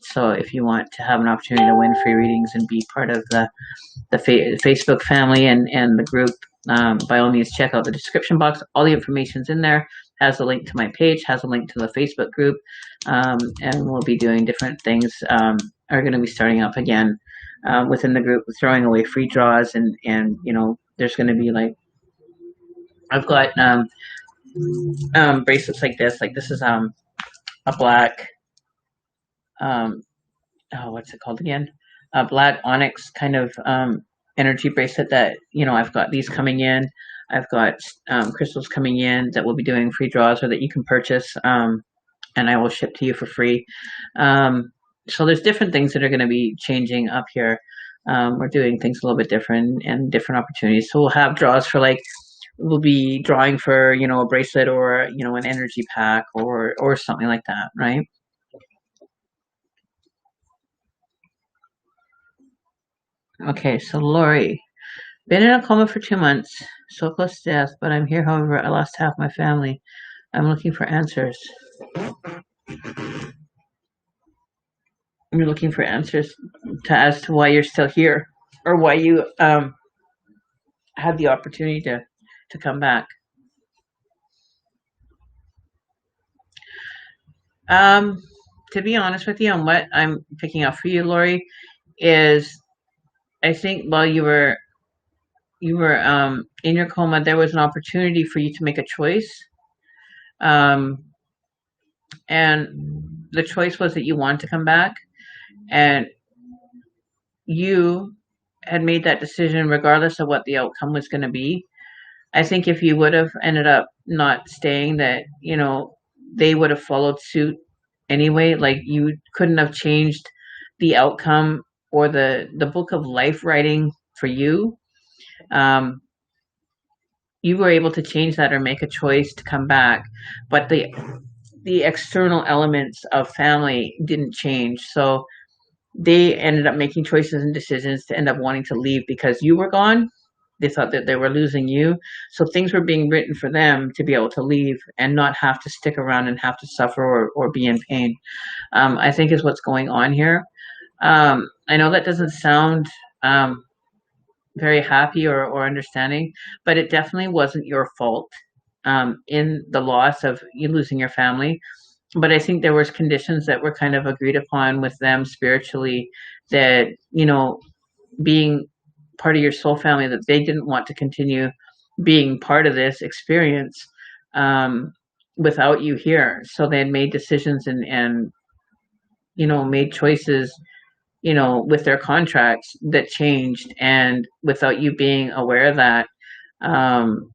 So if you want to have an opportunity to win free readings and be part of the Facebook family and the group, by all means, check out the description box. All the information's in there. Has a link to my page, has a link to the Facebook group, and we'll be doing different things. Are going to be starting up again within the group, throwing away free draws, and there's going to be like I've got bracelets like this. Like this is a black, what's it called again? A black onyx kind of energy bracelet that I've got these coming in. I've got crystals coming in that we'll be doing free draws or that you can purchase, and I will ship to you for free. So there's different things that are going to be changing up here. We're doing things a little bit different and different opportunities. So we'll have draws for we'll be drawing for a bracelet or an energy pack or something like that, right? Okay, so Lori, been in a coma for 2 months, so close to death, but I'm here. However, I lost half my family. I'm looking for answers. You're looking for answers as to why you're still here, or why you had the opportunity to come back. To be honest with you, and what I'm picking up for you, Lori, is I think while you were you were in your coma, there was an opportunity for you to make a choice. Um, and the choice was that you want to come back, and you had made that decision regardless of what the outcome was going to be. I think if you would have ended up not staying, that, they would have followed suit anyway. Like, you couldn't have changed the outcome or the book of life writing for you. Um, you were able to change that or make a choice to come back, but the external elements of family didn't change. So they ended up making choices and decisions to end up wanting to leave because you were gone. They thought that they were losing you. So things were being written for them to be able to leave and not have to stick around and have to suffer or be in pain. I think is what's going on here. I know that doesn't sound very happy or understanding, but it definitely wasn't your fault in the loss of you losing your family. But I think there was conditions that were kind of agreed upon with them spiritually, that, being part of your soul family, that they didn't want to continue being part of this experience without you here. So they had made decisions and made choices, with their contracts that changed, and without you being aware of that. um,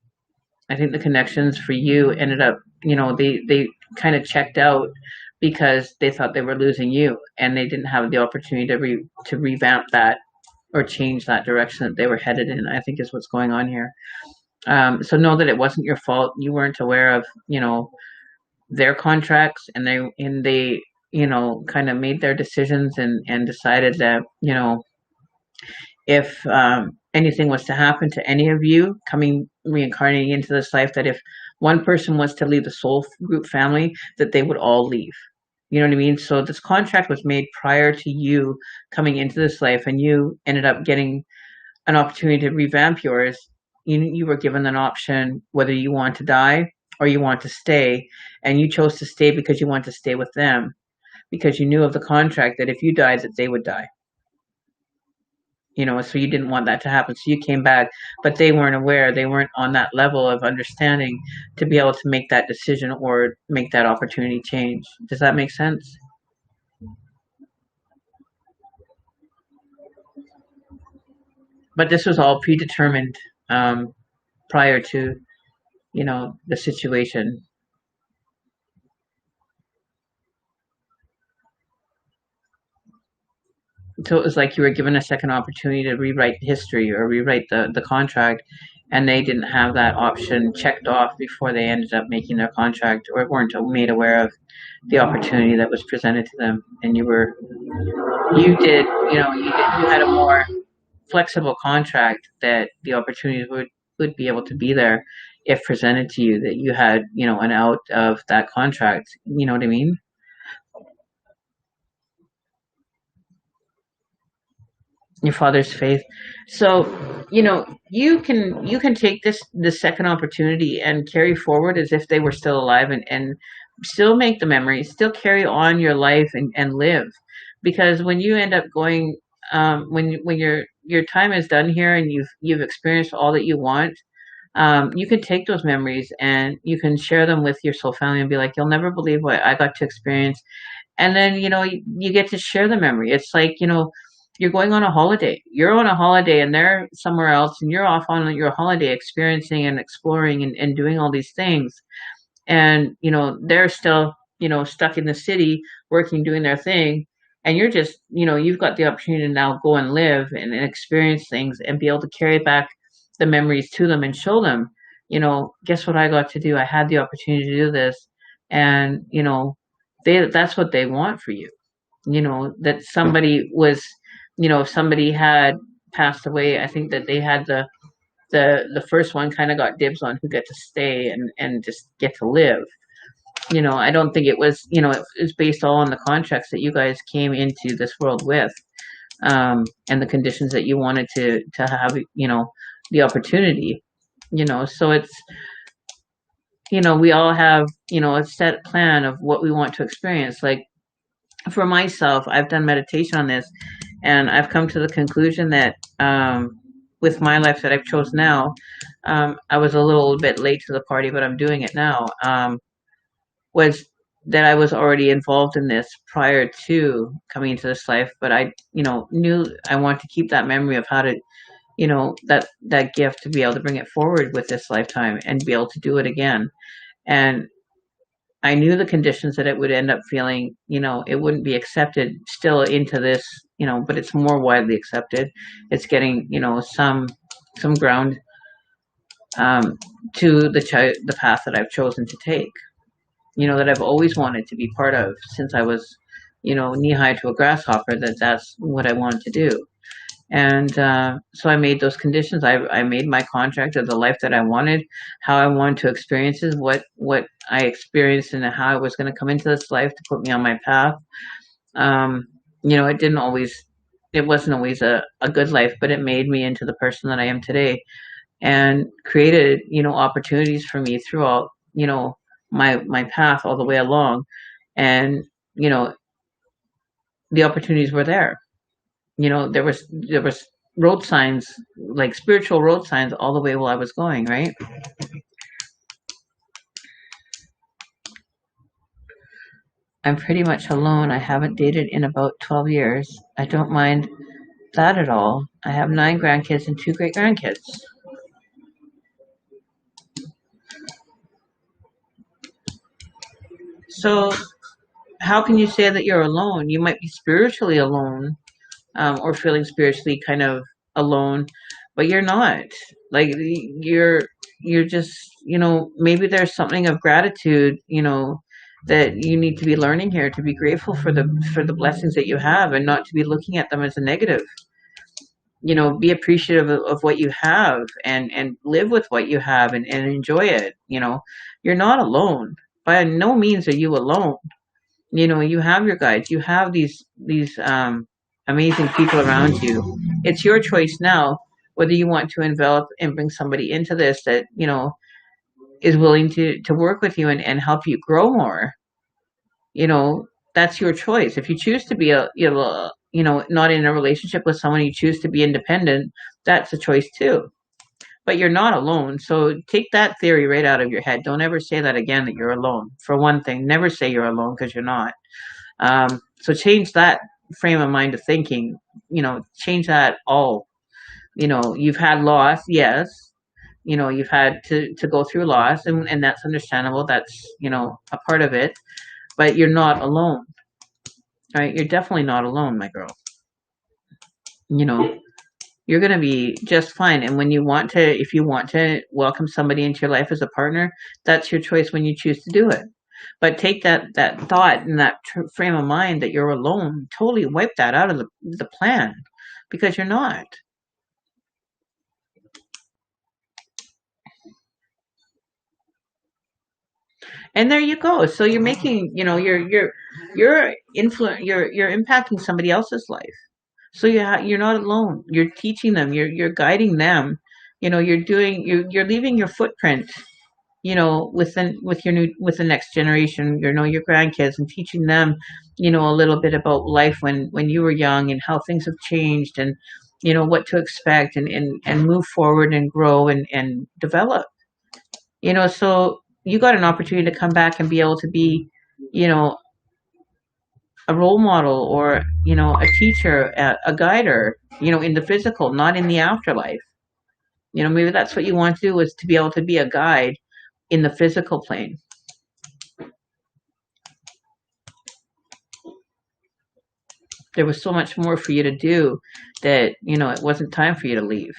I think the connections for you ended up, they kind of checked out because they thought they were losing you, and they didn't have the opportunity to revamp that or change that direction that they were headed in. I think is what's going on here. So know that it wasn't your fault. You weren't aware of, their contracts, and they kind of made their decisions and decided that, if anything was to happen to any of you coming reincarnating into this life, that if one person was to leave the soul group family, that they would all leave. You know what I mean? So this contract was made prior to you coming into this life, and you ended up getting an opportunity to revamp yours. You were given an option whether you want to die or you want to stay, and you chose to stay because you want to stay with them, because you knew of the contract that if you died, that they would die. So you didn't want that to happen. So you came back, but they weren't aware. They weren't on that level of understanding to be able to make that decision or make that opportunity change. Does that make sense? But this was all predetermined prior to, the situation. So it was like you were given a second opportunity to rewrite history or rewrite the contract, and they didn't have that option checked off before they ended up making their contract, or weren't made aware of the opportunity that was presented to them. And you had a more flexible contract, that the opportunities would be able to be there if presented to you, that you had, an out of that contract. You know what I mean? Your father's faith. So, you can take this second opportunity and carry forward as if they were still alive, and still make the memories, still carry on your life, and live. Because when you end up going, when your time is done here and you've experienced all that you want, you can take those memories and you can share them with your soul family and be like, you'll never believe what I got to experience. And then, you get to share the memory. It's like, you're going on a holiday. You're on a holiday and they're somewhere else, and you're off on your holiday experiencing and exploring and doing all these things. And, they're still, stuck in the city working, doing their thing. And you're just, you've got the opportunity to now go and live and experience things and be able to carry back the memories to them and show them, guess what I got to do? I had the opportunity to do this. And, that's what they want for you. That somebody was, if somebody had passed away, I think that they had the first one kind of got dibs on who get to stay and just get to live. I don't think it was, it was based all on the contracts that you guys came into this world with, and the conditions that you wanted to have, the opportunity. So it's, we all have, a set plan of what we want to experience. Like, for myself, I've done meditation on this, and I've come to the conclusion that with my life that I've chosen now, I was a little bit late to the party, but I'm doing it now. Was that I was already involved in this prior to coming into this life, but I, knew I want to keep that memory of how to, that gift to be able to bring it forward with this lifetime and be able to do it again. And I knew the conditions that it would end up feeling, it wouldn't be accepted still into this, but it's more widely accepted. It's getting, some ground to the path that I've chosen to take, that I've always wanted to be part of since I was, knee high to a grasshopper, that's what I wanted to do. And so I made those conditions. I made my contract of the life that I wanted, how I wanted to experience it, what I experienced, and how I was going to come into this life to put me on my path. It wasn't always a good life, but it made me into the person that I am today, and created, opportunities for me throughout, my path all the way along. And, the opportunities were there. There was road signs, like spiritual road signs, all the way while I was going, right? I'm pretty much alone. I haven't dated in about 12 years. I don't mind that at all. I have 9 grandkids and 2 great grandkids. So how can you say that you're alone? You might be spiritually alone, or feeling spiritually kind of alone, but you're not. Like, you're just, maybe there's something of gratitude, that you need to be learning here, to be grateful for the blessings that you have, and not to be looking at them as a negative. Be appreciative of what you have, and live with what you have, and enjoy it. You're not alone. By no means are you alone. You have your guides, you have these amazing people around you. It's your choice now whether you want to envelop and bring somebody into this that, is willing to work with you, and help you grow more. That's your choice. If you choose to be not in a relationship with someone, you choose to be independent, that's a choice too. But you're not alone. So take that theory right out of your head. Don't ever say that again, that you're alone. For one thing, never say you're alone, because you're not. So change that frame of mind of thinking. Change that all. You've had loss, yes. You've had to go through loss, and that's understandable. That's, a part of it. But you're not alone. Right? You're definitely not alone, my girl. You know, you're going to be just fine. And if you want to welcome somebody into your life as a partner, that's your choice when you choose to do it. But take that thought and that frame of mind that you're alone, totally wipe that out of the plan, because you're not. And there you go. So you're making, you're impacting somebody else's life. So you're not alone. You're teaching them. You're guiding them. You're leaving your footprint. With the next generation. Your grandkids, and teaching them, a little bit about life when you were young, and how things have changed, and what to expect, and move forward and grow and develop. So you got an opportunity to come back and be able to be, you know, a role model, or a teacher, a guider, in the physical, not in the afterlife. Maybe that's what you want to do, is to be able to be a guide in the physical plane. There was so much more for you to do, that it wasn't time for you to leave.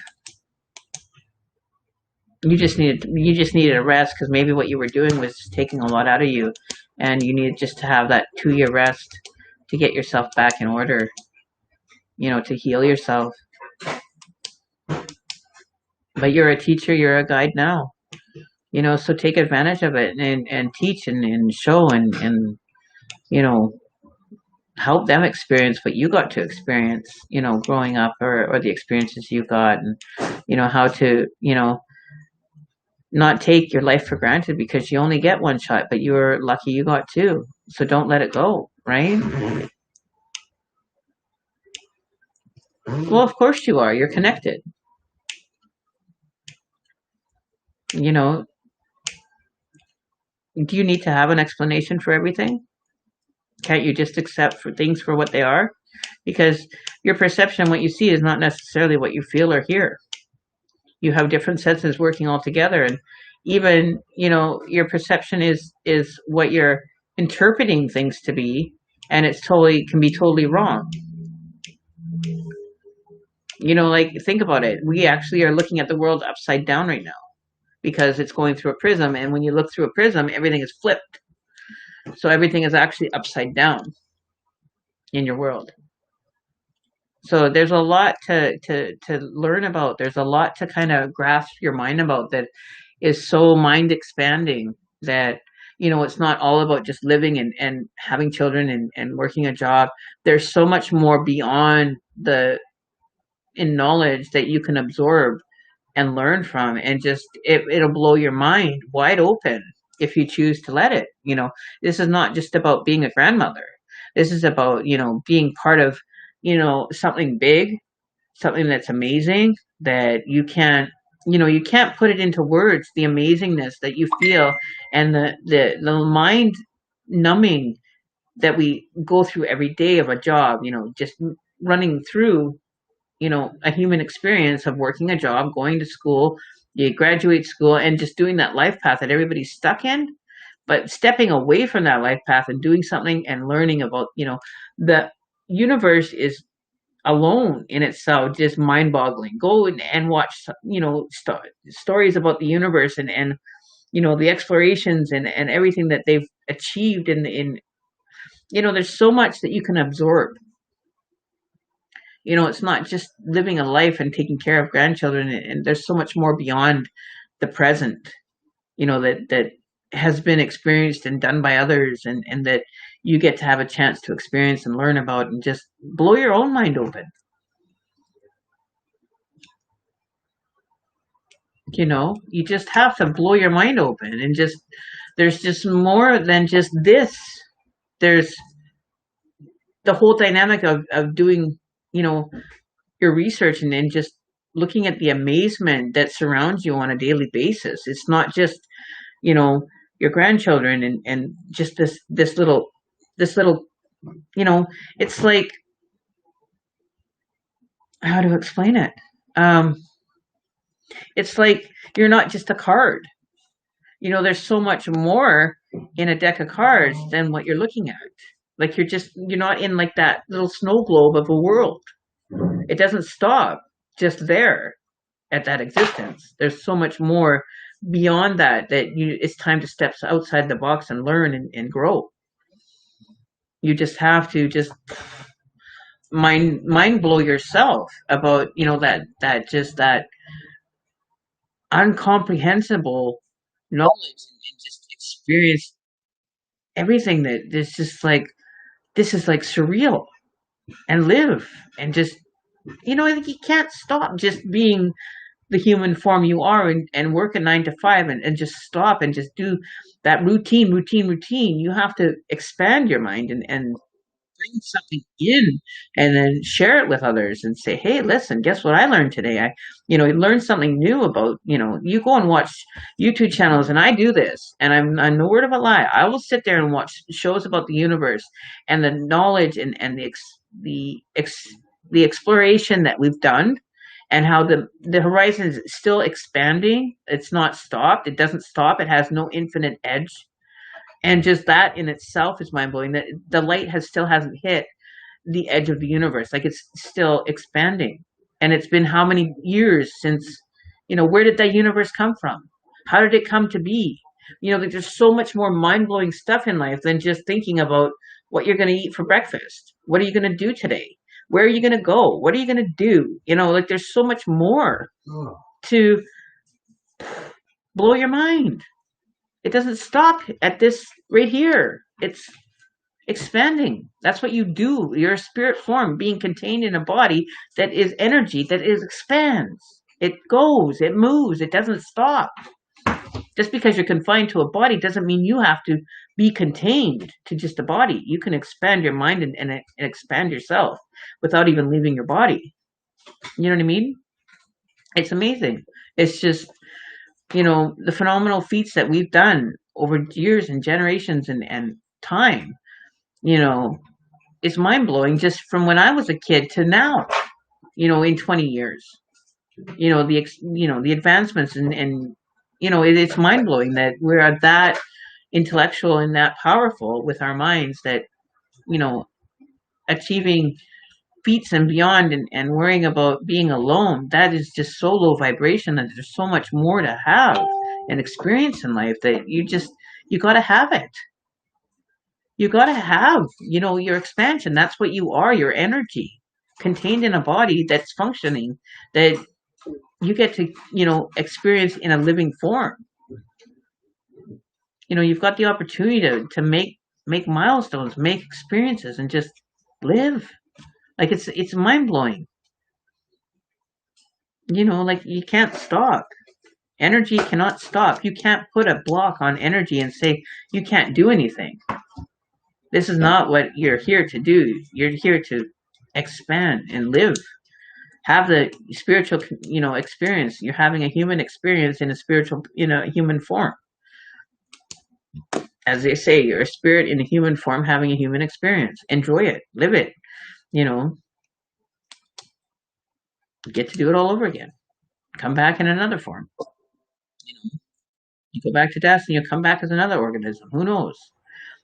You just needed a rest, because maybe what you were doing was taking a lot out of you, and you needed just to have that 2-year rest to get yourself back in order, to heal yourself. But you're a teacher, you're a guide now, so take advantage of it, and teach, and show, and you know help them experience what you got to experience, growing up, or the experiences you got, and how to, not take your life for granted, because you only get one shot, but you were lucky you got two. So don't let it go, right? Well, of course you are. You're connected. You know, do you need to have an explanation for everything? Can't you just accept for things for what they are? Because your perception, what you see, is not necessarily what you feel or hear. You have different senses working all together, and even your perception is what you're interpreting things to be, and it's totally can be totally wrong. Like, think about it. We actually are looking at the world upside down right now because it's going through a prism, and when you look through a prism, everything is flipped. So everything is actually upside down in your world. So there's a lot to learn about. There's a lot to kind of grasp your mind about that is so mind expanding that it's not all about just living and having children and working a job. There's so much more beyond the in knowledge that you can absorb and learn from, and just it'll blow your mind wide open if you choose to let it. This is not just about being a grandmother. This is about being part of something big, something that's amazing, that you can't put it into words, the amazingness that you feel, and the mind numbing that we go through every day of a job, just running through a human experience of working a job, going to school, you graduate school, and just doing that life path that everybody's stuck in. But stepping away from that life path and doing something and learning about, the universe is alone in itself just mind-boggling. Go and watch, stories about the universe and the explorations and everything that they've achieved there's so much that you can absorb. It's not just living a life and taking care of grandchildren, and there's so much more beyond the present, that has been experienced and done by others, and that you get to have a chance to experience and learn about and just blow your own mind open. You just have to blow your mind open, and just there's just more than just this. There's the whole dynamic of doing, you know, your research and just looking at the amazement that surrounds you on a daily basis. It's not just, you know, your grandchildren and just this little, you know, it's like, how to explain it? Um, it's like you're not just a card. There's so much more in a deck of cards than what you're looking at. Like you're not in like that little snow globe of a world. It doesn't stop just there at that existence. There's so much more beyond that it's time to step outside the box and learn and grow. You just have to just mind blow yourself about that uncomprehensible knowledge and just experience everything that is just like this is like surreal, and live and just like you can't stop just being the human form you are and work a 9 to 5 and just stop and just do that routine. You have to expand your mind and bring something in and then share it with others and say, hey, listen, guess what I learned today? I learned something new about, you go and watch YouTube channels, and I do this, and I'm no word of a lie. I will sit there and watch shows about the universe and the knowledge and the exploration that we've done, and how the horizon is still expanding. It's not stopped. It doesn't stop. It has no infinite edge. And just that in itself is mind blowing, that the light still hasn't hit the edge of the universe. Like, it's still expanding. And it's been how many years since, where did that universe come from? How did it come to be? Like, there's so much more mind blowing stuff in life than just thinking about what you're going to eat for breakfast. What are you going to do today? Where are you going to go? What are you going to do? Like, there's so much more to blow your mind. It doesn't stop at this right here. It's expanding. That's what you do. You're a spirit form being contained in a body that is energy, that is expands. It goes, it moves, it doesn't stop. Just because you're confined to a body doesn't mean you have to be contained to just a body. You can expand your mind and expand yourself without even leaving your body. You know what I mean? It's amazing. It's just the phenomenal feats that we've done over years and generations and time, you know, it's mind blowing just from when I was a kid to now, in 20 years. The advancements and it's mind blowing that we're that intellectual and that powerful with our minds that, you know, achieving feats and beyond and worrying about being alone, that is just so low vibration that there's so much more to have and experience in life that you got to have it. You got to have, your expansion. That's what you are, your energy contained in a body that's functioning, that you get to, experience in a living form. You've got the opportunity to make milestones, make experiences, and just live. Like it's mind blowing. Like you can't stop. Energy cannot stop. You can't put a block on energy and say you can't do anything. This is not what you're here to do. You're here to expand and live. Have the spiritual, experience. You're having a human experience in a spiritual, human form. As they say, you're a spirit in a human form having a human experience. Enjoy it. Live it. You know, get to do it all over again. Come back in another form. You go back to death and you come back as another organism. Who knows?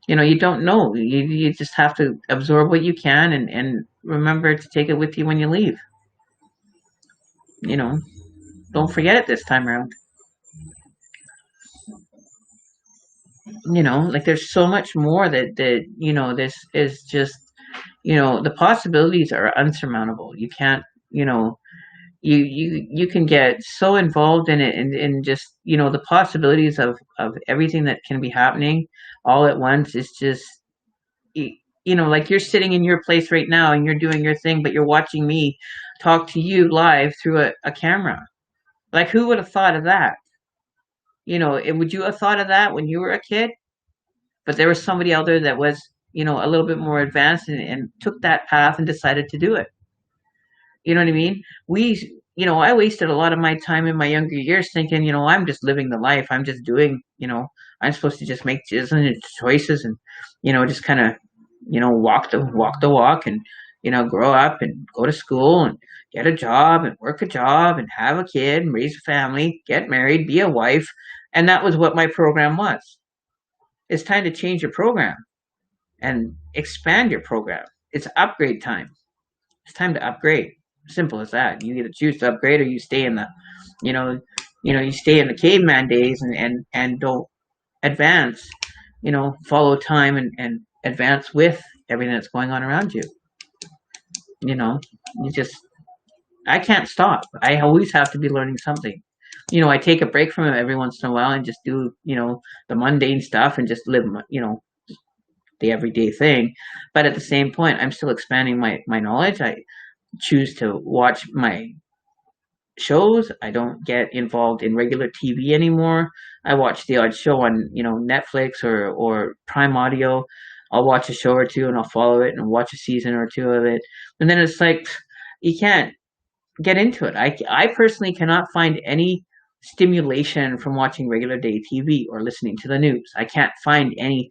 You don't know. You just have to absorb what you can and remember to take it with you when you leave. Don't forget it this time around. Like there's so much more that this is just, the possibilities are unsurmountable. You can't, you can get so involved in it and just, the possibilities of everything that can be happening all at once is just, like you're sitting in your place right now and you're doing your thing, but you're watching me talk to you live through a camera. Like who would have thought of that? Would you have thought of that when you were a kid? But there was somebody out there that was, a little bit more advanced and took that path and decided to do it. You know what I mean? I wasted a lot of my time in my younger years thinking, I'm just living the life. I'm just doing, I'm supposed to just make choices and, just kind of, walk the walk and, grow up and go to school and get a job and work a job and have a kid and raise a family, get married, be a wife. And that was what my program was. It's time to change your program and expand your program. It's upgrade time. It's time to upgrade. Simple as that. You either choose to upgrade or you stay in the, you stay in the caveman days and don't advance. Follow time and advance with everything that's going on around you. You just, I can't stop. I always have to be learning something. I take a break from it every once in a while and just do, the mundane stuff and just live, the everyday thing. But at the same point, I'm still expanding my knowledge. I choose to watch my shows. I don't get involved in regular TV anymore. I watch the odd show on, Netflix or Prime Audio. I'll watch a show or two and I'll follow it and watch a season or two of it. And then it's like, you can't get into it. I personally cannot find any stimulation from watching regular day TV or listening to the news. I can't find any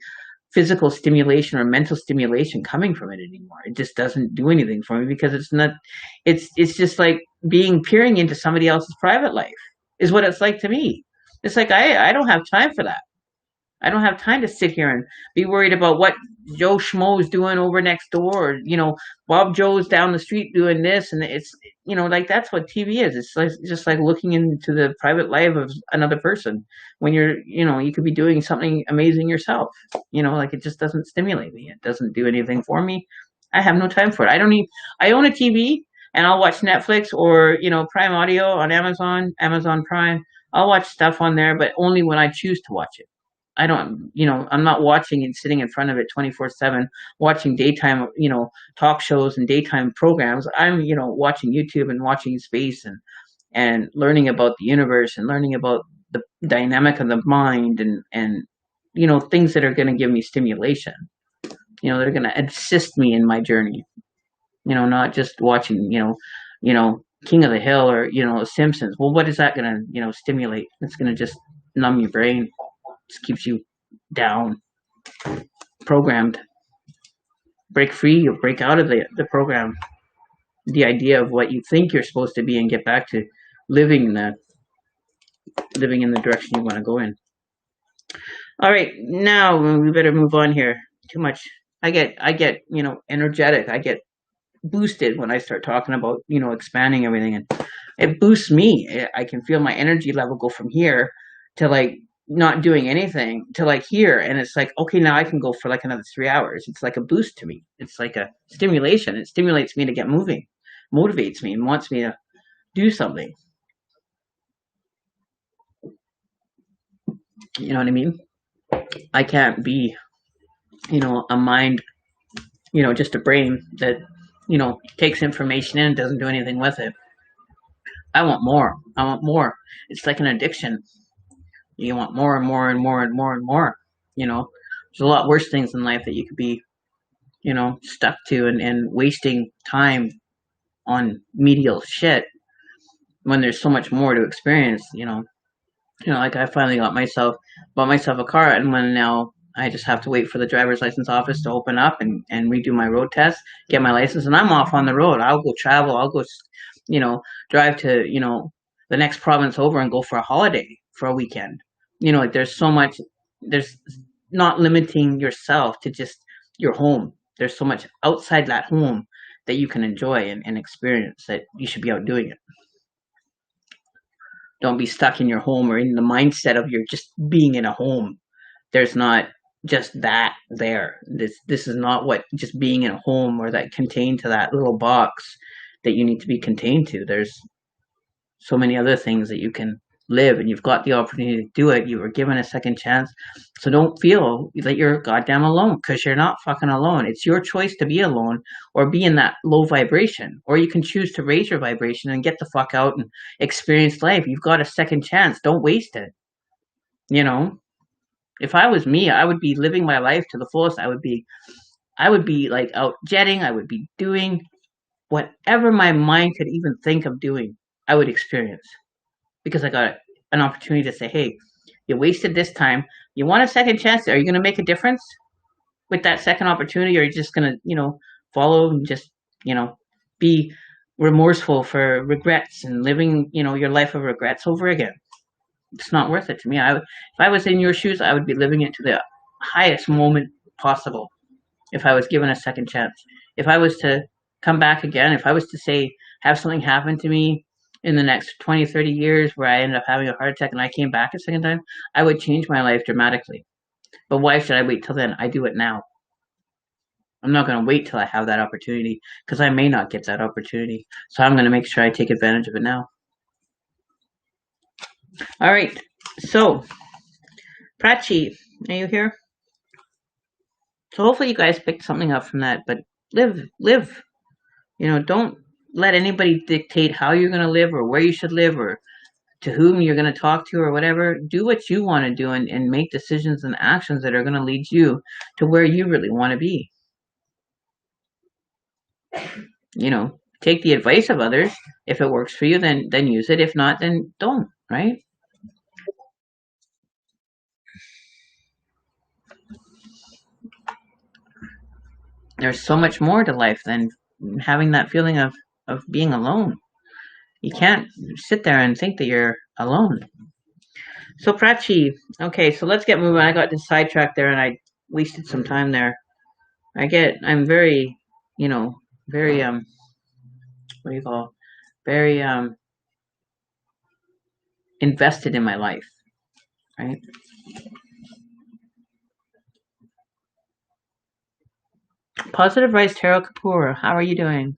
physical stimulation or mental stimulation coming from it anymore. It just doesn't do anything for me because it's just like peering into somebody else's private life is what it's like to me. It's like I don't have time for that. I don't have time to sit here and be worried about what Joe Schmo is doing over next door, or Bob Joe's down the street doing this, and it's like that's what TV is. It's like just like looking into the private life of another person when you could be doing something amazing yourself. Like it just doesn't stimulate me. It doesn't do anything for me. I have no time for it. I own a TV and I'll watch Netflix or Prime Audio on Amazon Prime. I'll watch stuff on there, but only when I choose to watch it. I don't, I'm not watching and sitting in front of it 24/7, watching daytime, talk shows and daytime programs. I'm, watching YouTube and watching space and learning about the universe and learning about the dynamic of the mind and things that are going to give me stimulation, that are going to assist me in my journey, not just watching, King of the Hill or, Simpsons. Well, what is that going to, stimulate? It's going to just numb your brain. Just keeps you down, programmed. Break free or break out of the program. The idea of what you think you're supposed to be and get back to living in the direction you want to go in. All right, now we better move on here. Too much. I get energetic. I get boosted when I start talking about expanding everything, and it boosts me. I can feel my energy level go from here to like not doing anything to like here, and it's like, okay, now I can go for like another 3 hours. It's like a boost to me. It's like a stimulation. It stimulates me to get moving, motivates me, and wants me to do something. You know what I mean? I can't be, a mind, just a brain that, takes information in and doesn't do anything with it. I want more. I want more. It's like an addiction. You want more and more and more and more and more. There's a lot worse things in life that you could be, stuck to and wasting time on medial shit when there's so much more to experience, like I finally bought myself a car, and when now I just have to wait for the driver's license office to open up and redo my road test, get my license, and I'm off on the road. I'll go travel. I'll go, drive to, the next province over and go for a holiday for a weekend. Like there's so much, there's not limiting yourself to just your home. There's so much outside that home that you can enjoy and experience that you should be out doing it. Don't be stuck in your home or in the mindset of you're just being in a home. There's not just that there. This is not what just being in a home or that contained to that little box that you need to be contained to. There's so many other things that you can live, and you've got the opportunity to do it. You were given a second chance. So don't feel that you're goddamn alone, because you're not fucking alone. It's your choice to be alone or be in that low vibration. Or you can choose to raise your vibration and get the fuck out and experience life. You've got a second chance. Don't waste it. If I was me, I would be living my life to the fullest. I would be like out jetting. I would be doing whatever my mind could even think of doing. I would experience, because I got an opportunity to say, hey, you wasted this time. You want a second chance? Are you going to make a difference with that second opportunity? Or are you just going to, follow and just, be remorseful for regrets and living, your life of regrets over again? It's not worth it to me. If I was in your shoes, I would be living it to the highest moment possible if I was given a second chance. If I was to come back again, if I was to say, have something happen to me in the next 20, 30 years where I ended up having a heart attack and I came back a second time, I would change my life dramatically. But why should I wait till then? I do it now. I'm not going to wait till I have that opportunity, because I may not get that opportunity. So I'm going to make sure I take advantage of it now. All right. So, Prachi, are you here? So hopefully you guys picked something up from that. But live. Don't let anybody dictate how you're going to live or where you should live or to whom you're going to talk to or whatever. Do what you want to do and make decisions and actions that are going to lead you to where you really want to be. Take the advice of others. If it works for you, then use it. If not, then don't, right? There's so much more to life than having that feeling of being alone. You can't sit there and think that you're alone. So Prachi, okay, so let's get moving. I got sidetracked there and I wasted some time there. I'm very, very what do you call, very invested in my life, right? Positive Rise Tarot Kapoor, how are you doing?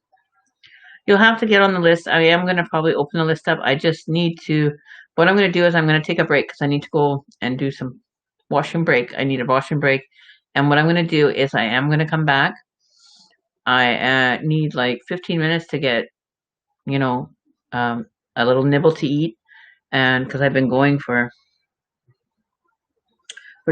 You'll have to get on the list. I am going to probably open the list up. I just need to, what I'm going to do is I'm going to take a break because I need to go and do some washroom break. I need a washroom break. And what I'm going to do is I am going to come back. I need like 15 minutes to get, a little nibble to eat. And because I've been going for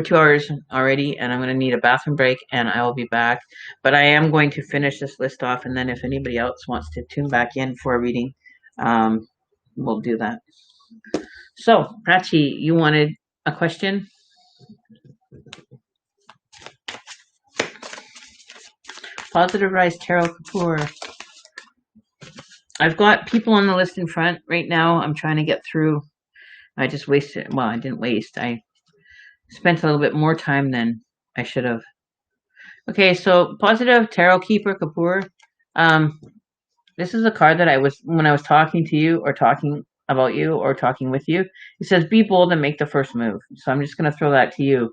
2 hours already, and I'm going to need a bathroom break, and I will be back. But I am going to finish this list off, and then if anybody else wants to tune back in for a reading, we'll do that. So, Prachi, you wanted a question? Positive Rise Tarot Kapoor. I've got people on the list in front right now. I'm trying to get through. I just wasted, well, I didn't waste. I spent a little bit more time than I should have. Okay, so Positive Tarot Keeper Kapoor. This is a card that when I was talking to you or talking about you or talking with you, it says be bold and make the first move. So I'm just going to throw that to you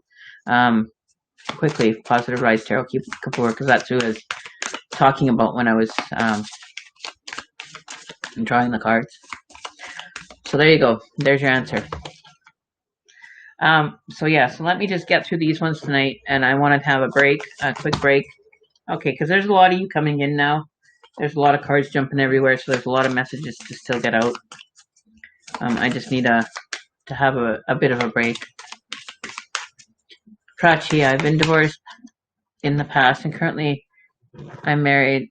quickly. Positive Rise Tarot Kapoor, because that's who I was talking about when I was drawing the cards. So there you go. There's your answer. So let me just get through these ones tonight, and I want to have a break, a quick break. Okay, because there's a lot of you coming in now. There's a lot of cards jumping everywhere, so there's a lot of messages to still get out. I just need to have a bit of a break. Prachi, I've been divorced in the past, and currently I'm married.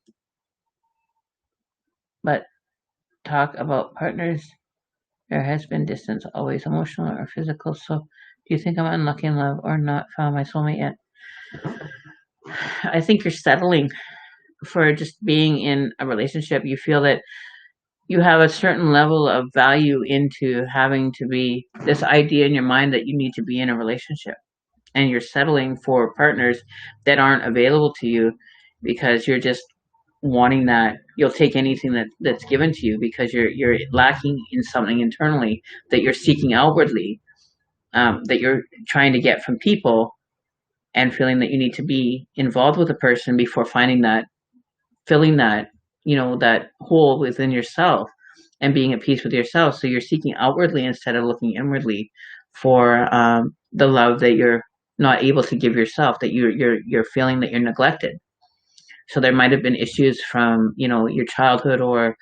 But talk about partners. There has been distance, always emotional or physical. So, do you think I'm unlucky in love or not found my soulmate yet? I think you're settling for just being in a relationship. You feel that you have a certain level of value into having to be this idea in your mind that you need to be in a relationship, and you're settling for partners that aren't available to you because you're just wanting that. You'll take anything that's given to you because you're lacking in something internally that you're seeking outwardly, that you're trying to get from people, and feeling that you need to be involved with a person before finding that, filling that, that hole within yourself and being at peace with yourself. So you're seeking outwardly instead of looking inwardly for the love that you're not able to give yourself, that you're feeling that you're neglected. So there might have been issues from, your childhood or,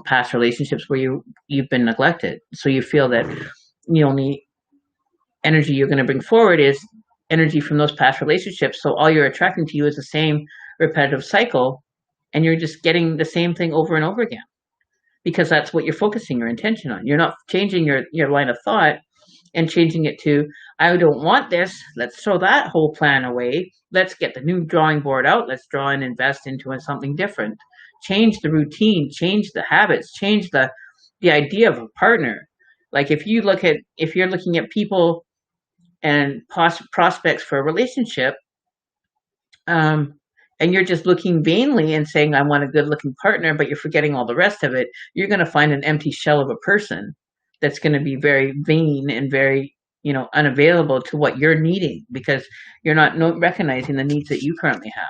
past relationships where you've been neglected. So you feel that the only energy you're going to bring forward is energy from those past relationships. So all you're attracting to you is the same repetitive cycle, and you're just getting the same thing over and over again because that's what you're focusing your intention on. You're not changing your line of thought and changing it to, I don't want this. Let's throw that whole plan away. Let's get the new drawing board out. Let's draw and invest into something different. Change the routine, change the habits, change the idea of a partner. Like if you're looking at people and prospects for a relationship, and you're just looking vainly and saying, I want a good looking partner, but you're forgetting all the rest of it, you're going to find an empty shell of a person that's going to be very vain and very, unavailable to what you're needing because you're not recognizing the needs that you currently have.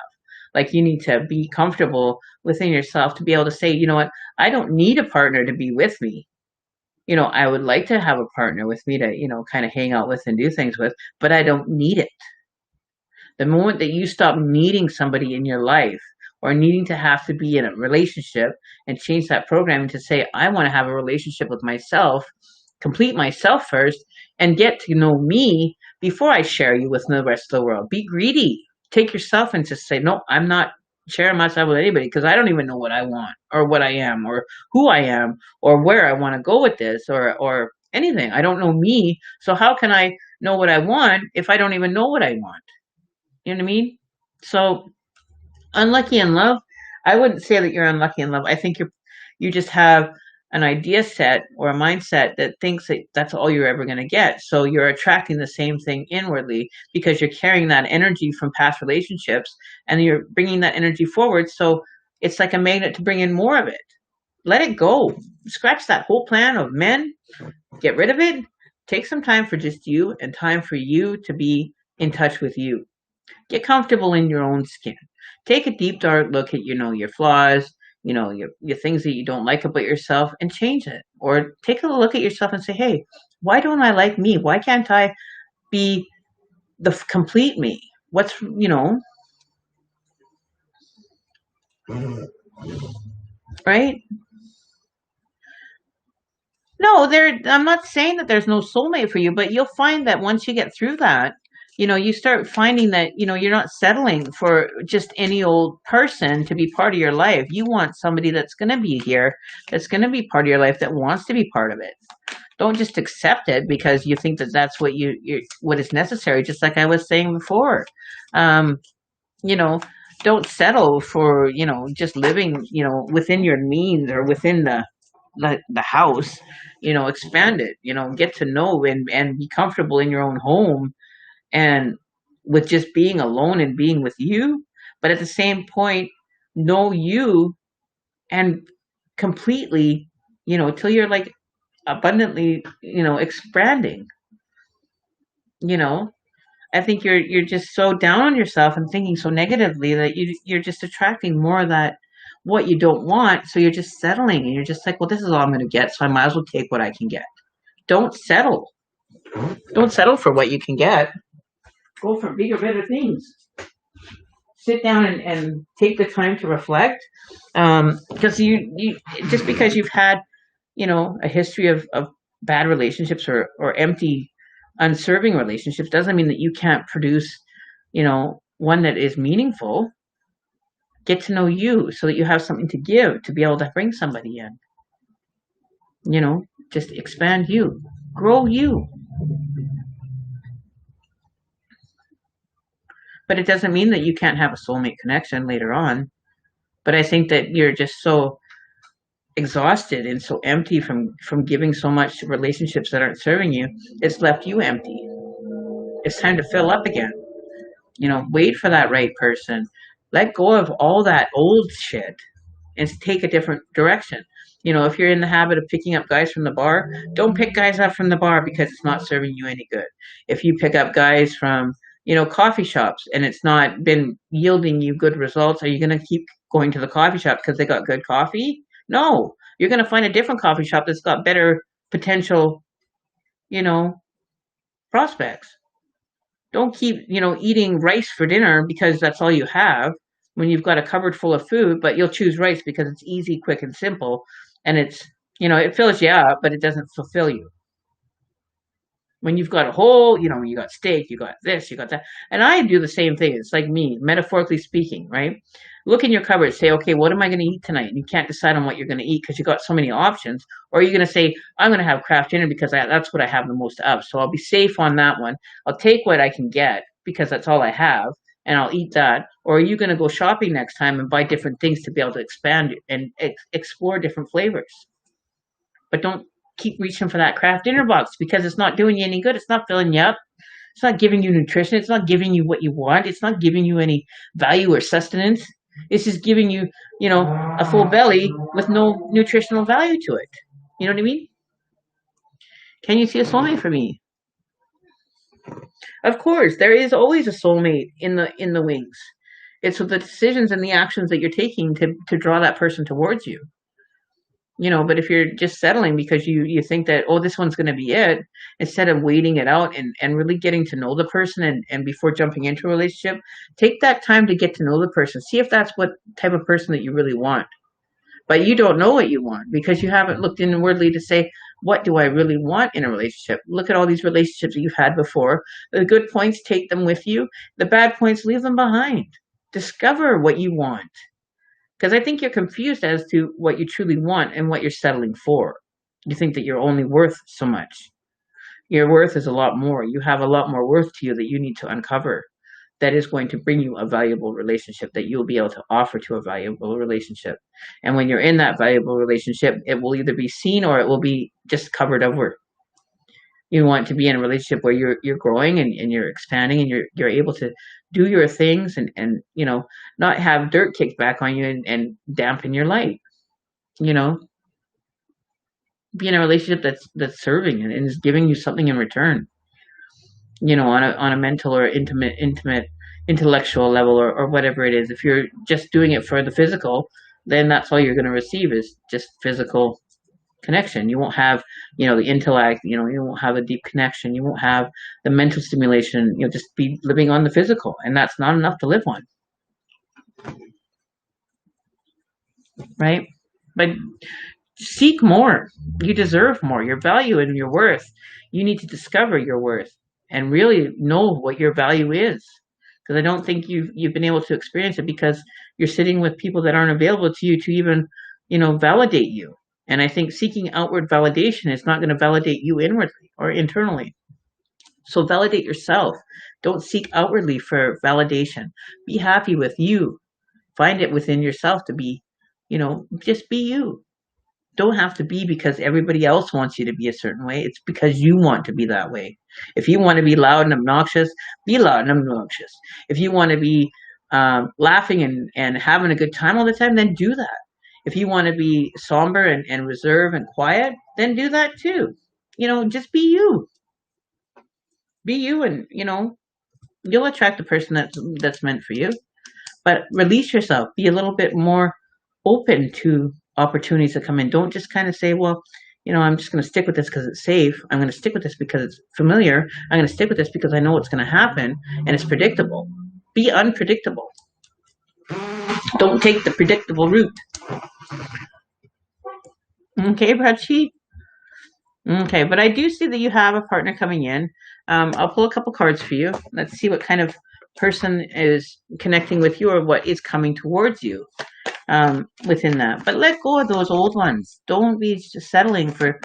Like you need to be comfortable within yourself to be able to say, you know what, I don't need a partner to be with me. I would like to have a partner with me to, kind of hang out with and do things with, but I don't need it. The moment that you stop needing somebody in your life or needing to have to be in a relationship and change that programming to say, I want to have a relationship with myself, complete myself first, and get to know me before I share you with the rest of the world. Be greedy. Take yourself and just say, no, I'm not sharing myself with anybody because I don't even know what I want or what I am or who I am or where I want to go with this or anything. I don't know me. So how can I know what I want if I don't even know what I want? You know what I mean? So unlucky in love, I wouldn't say that you're unlucky in love. I think you just have an idea set or a mindset that thinks that that's all you're ever going to get. So you're attracting the same thing inwardly because you're carrying that energy from past relationships and you're bringing that energy forward. So it's like a magnet to bring in more of it. Let it go. Scratch that whole plan of men. Get rid of it. Take some time for just you and time for you to be in touch with you. Get comfortable in your own skin. Take a deep, dark look at, your flaws, your things that you don't like about yourself and change it. Or take a look at yourself and say, hey, why don't I like me? Why can't I be the complete me? Right? No, I'm not saying that there's no soulmate for you, but you'll find that once you get through that, you start finding that, you're not settling for just any old person to be part of your life. You want somebody that's going to be here, that's going to be part of your life, that wants to be part of it. Don't just accept it because you think that that's what is necessary. Just like I was saying before, um, you know, don't settle for, just living, within your means or within the house. Expand it. Get to know and be comfortable in your own home, and with just being alone and being with you, but at the same point, know you and completely, till you're like abundantly, expanding. You know, I think you're just so down on yourself and thinking so negatively that you're just attracting more of that what you don't want. So you're just settling and you're just like, well, this is all I'm going to get, so I might as well take what I can get. Don't settle. Don't settle for what you can get. Go for bigger, better things. Sit down and take the time to reflect, because you just because you've had a history of bad relationships or empty unserving relationships doesn't mean that you can't produce one that is meaningful. Get to know you so that you have something to give to be able to bring somebody in. Just expand you, grow you. But it doesn't mean that you can't have a soulmate connection later on. But I think that you're just so exhausted and so empty from giving so much to relationships that aren't serving you. It's left you empty. It's time to fill up again. Wait for that right person. Let go of all that old shit and take a different direction. If you're in the habit of picking up guys from the bar, don't pick guys up from the bar because it's not serving you any good. If you pick up guys from, coffee shops and it's not been yielding you good results, are you going to keep going to the coffee shop because they got good coffee? No, you're going to find a different coffee shop that's got better potential, prospects. Don't keep, eating rice for dinner because that's all you have when you've got a cupboard full of food, but you'll choose rice because it's easy, quick, and simple. And it's, it fills you up, but it doesn't fulfill you. When you've got a whole, you got steak, you got this, you got that. And I do the same thing. It's like me, metaphorically speaking, right? Look in your cupboard, say, okay, what am I going to eat tonight? And you can't decide on what you're going to eat because you got so many options. Or are you going to say, I'm going to have craft dinner because that's what I have the most of. So I'll be safe on that one. I'll take what I can get because that's all I have, and I'll eat that. Or are you going to go shopping next time and buy different things to be able to expand and explore different flavors? But don't keep reaching for that craft dinner box because it's not doing you any good. It's not filling you up. It's not giving you nutrition. It's not giving you what you want. It's not giving you any value or sustenance. It's just giving you, a full belly with no nutritional value to it. You know what I mean? Can you see a soulmate for me? Of course, there is always a soulmate in the wings. It's the decisions and the actions that you're taking to draw that person towards you. But if you're just settling because you think that, oh, this one's going to be it, instead of waiting it out and really getting to know the person and before jumping into a relationship, take that time to get to know the person. See if that's what type of person that you really want. But you don't know what you want because you haven't looked inwardly to say, what do I really want in a relationship? Look at all these relationships that you've had before. The good points, take them with you. The bad points, leave them behind. Discover what you want. Because I think you're confused as to what you truly want and what you're settling for. You think that you're only worth so much. Your worth is a lot more. You have a lot more worth to you that you need to uncover. That is going to bring you a valuable relationship that you'll be able to offer to a valuable relationship. And when you're in that valuable relationship, it will either be seen or it will be just covered over. You want to be in a relationship where you're growing and you're expanding and you're able to do your things and not have dirt kicked back on you and dampen your light. Be in a relationship that's serving and is giving you something in return. On a mental or intimate intellectual level or whatever it is. If you're just doing it for the physical, then that's all you're going to receive is just physical connection. You won't have, the intellect, you won't have a deep connection. You won't have the mental stimulation. You'll just be living on the physical, and that's not enough to live on. Right? But seek more. You deserve more. Your value and your worth. You need to discover your worth. and really know what your value is. Because I don't think you've been able to experience it because you're sitting with people that aren't available to you to even, validate you. And I think seeking outward validation is not going to validate you inwardly or internally. So validate yourself. Don't seek outwardly for validation. Be happy with you. Find it within yourself to be, just be you. Don't have to be because everybody else wants you to be a certain way. It's because you want to be that way. If you want to be loud and obnoxious, be loud and obnoxious. If you want to be laughing and having a good time all the time, then do that. If you want to be somber and reserved and quiet, then do that too. Just be you. Be you, and you'll attract the person that's meant for you. But release yourself. Be a little bit more open to opportunities that come in. Don't just kind of say, well, I'm just going to stick with this because it's safe. I'm going to stick with this because it's familiar. I'm going to stick with this because I know what's going to happen and it's predictable. Be unpredictable. Don't take the predictable route. Okay, Prachi? Okay, but I do see that you have a partner coming in. I'll pull a couple cards for you. Let's see what kind of person is connecting with you or what is coming towards you within that. But let go of those old ones. Don't be just settling for,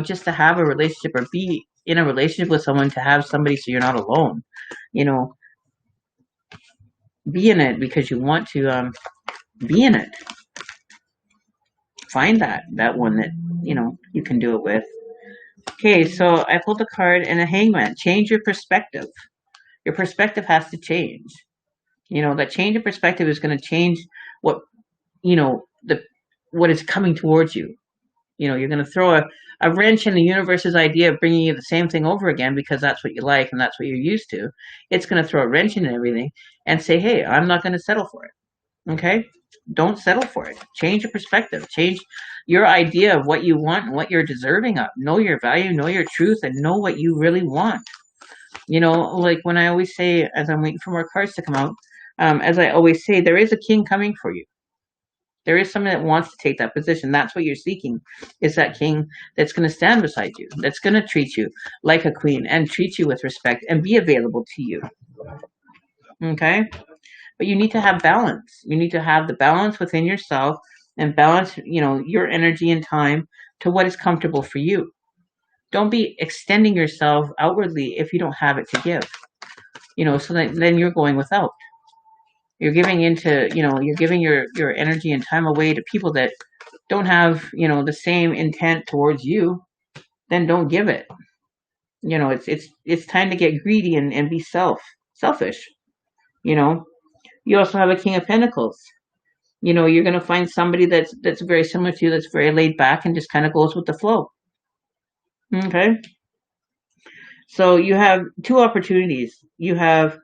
just to have a relationship or be in a relationship with someone to have somebody so you're not alone. Be in it because you want to be in it. Find that one that, you can do it with. Okay, so I pulled a card and a hangman. Change your perspective. Your perspective has to change. That change of perspective is going to change what, what is coming towards you. You're going to throw a wrench in the universe's idea of bringing you the same thing over again because that's what you like and that's what you're used to. It's going to throw a wrench in everything and say, hey, I'm not going to settle for it. Okay? Don't settle for it. Change your perspective. Change your idea of what you want and what you're deserving of. Know your value, know your truth, and know what you really want. Like when I always say, as I'm waiting for more cards to come out, as I always say, there is a king coming for you. There is someone that wants to take that position. That's what you're seeking, is that king that's going to stand beside you, that's going to treat you like a queen and treat you with respect and be available to you. Okay? But you need to have balance. You need to have the balance within yourself and balance, your energy and time to what is comfortable for you. Don't be extending yourself outwardly if you don't have it to give. So then you're going without. You're giving you're giving your energy and time away to people that don't have, the same intent towards you. Then don't give it. It's time to get greedy and be selfish. You also have a King of Pentacles. You're going to find somebody that's very similar to you, that's very laid back and just kind of goes with the flow. Okay. So you have two opportunities. You have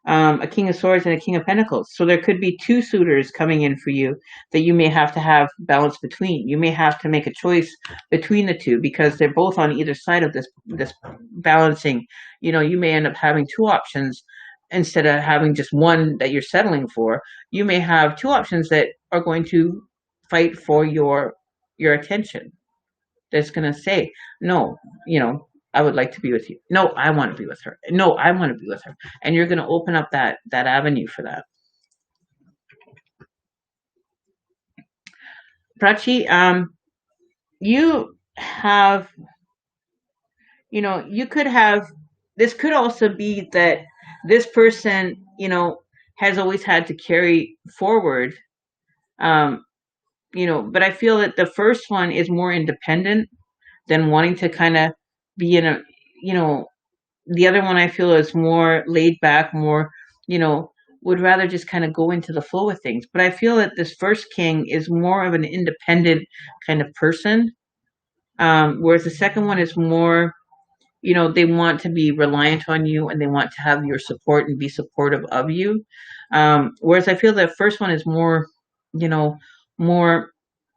a King of Swords and a King of Pentacles. So there could be two suitors coming in for you that you may have to have balance between. You may have to make a choice between the two because they're both on either side of this balancing. You may end up having two options instead of having just one that you're settling for. You may have two options that are going to fight for your attention. That's going to say, no, I would like to be with you. No, I want to be with her. No, I want to be with her. And you're going to open up that avenue for that. Prachi, you have, you could have, this could also be that this person, has always had to carry forward, but I feel that the first one is more independent than wanting to kind of be in a, the other one I feel is more laid back, more, would rather just kind of go into the flow with things. But I feel that this first king is more of an independent kind of person, whereas the second one is more, they want to be reliant on you and they want to have your support and be supportive of you. Whereas I feel the first one is more, more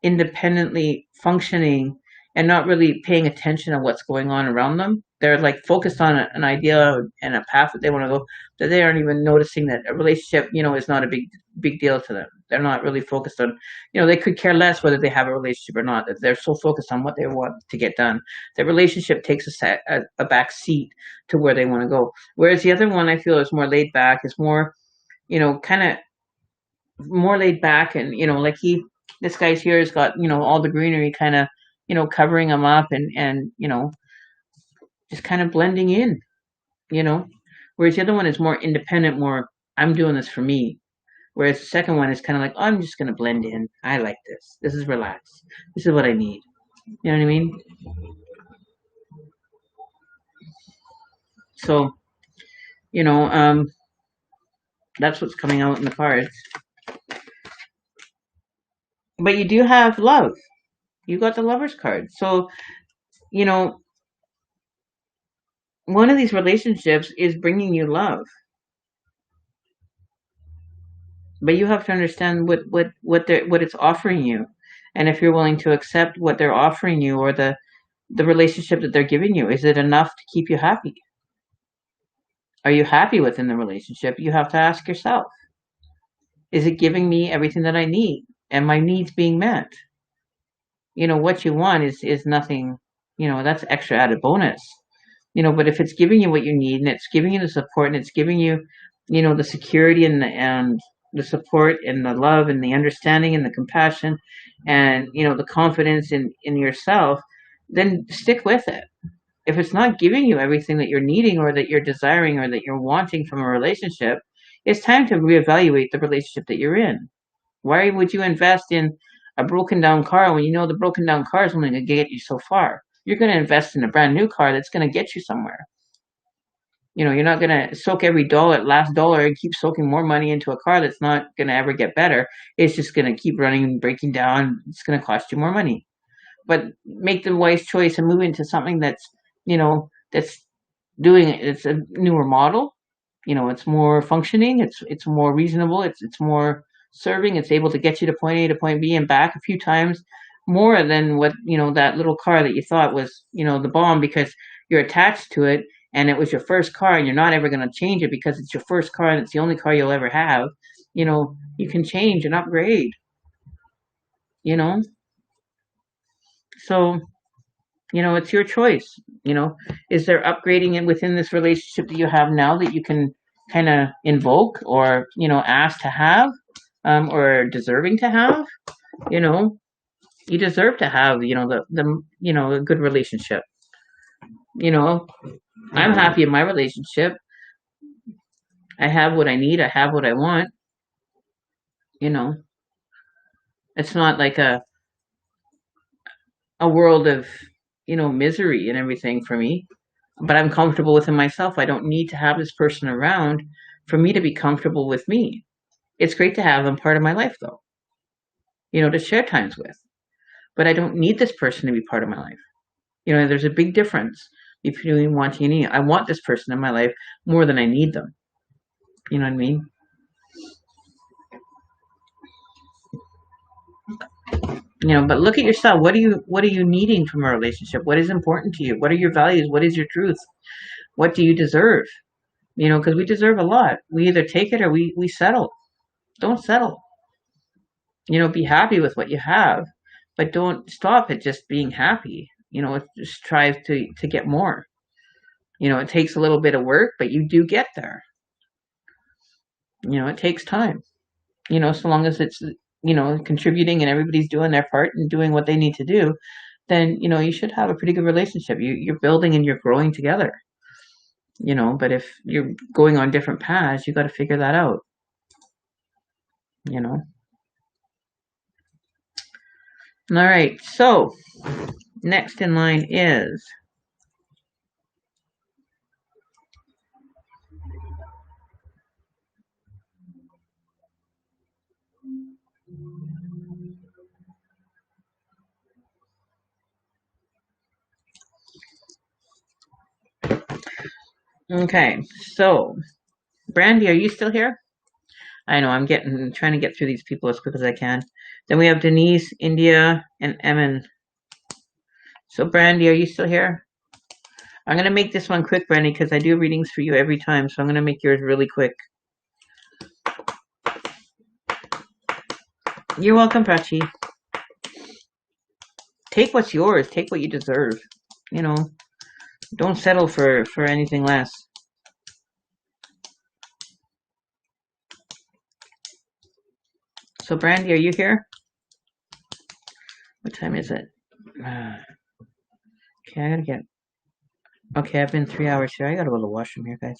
independently functioning and not really paying attention to what's going on around them. They're like focused on an idea and a path that they want to go, that they aren't even noticing that a relationship, is not a big deal to them. They're not really focused on, they could care less whether they have a relationship or not. They're so focused on what they want to get done. The relationship takes a back seat to where they want to go. Whereas the other one, I feel, is more laid back, is more, kind of more laid back, and like this guy's here has got all the greenery kind of covering him up, and just kind of blending in, whereas the other one is more independent, more I'm doing this for me. Whereas the second one is kind of like, oh, I'm just going to blend in. I like this. This is relaxed. This is what I need. You know what I mean? So, that's what's coming out in the cards. But you do have love. You got the Lover's card. So, one of these relationships is bringing you love. But you have to understand what it's offering you. And if you're willing to accept what they're offering you, or the relationship that they're giving you, is it enough to keep you happy? Are you happy within the relationship? You have to ask yourself, is it giving me everything that I need? And my needs being met? What you want is nothing, that's extra added bonus. But if it's giving you what you need, and it's giving you the support, and it's giving you, the security, and the support, and the love, and the understanding, and the compassion, and the confidence in yourself, then stick with it. If it's not giving you everything that you're needing, or that you're desiring, or that you're wanting from a relationship, it's time to reevaluate the relationship that you're in. Why would you invest in a broken down car when you know the broken down car is only going to get you so far? You're going to invest in a brand new car that's going to get you somewhere. You're not going to soak every last dollar, and keep soaking more money into a car that's not going to ever get better. It's just going to keep running and breaking down. It's going to cost you more money. But make the wise choice and move into something that's, that's doing it. It's a newer model. It's more functioning. It's more reasonable. It's more serving. It's able to get you to point A to point B and back a few times more than what, that little car that you thought was, the bomb, because you're attached to it, and it was your first car, and you're not ever going to change it because it's your first car and it's the only car you'll ever have. You can change and upgrade, so, it's your choice. Is there upgrading in within this relationship that you have now that you can kind of invoke, or, ask to have, or deserving to have? You deserve to have, a good relationship. I'm happy in my relationship. I have what I need. I have what I want. It's not like a world of, misery and everything for me, but I'm comfortable within myself. I don't need to have this person around for me to be comfortable with me. It's great to have them part of my life, though, to share times with, but I don't need this person to be part of my life. There's a big difference between wanting and needing. I want this person in my life more than I need them. You know what I mean? But look at yourself. What are you needing from a relationship? What is important to you? What are your values? What is your truth? What do you deserve? Because we deserve a lot. We either take it or we settle. Don't settle. Be happy with what you have, but don't stop at just being happy. Just strive to get more. It takes a little bit of work, but you do get there. It takes time. So long as it's, contributing, and everybody's doing their part and doing what they need to do, then, you should have a pretty good relationship. You're building and you're growing together. But if you're going on different paths, you got to figure that out. All right. So next in line is okay. So Brandy, are you still here? I know I'm trying to get through these people as quick as I can. Then we have Denise, India, and Emin. So Brandy, are you still here? I'm gonna make this one quick, Brandy, because I do readings for you every time. So I'm gonna make yours really quick. You're welcome, Prachi. Take what's yours. Take what you deserve. You know, don't settle for anything less. So, Brandy, are you here? What time is it? Okay, I gotta get. Okay, I've been 3 hours here. I gotta go to the washroom here, guys.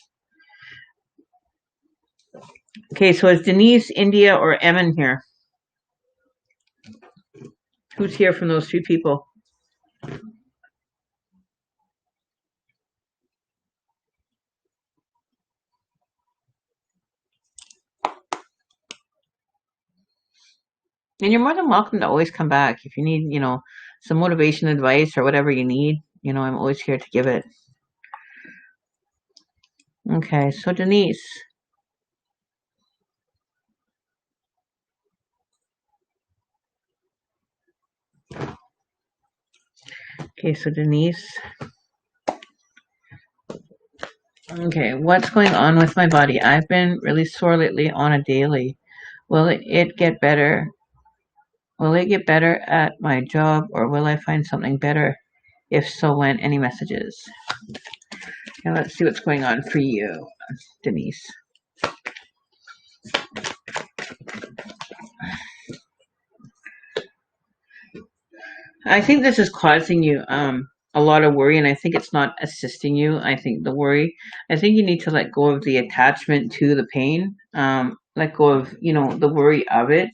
Okay, so is Denise, India, or Emin here? Who's here from those three people? And you're more than welcome to always come back if you need, some motivation advice or whatever you need. I'm always here to give it. Okay, so Denise. Okay, so Denise. Okay, what's going on with my body? I've been really sore lately on a daily. Will it get better? Will it get better at my job, or will I find something better? If so, when? Any messages? Now let's see what's going on for you, Denise. I think this is causing you a lot of worry, and I think it's not assisting you. I think you need to let go of the attachment to the pain, let go of, the worry of it.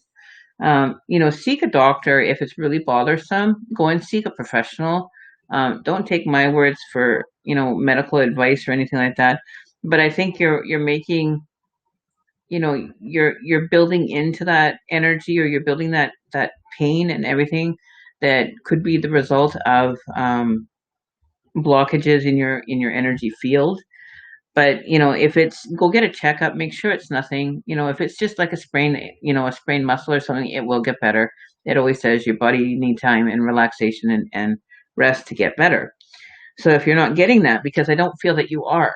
Seek a doctor if it's really bothersome. Go and seek a professional. Don't take my words for, medical advice or anything like that. But I think you're making, you're building into that energy, or you're building that pain and everything that could be the result of blockages in your energy field. But if it's, go get a checkup, make sure it's nothing. If it's just like a sprained muscle or something, it will get better. It always says your body needs time and relaxation and rest to get better. So if you're not getting that, because I don't feel that you are,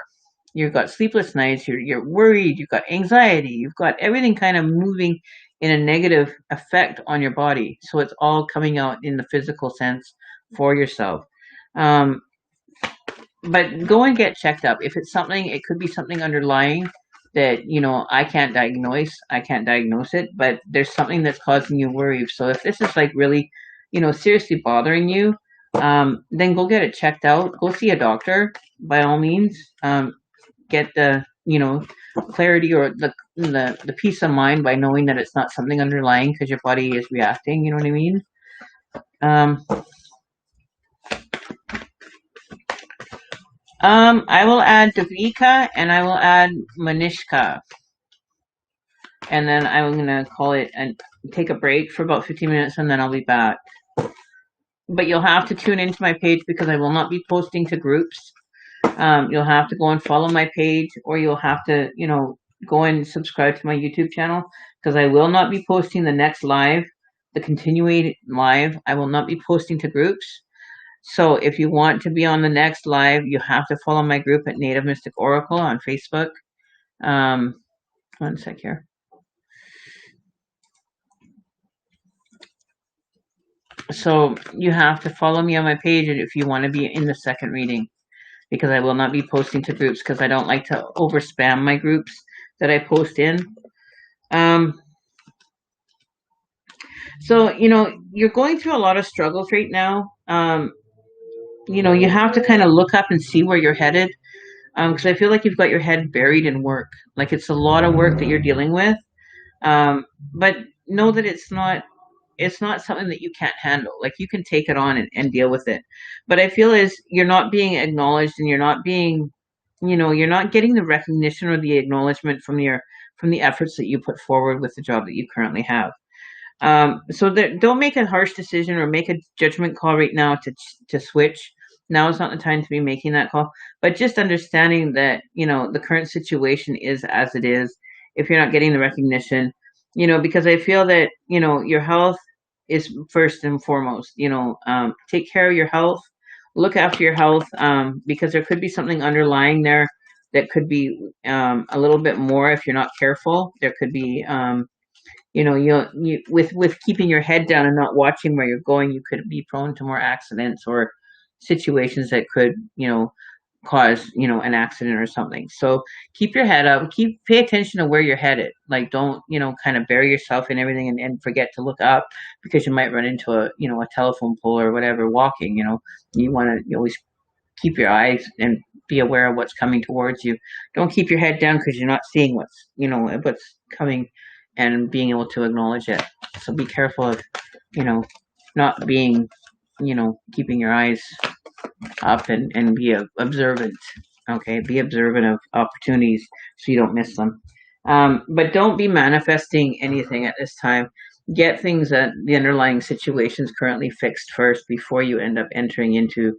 you've got sleepless nights, you're worried, you've got anxiety, you've got everything kind of moving in a negative effect on your body. So it's all coming out in the physical sense for yourself. But go and get checked up. If it's something, it could be something underlying that, I can't diagnose it, but there's something that's causing you worry. So if this is like really, seriously bothering you, then go get it checked out. Go see a doctor by all means. Get the, clarity, or the peace of mind by knowing that it's not something underlying because your body is reacting. You know what I mean? I will add Davika and I will add Manishka. And then I'm going to call it and take a break for about 15 minutes and then I'll be back. But you'll have to tune into my page because I will not be posting to groups. You'll have to go and follow my page, or you'll have to, go and subscribe to my YouTube channel, because I will not be posting the next live, the continuing live. I will not be posting to groups. So if you want to be on the next live, you have to follow my group at Native Mystic Oracle on Facebook. One sec here. So you have to follow me on my page if you want to be in the second reading, because I will not be posting to groups because I don't like to over spam my groups that I post in. So, you're going through a lot of struggles right now. You have to kind of look up and see where you're headed, because I feel like you've got your head buried in work. Like it's a lot of work that you're dealing with. But know that it's not something that you can't handle. Like you can take it on and deal with it. But I feel as you're not being acknowledged, and you're not being, you're not getting the recognition or the acknowledgement from the efforts that you put forward with the job that you currently have. So don't make a harsh decision or make a judgment call right now to switch. Now is not the time to be making that call, but just understanding that, the current situation is as it is. If you're not getting the recognition, because I feel that, your health is first and foremost. Take care of your health, look after your health, because there could be something underlying there that could be a little bit more if you're not careful. There could be, you with keeping your head down and not watching where you're going, you could be prone to more accidents or situations that could, cause, an accident or something. So keep your head up, pay attention to where you're headed. Like, don't, kind of bury yourself in everything and forget to look up because you might run into a telephone pole or whatever walking. You want to, you always keep your eyes and be aware of what's coming towards you. Don't keep your head down because you're not seeing what's coming and being able to acknowledge it. So be careful of, you know, not being, keeping your eyes up and be observant. Okay, be observant of opportunities so you don't miss them. But don't be manifesting anything at this time. Get things that the underlying situations currently fixed first before you end up entering into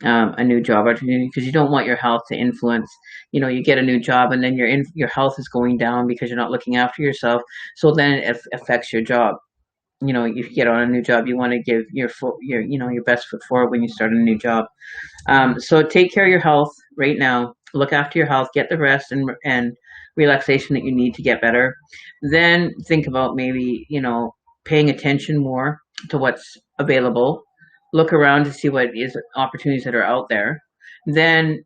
a new job opportunity, because you don't want your health to influence. You get a new job and then your health is going down because you're not looking after yourself. So then it affects your job. If you get on a new job, you want to give your best foot forward when you start a new job. So take care of your health right now. Look after your health. Get the rest and relaxation that you need to get better. Then think about maybe paying attention more to what's available. Look around to see what is opportunities that are out there. Then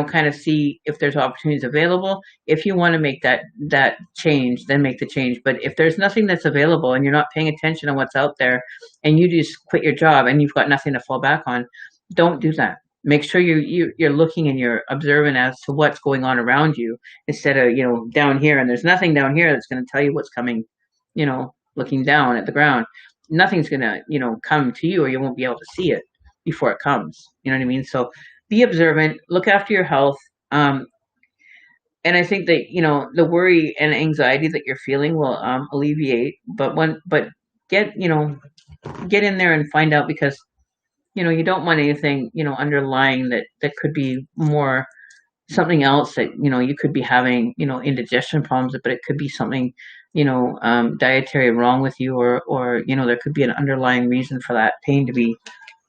kind of see if there's opportunities available. If you want to make that change, then make the change. But if there's nothing that's available and you're not paying attention on what's out there, and you just quit your job and you've got nothing to fall back on, don't do that. Make sure you're looking and you're observant as to what's going on around you, instead of down here, and there's nothing down here that's going to tell you what's coming. Looking down at the ground, nothing's going to come to you, or you won't be able to see it before it comes. You know what I mean? So be observant, look after your health. And I think that the worry and anxiety that you're feeling will alleviate. But get get in there and find out, because you don't want anything underlying that could be more something else, that you could be having indigestion problems, but it could be something dietary wrong with you, or there could be an underlying reason for that pain to be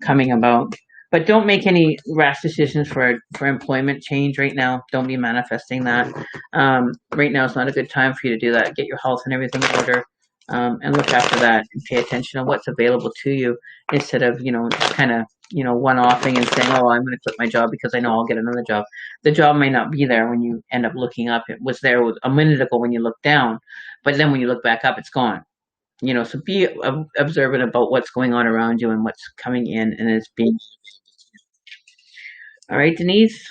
coming about. But don't make any rash decisions for employment change right now. Don't be manifesting that. Right now is not a good time for you to do that. Get your health and everything in order, and look after that and pay attention to what's available to you, instead of just kind of one-offing and saying, oh, I'm going to quit my job because I know I'll get another job. The job may not be there when you end up looking up. It was there a minute ago when you look down, but then when you look back up, it's gone. So be observant about what's going on around you and what's coming in, and it's being. All right, Denise.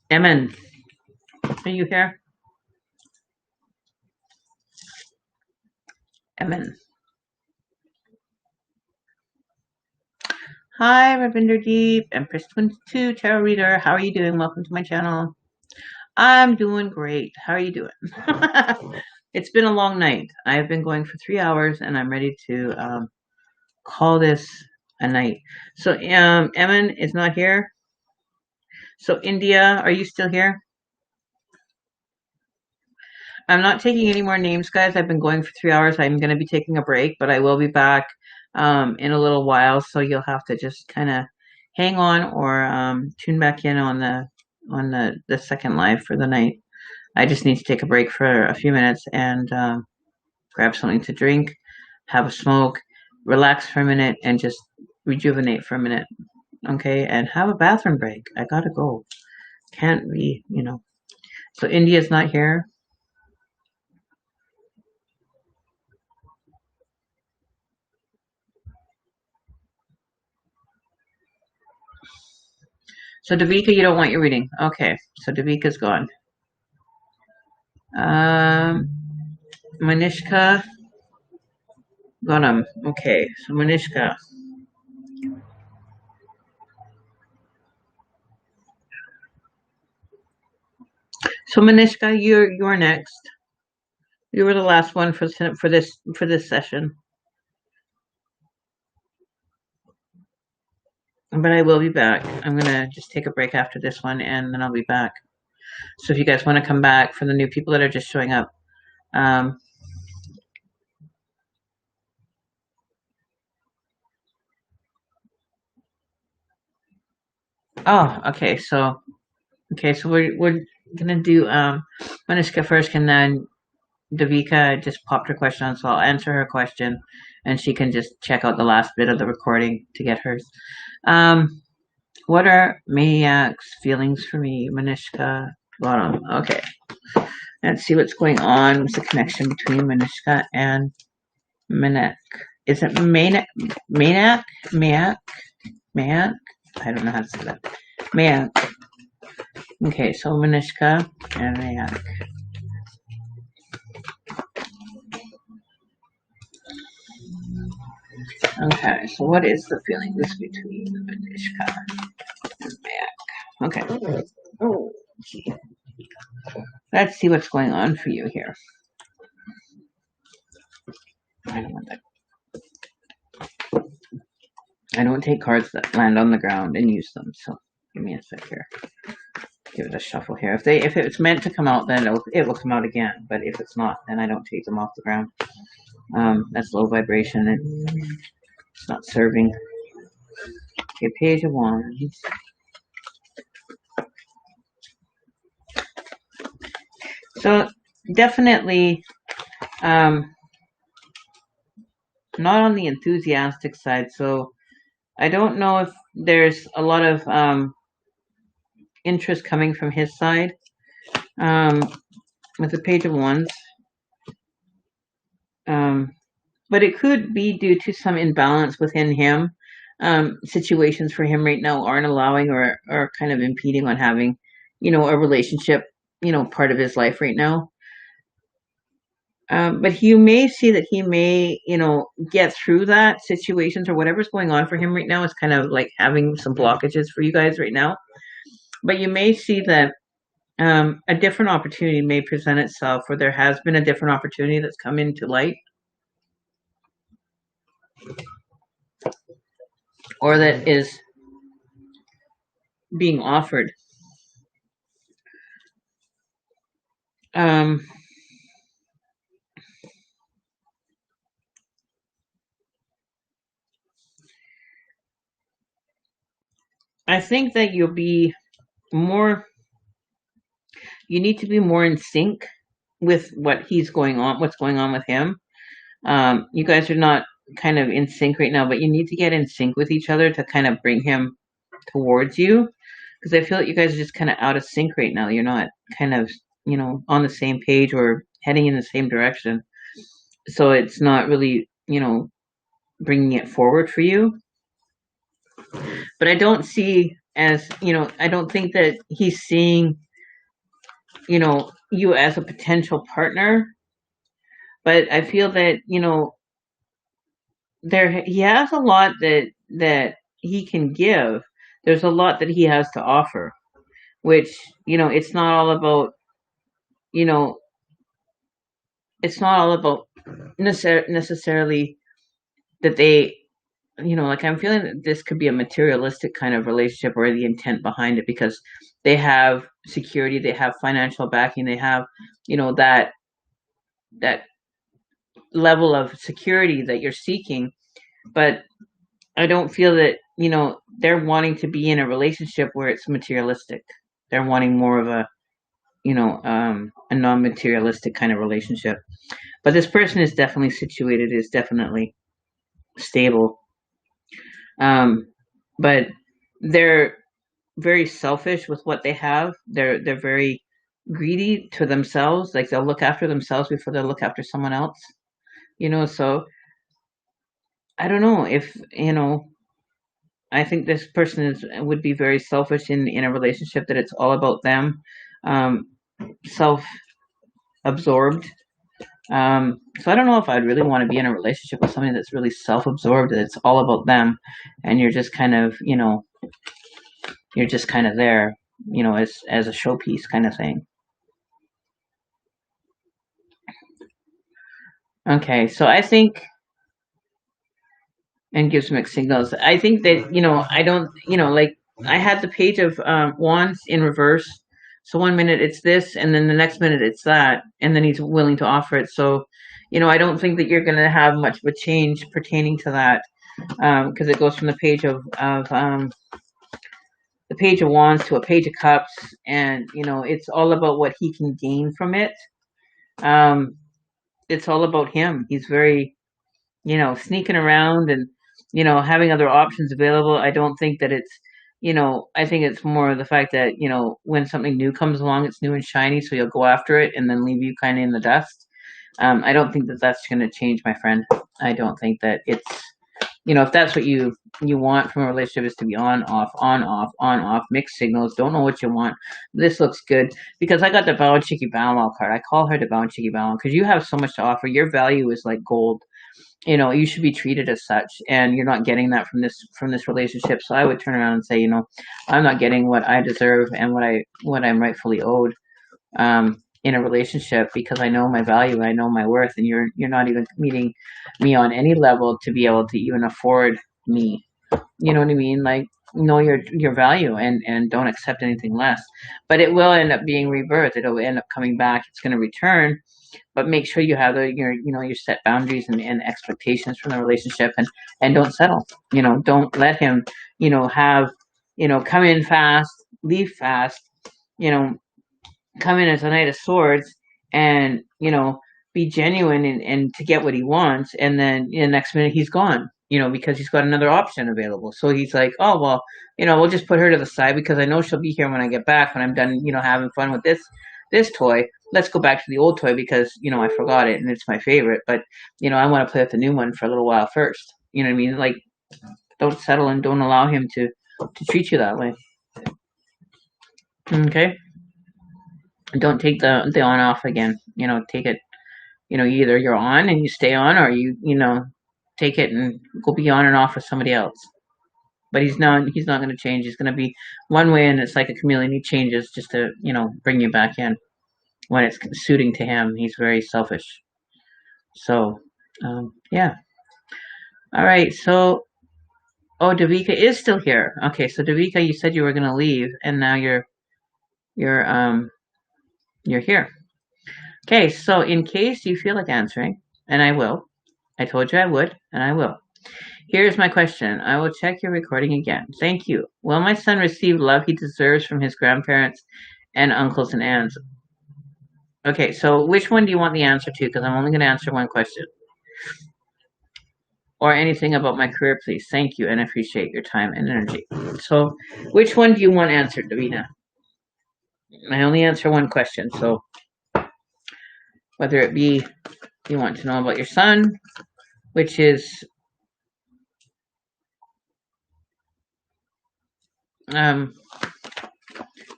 Emin, are you here? Emin. Hi, Ravinder Deep, Empress 22 Tarot Reader. How are you doing? Welcome to my channel. I'm doing great. How are you doing? It's been a long night. I've been going for 3 hours, and I'm ready to call this a night. So, Emin is not here. So, India, are you still here? I'm not taking any more names, guys. I've been going for 3 hours. I'm going to be taking a break, but I will be back in a little while. So you'll have to just kind of hang on, or tune back in on the second live for the night. I just need to take a break for a few minutes and grab something to drink, have a smoke, relax for a minute, and just rejuvenate for a minute. Okay, and have a bathroom break. I gotta go. Can't be, So India's not here. So Davika, you don't want your reading. Okay, so Davika's gone. Manishka Gonam. Okay, so Manishka. So Manishka, you're next. You were the last one for this session. But I will be back. I'm gonna just take a break after this one, and then I'll be back. So if you guys want to come back, for the new people that are just showing up, oh, okay. So we're gonna do Manishka first, and then Davika just popped her question on, so I'll answer her question, and she can just check out the last bit of the recording to get hers. What are Maniac's feelings for me, Manishka? Bottom. Okay. Let's see what's going on. What's the connection between Manishka and Maniac? Is it Maniac? Maniac? Maniac? Maniac? I don't know how to say that. Maniac. Okay, so Manishka and Maniac. Okay, so what is the feelings between Manishka and Maniac? Okay. Oh, let's see what's going on for you here. I don't want that. I don't take cards that land on the ground and use them, so give me a sec here. Give it a shuffle here. If it's meant to come out, then it will come out again. But if it's not, then I don't take them off the ground. That's low vibration and it's not serving. Okay, Page of Wands. So definitely, not on the enthusiastic side. So I don't know if there's a lot of interest coming from his side. With the Page of Wands. But it could be due to some imbalance within him. Situations for him right now aren't allowing or kind of impeding on having, a relationship, part of his life right now. But you may see that he may, get through that situations or whatever's going on for him right now is kind of like having some blockages for you guys right now. But you may see that a different opportunity may present itself, or there has been a different opportunity that's come into light, or that is being offered. I think that you need to be more in sync with what's going on with him. You guys are not kind of in sync right now, but you need to get in sync with each other to kind of bring him towards you. Because I feel like you guys are just kind of out of sync right now. You're not kind of, on the same page or heading in the same direction. So it's not really, bringing it forward for you. But I don't see I don't think that he's seeing, you as a potential partner. But I feel that, he has a lot that he can give. There's a lot that he has to offer, which, it's not all about, it's not all about necessarily that they, like I'm feeling that this could be a materialistic kind of relationship or the intent behind it, because they have security, they have financial backing, they have, that level of security that you're seeking. But I don't feel that, they're wanting to be in a relationship where it's materialistic. They're wanting more of a, a non-materialistic kind of relationship. But this person is definitely situated, is definitely stable. But they're very selfish with what they have. They're very greedy to themselves. Like they'll look after themselves before they'll look after someone else. So I don't know if, I think this person would be very selfish in a relationship, that it's all about them, self-absorbed. So I don't know if I'd really want to be in a relationship with somebody that's really self-absorbed, that it's all about them, and you're just kind of, you're just kind of there, as a showpiece kind of thing. Okay, so I think, and gives mixed signals. I think that, I don't, like I had the Page of Wands in reverse. So one minute it's this, and then the next minute it's that, and then he's willing to offer it. So, I don't think that you're going to have much of a change pertaining to that, because it goes from the Page of the Page of Wands to a Page of Cups, and it's all about what he can gain from it. it's all about him. He's very, sneaking around and, having other options available. I don't think that it's, I think it's more the fact that, when something new comes along, it's new and shiny, so you'll go after it and then leave you kind of in the dust. I don't think that that's going to change, my friend. I don't think that it's, if that's what you want from a relationship, is to be on, off, on, off, on, off, mixed signals, don't know what you want. This looks good because I got the Bow and Chicky Bow Wow card. I call her the Bow and Chicky Bow Wow because you have so much to offer. Your value is like gold. You should be treated as such, and you're not getting that from this relationship. So I would turn around and say, I'm not getting what I deserve and what I'm rightfully owed in a relationship, because I know my value, I know my worth, and you're not even meeting me on any level to be able to even afford me. You know what I mean? Like, know your value, and don't accept anything less. But it will end up being rebirth. It'll end up coming back. It's going to return, but make sure you have your set boundaries and expectations from the relationship, and don't settle. Don't let him have come in fast, leave fast, you know come in as a knight of swords, and be genuine, and to get what he wants, and then in the next minute he's gone, because he's got another option available. So he's like, oh well, we'll just put her to the side because I know she'll be here when I get back, when I'm done having fun with this toy. Let's go back to the old toy because I forgot it and it's my favorite, but I want to play with the new one for a little while first. You know what I mean? Like, don't settle, and don't allow him to treat you that way. Okay. Don't take the on off again. Take it. Either you're on and you stay on, or you take it and go be on and off with somebody else. But he's not going to change. He's going to be one way, and it's like a chameleon. He changes just to bring you back in when it's suiting to him. He's very selfish. So yeah. All right. So, oh, Davika is still here. Okay. So Davika, you said you were going to leave, and now you're you're here. Okay, so in case you feel like answering, and I will, I told you I would, and I will. Here's my question. I will check your recording again. Thank you. Will my son receive love he deserves from his grandparents and uncles and aunts? Okay, so which one do you want the answer to? Because I'm only going to answer one question. Or anything about my career, please. Thank you, and appreciate your time and energy. So, which one do you want answered, Davina? I only answer one question, so whether it be you want to know about your son, which is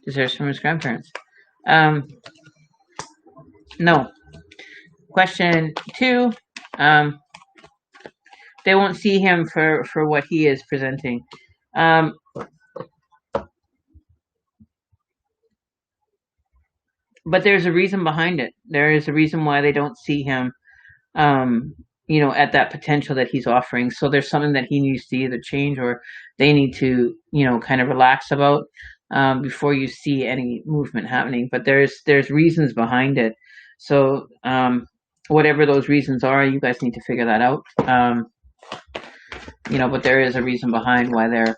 deserves from his grandparents. No. Question 2. They won't see him for what he is presenting. But there's a reason behind it. There is a reason why they don't see him, at that potential that he's offering. So there's something that he needs to either change, or they need to, kind of relax about before you see any movement happening. But there's reasons behind it. So whatever those reasons are, you guys need to figure that out. But there is a reason behind why they're,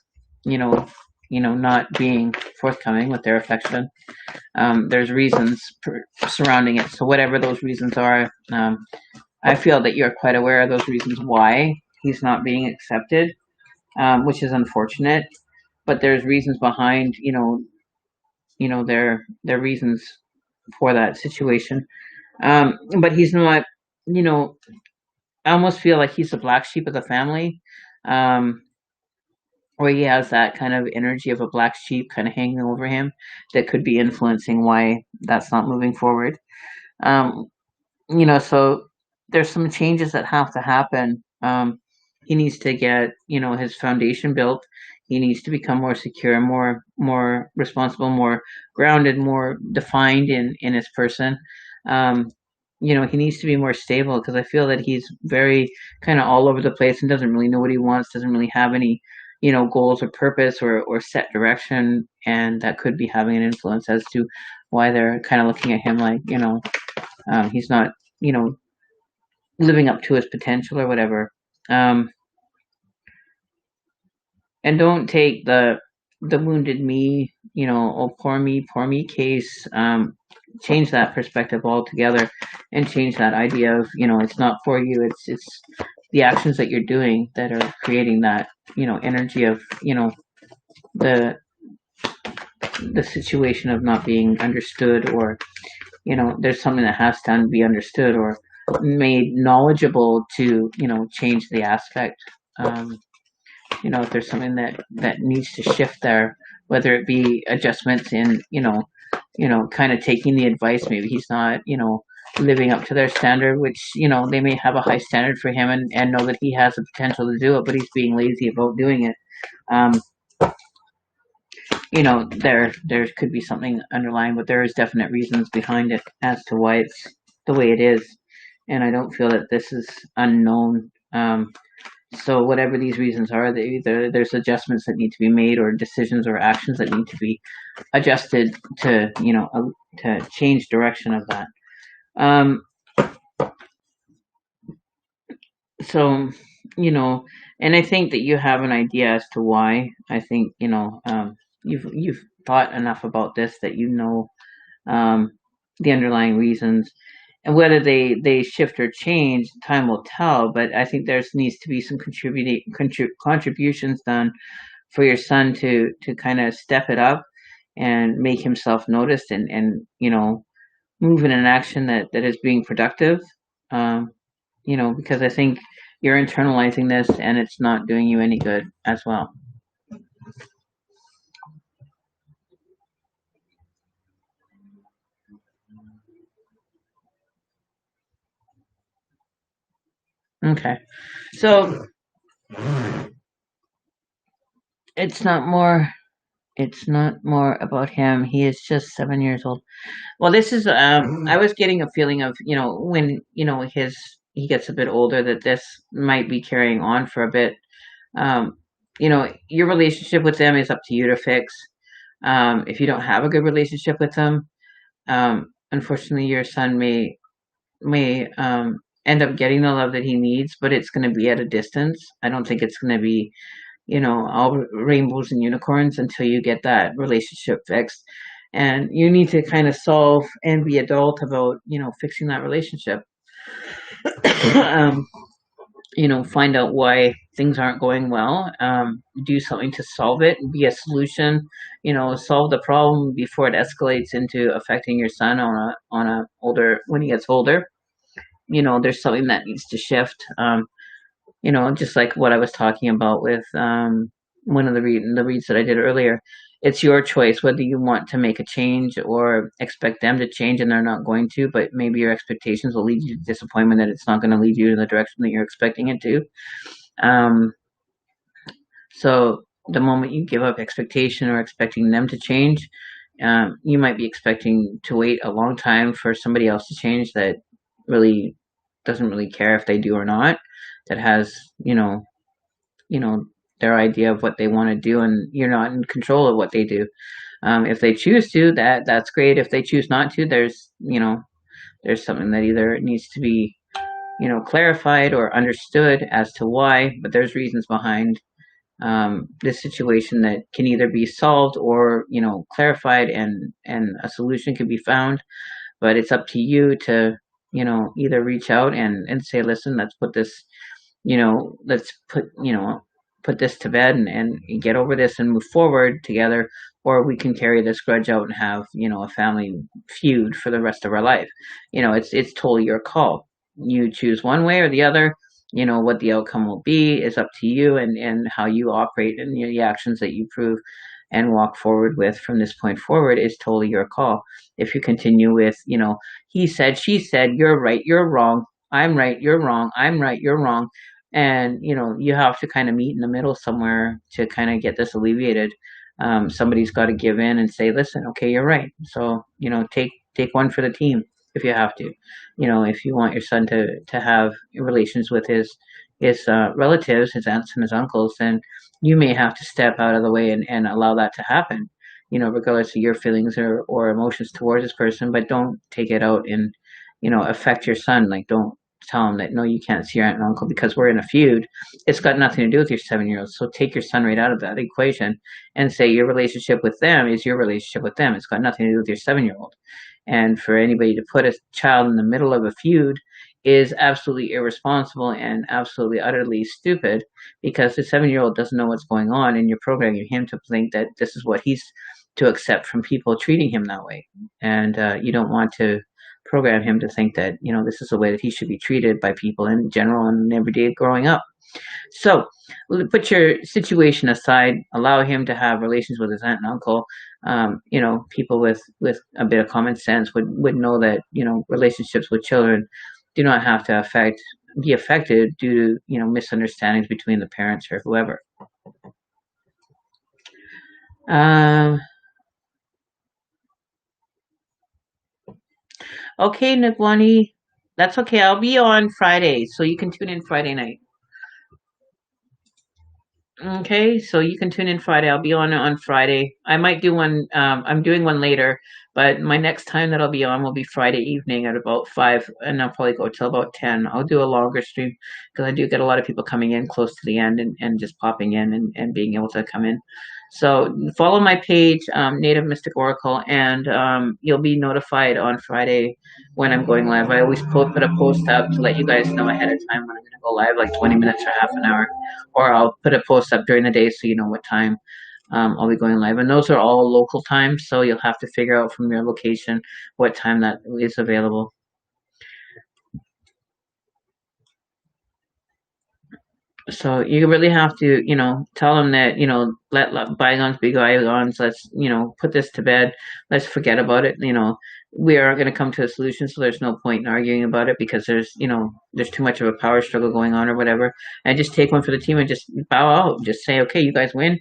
not being forthcoming with their affection. There's reasons surrounding it. So whatever those reasons are, I feel that you're quite aware of those reasons why he's not being accepted, which is unfortunate. But there's reasons behind, their reasons for that situation. But he's not, I almost feel like he's the black sheep of the family, or he has that kind of energy of a black sheep kind of hanging over him that could be influencing why that's not moving forward. So there's some changes that have to happen. He needs to get, his foundation built. He needs to become more secure, more responsible, more grounded, more defined in his person. He needs to be more stable, because I feel that he's very kind of all over the place and doesn't really know what he wants, doesn't really have any, goals or purpose or set direction, and that could be having an influence as to why they're kind of looking at him like, he's not, living up to his potential or whatever. And don't take the the wounded me, oh, poor me case. Change that perspective altogether, and change that idea of, it's not for you. It's the actions that you're doing that are creating that, energy of, the the situation of not being understood, or there's something that has to be understood or made knowledgeable to, change the aspect. um, if there's something that needs to shift there, whether it be adjustments in, kind of taking the advice. Maybe he's not, living up to their standard, which, they may have a high standard for him, and know that he has the potential to do it, but he's being lazy about doing it. um, there could be something underlying, but there is definite reasons behind it as to why it's the way it is, and I don't feel that this is unknown. So whatever these reasons are, there's adjustments that need to be made, or decisions or actions that need to be adjusted to, to change direction of that. Um, so, and I think that you have an idea as to why. I think, you've thought enough about this that um, the underlying reasons, and whether they shift or change, time will tell. But I think there needs to be some contributions done for your son to kind of step it up and make himself noticed, and move in an action that is being productive. um, because I think you're internalizing this, and it's not doing you any good as well. Okay, so it's not more it's not more about him. He is just 7 years old. Well, this is, I was getting a feeling of, when, he gets a bit older, that this might be carrying on for a bit. Um, your relationship with them is up to you to fix. If you don't have a good relationship with them, unfortunately, your son may end up getting the love that he needs, but it's going to be at a distance. I don't think it's going to be, all rainbows and unicorns until you get that relationship fixed. And you need to kind of solve and be adult about, fixing that relationship. um, find out why things aren't going well. Do something to solve it, be a solution. Solve the problem before it escalates into affecting your son on a older when he gets older. There's something that needs to shift. Just like what I was talking about with, one of the reads that I did earlier. It's your choice whether you want to make a change or expect them to change, and they're not going to. But maybe your expectations will lead you to disappointment, that it's not going to lead you in the direction that you're expecting it to. Um, so the moment you give up expectation or expecting them to change, you might be expecting to wait a long time for somebody else to change that really doesn't really care if they do or not. That has, you know their idea of what they want to do, and you're not in control of what they do. If they choose to, that's great. If they choose not to, there's something that either needs to be, clarified or understood as to why. But there's reasons behind, this situation that can either be solved or, clarified, and a solution can be found. But it's up to you to, either reach out and say, listen, let's put this, let's put this to bed, and get over this and move forward together, or we can carry this grudge out and have, a family feud for the rest of our life. It's totally your call. You choose one way or the other. What the outcome will be is up to you, and how you operate, and the actions that you prove and walk forward with from this point forward is totally your call. If you continue with, he said, she said, you're right, you're wrong, I'm right, you're wrong, I'm right, you're wrong, and you have to kind of meet in the middle somewhere to kind of get this alleviated. Somebody's got to give in and say, listen, okay, you're right, so take one for the team if you have to. If you want your son to have relations with his relatives, his aunts and his uncles, then you may have to step out of the way, and allow that to happen, regardless of your feelings or emotions towards this person. But don't take it out and affect your son. Like, don't tell him that no, you can't see your aunt and uncle because we're in a feud. It's got nothing to do with your 7-year-old. So take your son right out of that equation and say your relationship with them is your relationship with them. It's got nothing to do with your 7-year-old. And for anybody to put a child in the middle of a feud is absolutely irresponsible and absolutely utterly stupid, because the 7-year-old doesn't know what's going on, and you're programming him to think that this is what he's to accept from people treating him that way. And you don't want to program him to think that, this is the way that he should be treated by people in general and every day growing up. So put your situation aside, allow him to have relations with his aunt and uncle. People with a bit of common sense would know that, relationships with children do not have to be affected due to, misunderstandings between the parents or whoever. Okay, Nagwani, that's okay. I'll be on Friday, so you can tune in Friday night. Okay, so you can tune in Friday. I'll be on Friday. I might do one. I'm doing one later, but my next time that I'll be on will be Friday evening at about 5, and I'll probably go till about 10. I'll do a longer stream because I do get a lot of people coming in close to the end and just popping in and being able to come in. So follow my page, Native Mystic Oracle, and you'll be notified on Friday when I'm going live. I always put a post up to let you guys know ahead of time when I'm going to go live, like 20 minutes or half an hour, or I'll put a post up during the day so you know what time I'll be going live. And those are all local times, so you'll have to figure out from your location what time that is available. So you really have to, tell them that, let bygones be bygones. Let's, put this to bed. Let's forget about it. We are going to come to a solution, so there's no point in arguing about it because there's too much of a power struggle going on or whatever. And just take one for the team and just bow out. Just say, okay, you guys win.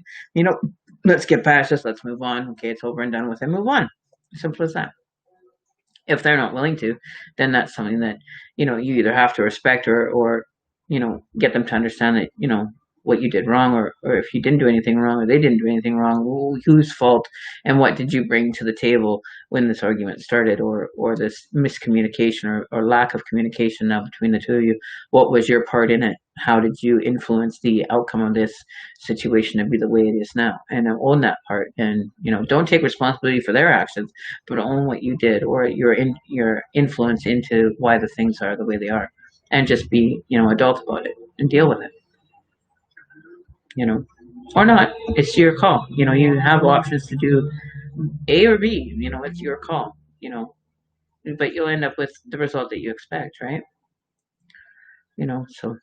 Let's get past this. Let's move on. Okay, it's over and done with, and move on. Simple as that. If they're not willing to, then that's something that you either have to respect or get them to understand that what you did wrong, or if you didn't do anything wrong or they didn't do anything wrong, whose fault and what did you bring to the table when this argument started, or this miscommunication or lack of communication now between the two of you. What was your part in it? How did you influence the outcome of this situation to be the way it is now? And own that part, and don't take responsibility for their actions, but own what you did or your influence into why the things are the way they are, and just be adult about it and deal with it. Or not. It's your call. You have options to do A or B. It's your call. But you'll end up with the result that you expect, right? So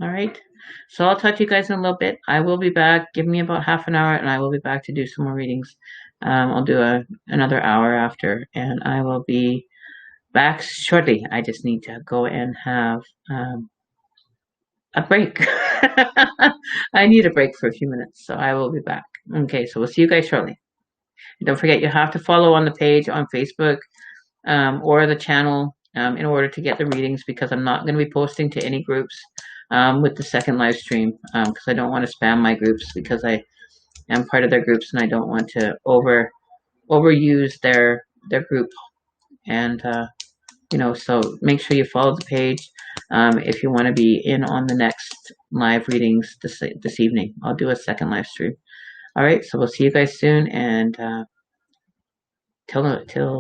all right. So I'll talk to you guys in a little bit. I will be back. Give me about half an hour, and I will be back to do some more readings. I'll do another hour after, and I will be back shortly. I just need to go and have a break. I need a break for a few minutes, so I will be back. Okay, so we'll see you guys shortly. And don't forget, you have to follow on the page on Facebook or the channel in order to get the readings, because I'm not going to be posting to any groups with the second live stream, because I don't want to spam my groups, because I am part of their groups and I don't want to overuse their group. And so make sure you follow the page if you want to be in on the next live readings this evening. I'll do a second live stream. All right, so we'll see you guys soon, and till